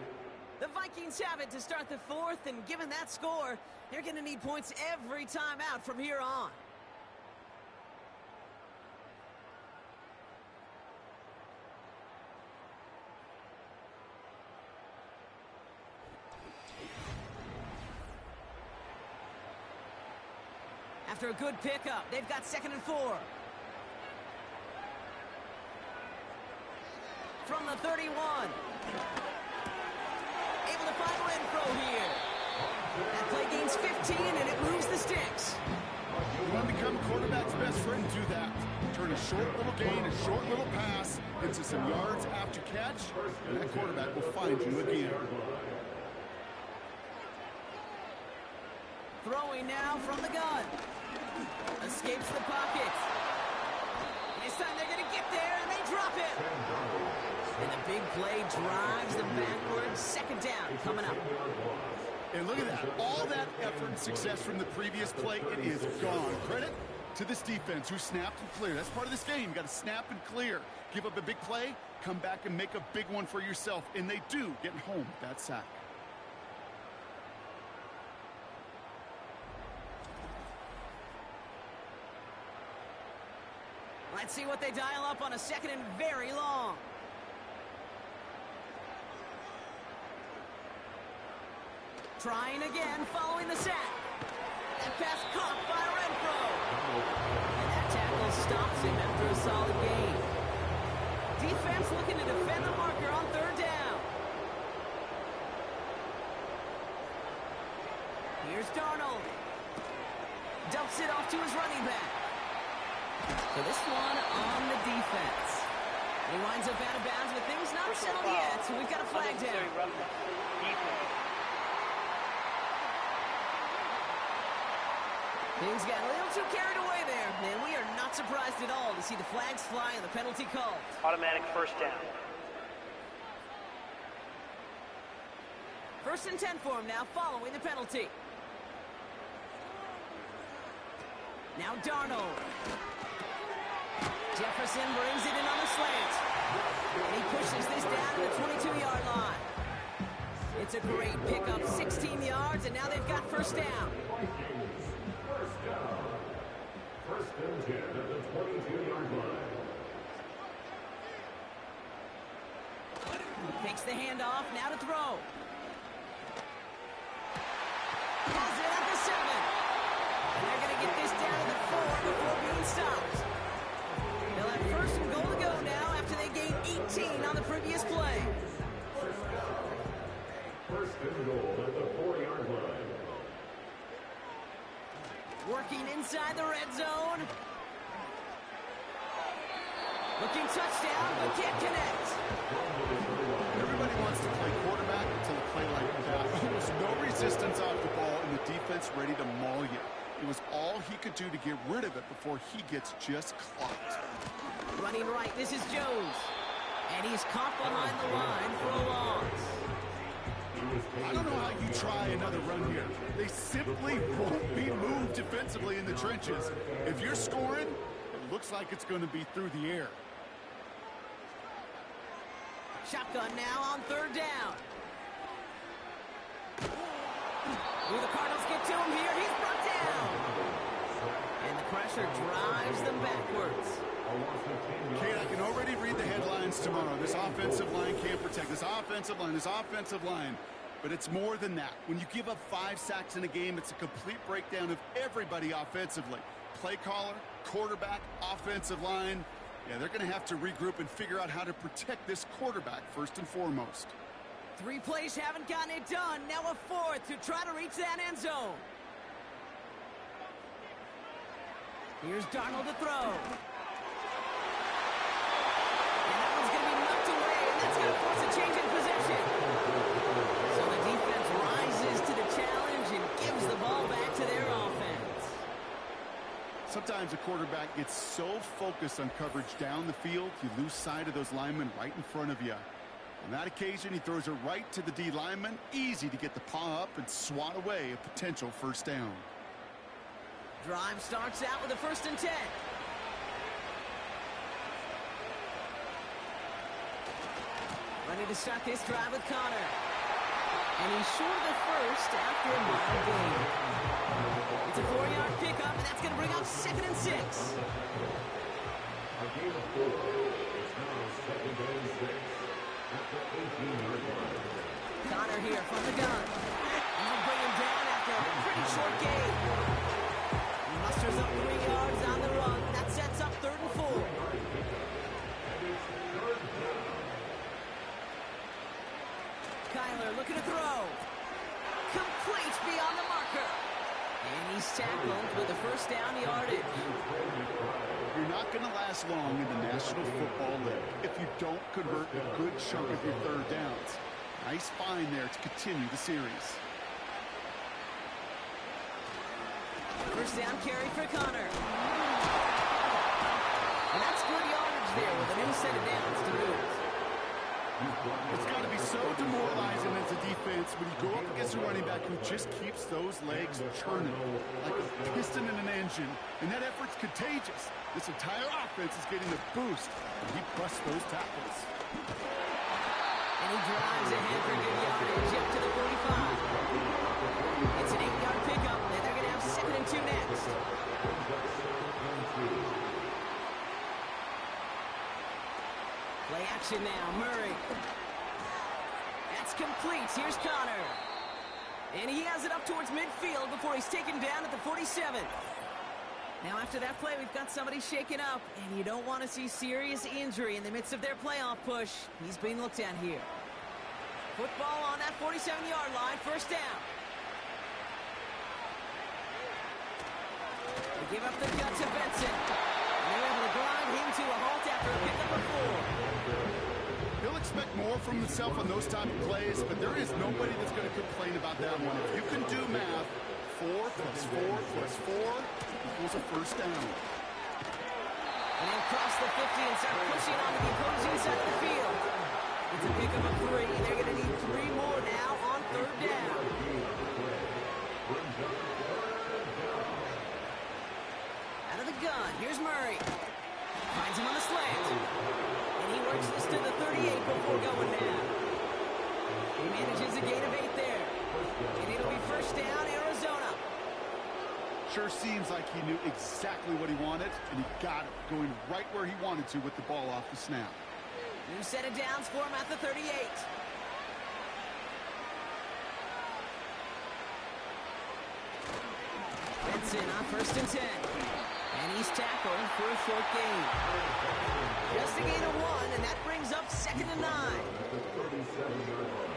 The Vikings have it to start the 4th, and given that score, they're going to need points every time out from here on. After a good pickup, they've got 2nd and 4. From the 31. Able to find Renfro here. That play gains 15, and it moves the sticks. You want to become a quarterback's best friend, do that. Turn a short little gain, a short little pass into some yards after catch, and that quarterback will find you again. Throwing now from the gun. Escapes the pocket. This time they're going to get there, and they drop it. And the big play drives them backwards. 2nd down coming up. And look at that. All that effort and success from the previous play, it is gone. Credit to this defense who snapped and cleared. That's part of this game. You got to snap and clear. Give up a big play, come back and make a big one for yourself. And they do get home with that sack. Let's see what they dial up on a 2nd and very long. Trying again, following the sack. That pass caught by Renfro. And that tackle stops him after a solid gain. Defense looking to defend the marker on 3rd down. Here's Darnold. Dumps it off to his running back. So this one on the defense. He winds up out of bounds with things not settled yet, so we've got a flag down. Things got a little too carried away there, and we are not surprised at all to see the flags fly and the penalty called. Automatic first down. 1st and 10 for him now, following the penalty. Now Darnold. Jefferson brings it in on the slant. And he pushes this down to the 22-yard line. It's a great pickup, 16 yards, and now they've got 1st down. First and 10 at the 22-yard line. Takes the handoff, now to throw. Has it at the 7. And they're going to get this down to the 4 before being stopped. They'll have first and goal to go now after they gained 18 on the previous play. First and goal at the 4-yard line. Working inside the red zone. Looking touchdown, but can't connect. Everybody wants to play quarterback until a play like that. Almost no resistance off the ball and the defense ready to maul you. It was all he could do to get rid of it before he gets just clocked. Running right, this is Jones. And he's caught behind the line for a loss. I don't know how you try another run here. They simply won't be moved defensively in the trenches. If you're scoring, it looks like it's going to be through the air. Shotgun now on third down. Will the Cardinals get to him here? He's brought down. And the pressure drives them backwards. Kate, I can already read the headlines tomorrow. This offensive line can't protect. This offensive line. But it's more than that. When you give up 5 sacks in a game, it's a complete breakdown of everybody offensively. Play caller, quarterback, offensive line. Yeah, they're going to have to regroup and figure out how to protect this quarterback first and foremost. 3 plays haven't gotten it done. Now a 4th to try to reach that end zone. Here's Darnold to throw. And that one's going to be knocked away, and that's going to force a change in possession. So the defense rises to the challenge and gives the ball back to their offense. Sometimes a quarterback gets so focused on coverage down the field, you lose sight of those linemen right in front of you. On that occasion, he throws it right to the D lineman. Easy to get the paw up and swat away a potential first down. Drive starts out with a 1st and 10. Ready to start this drive with Connor. And he's short of the first after a mild gain. It's a 4-yard pickup, and that's going to bring up 2nd and 6. A game of 4. It's now 2nd and 6 at the 18-yard line. Connor here from the gun. And he'll bring him down after a pretty short gain. He musters up 3 yards on the run. That sets up 3rd and 4. Kyler looking to throw. Complete beyond the marker. And he's tackled with a 1st down yardage. You're not going to last long in the National Football League if you don't convert a good chunk of your 3rd downs. Nice find there to continue the series. 1st down carry for Connor. And that's good yardage there with a new set of downs to boot. It's got to be so demoralizing as a defense when you go up against a running back who just keeps those legs churning like a piston in an engine, and that effort's contagious. This entire offense is getting a boost, and he busts those tackles. And he drives ahead for good yardage up to the 45. It's an 8-yard pickup, and they're going to have 2nd and 2 next. Play action now, Murray. That's complete. Here's Connor. And he has it up towards midfield before he's taken down at the 47. Now after that play, we've got somebody shaken up, and you don't want to see serious injury in the midst of their playoff push. He's being looked at here. Football on that 47-yard line, 1st down. They give up the gut to Benson. And they're able to grind him to a halt after a pickup of 4. He'll expect more from himself on those type of plays, but there is nobody that's going to complain about that one. If you can do math, 4 plus 4 plus 4 equals a 1st down. And they'll cross the 50 and start pushing onto the opposing side of the field. It's a pickup of 3. They're going to need 3 more now on 3rd down. Out of the gun, here's Murray. Finds him on the slant. And he works this to the 38 before going down. He manages a gain of 8 there. And it'll be 1st down, Arizona. Sure seems like he knew exactly what he wanted, and he got it, going right where he wanted to with the ball off the snap. New set of downs for him at the 38. Benson on 1st and 10. And he's tackled for a short gain. Just a gain of 1, and that brings up 2nd and 9. 37-yard line.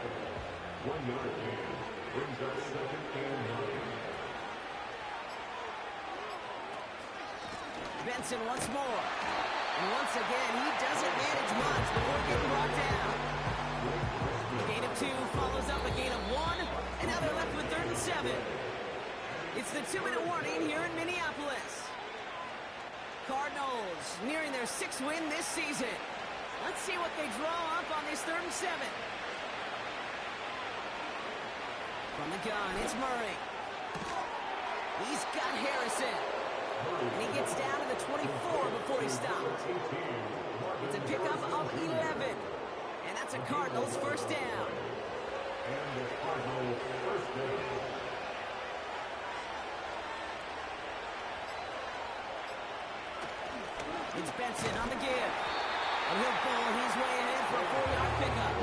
1-yard gain. Brings up 2nd and 9. Benson once more. And once again, he doesn't manage much before getting brought down. A gain of 2 follows up a gain of 1, and now they're left with 3rd and 7. It's the 2-minute warning here in Minneapolis. Cardinals nearing their 6th win this season. Let's see what they draw up on this 3rd and 7. From the gun, it's Murray. He's got Harrison. And he gets down to the 24 before he stopped. It's a pickup of 11. And that's a Cardinals first down. And the Cardinals first down. It's Benson on the give. And he'll pull his way ahead for a 4-yard pickup.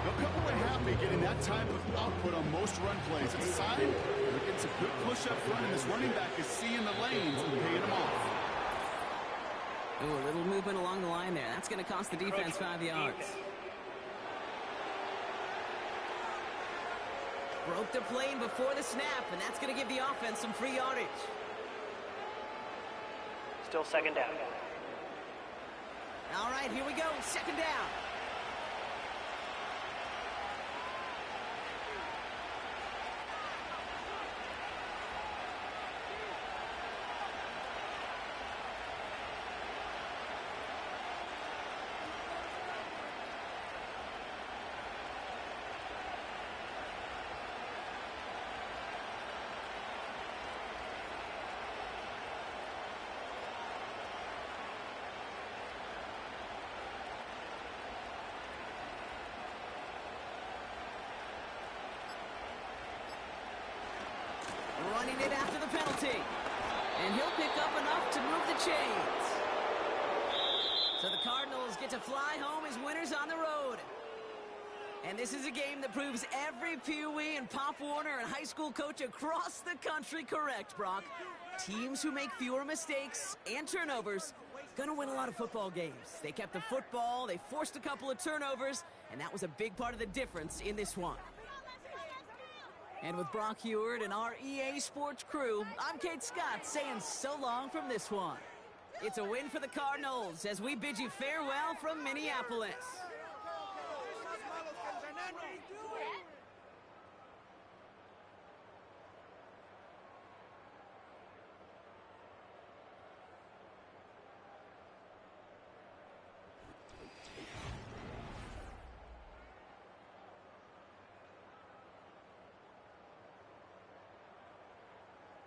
They'll come away happy getting that type of output on most run plays. It's a sign they're getting some good push up front, and this running back is seeing the lanes and paying them off. Ooh, a little movement along the line there. That's going to cost the defense 5 yards. Broke the plane before the snap, and that's going to give the offense some free yardage. Still 2nd down. All right, here we go. 2nd down. Running it after the penalty. And he'll pick up enough to move the chains. So the Cardinals get to fly home as winners on the road. And this is a game that proves every Pee Wee and Pop Warner and high school coach across the country correct, Brock. Teams who make fewer mistakes and turnovers gonna win a lot of football games. They kept the football, they forced a couple of turnovers, and that was a big part of the difference in this one. And with Brock Heward and our EA Sports crew, I'm Kate Scott saying so long from this one. It's a win for the Cardinals as we bid you farewell from Minneapolis.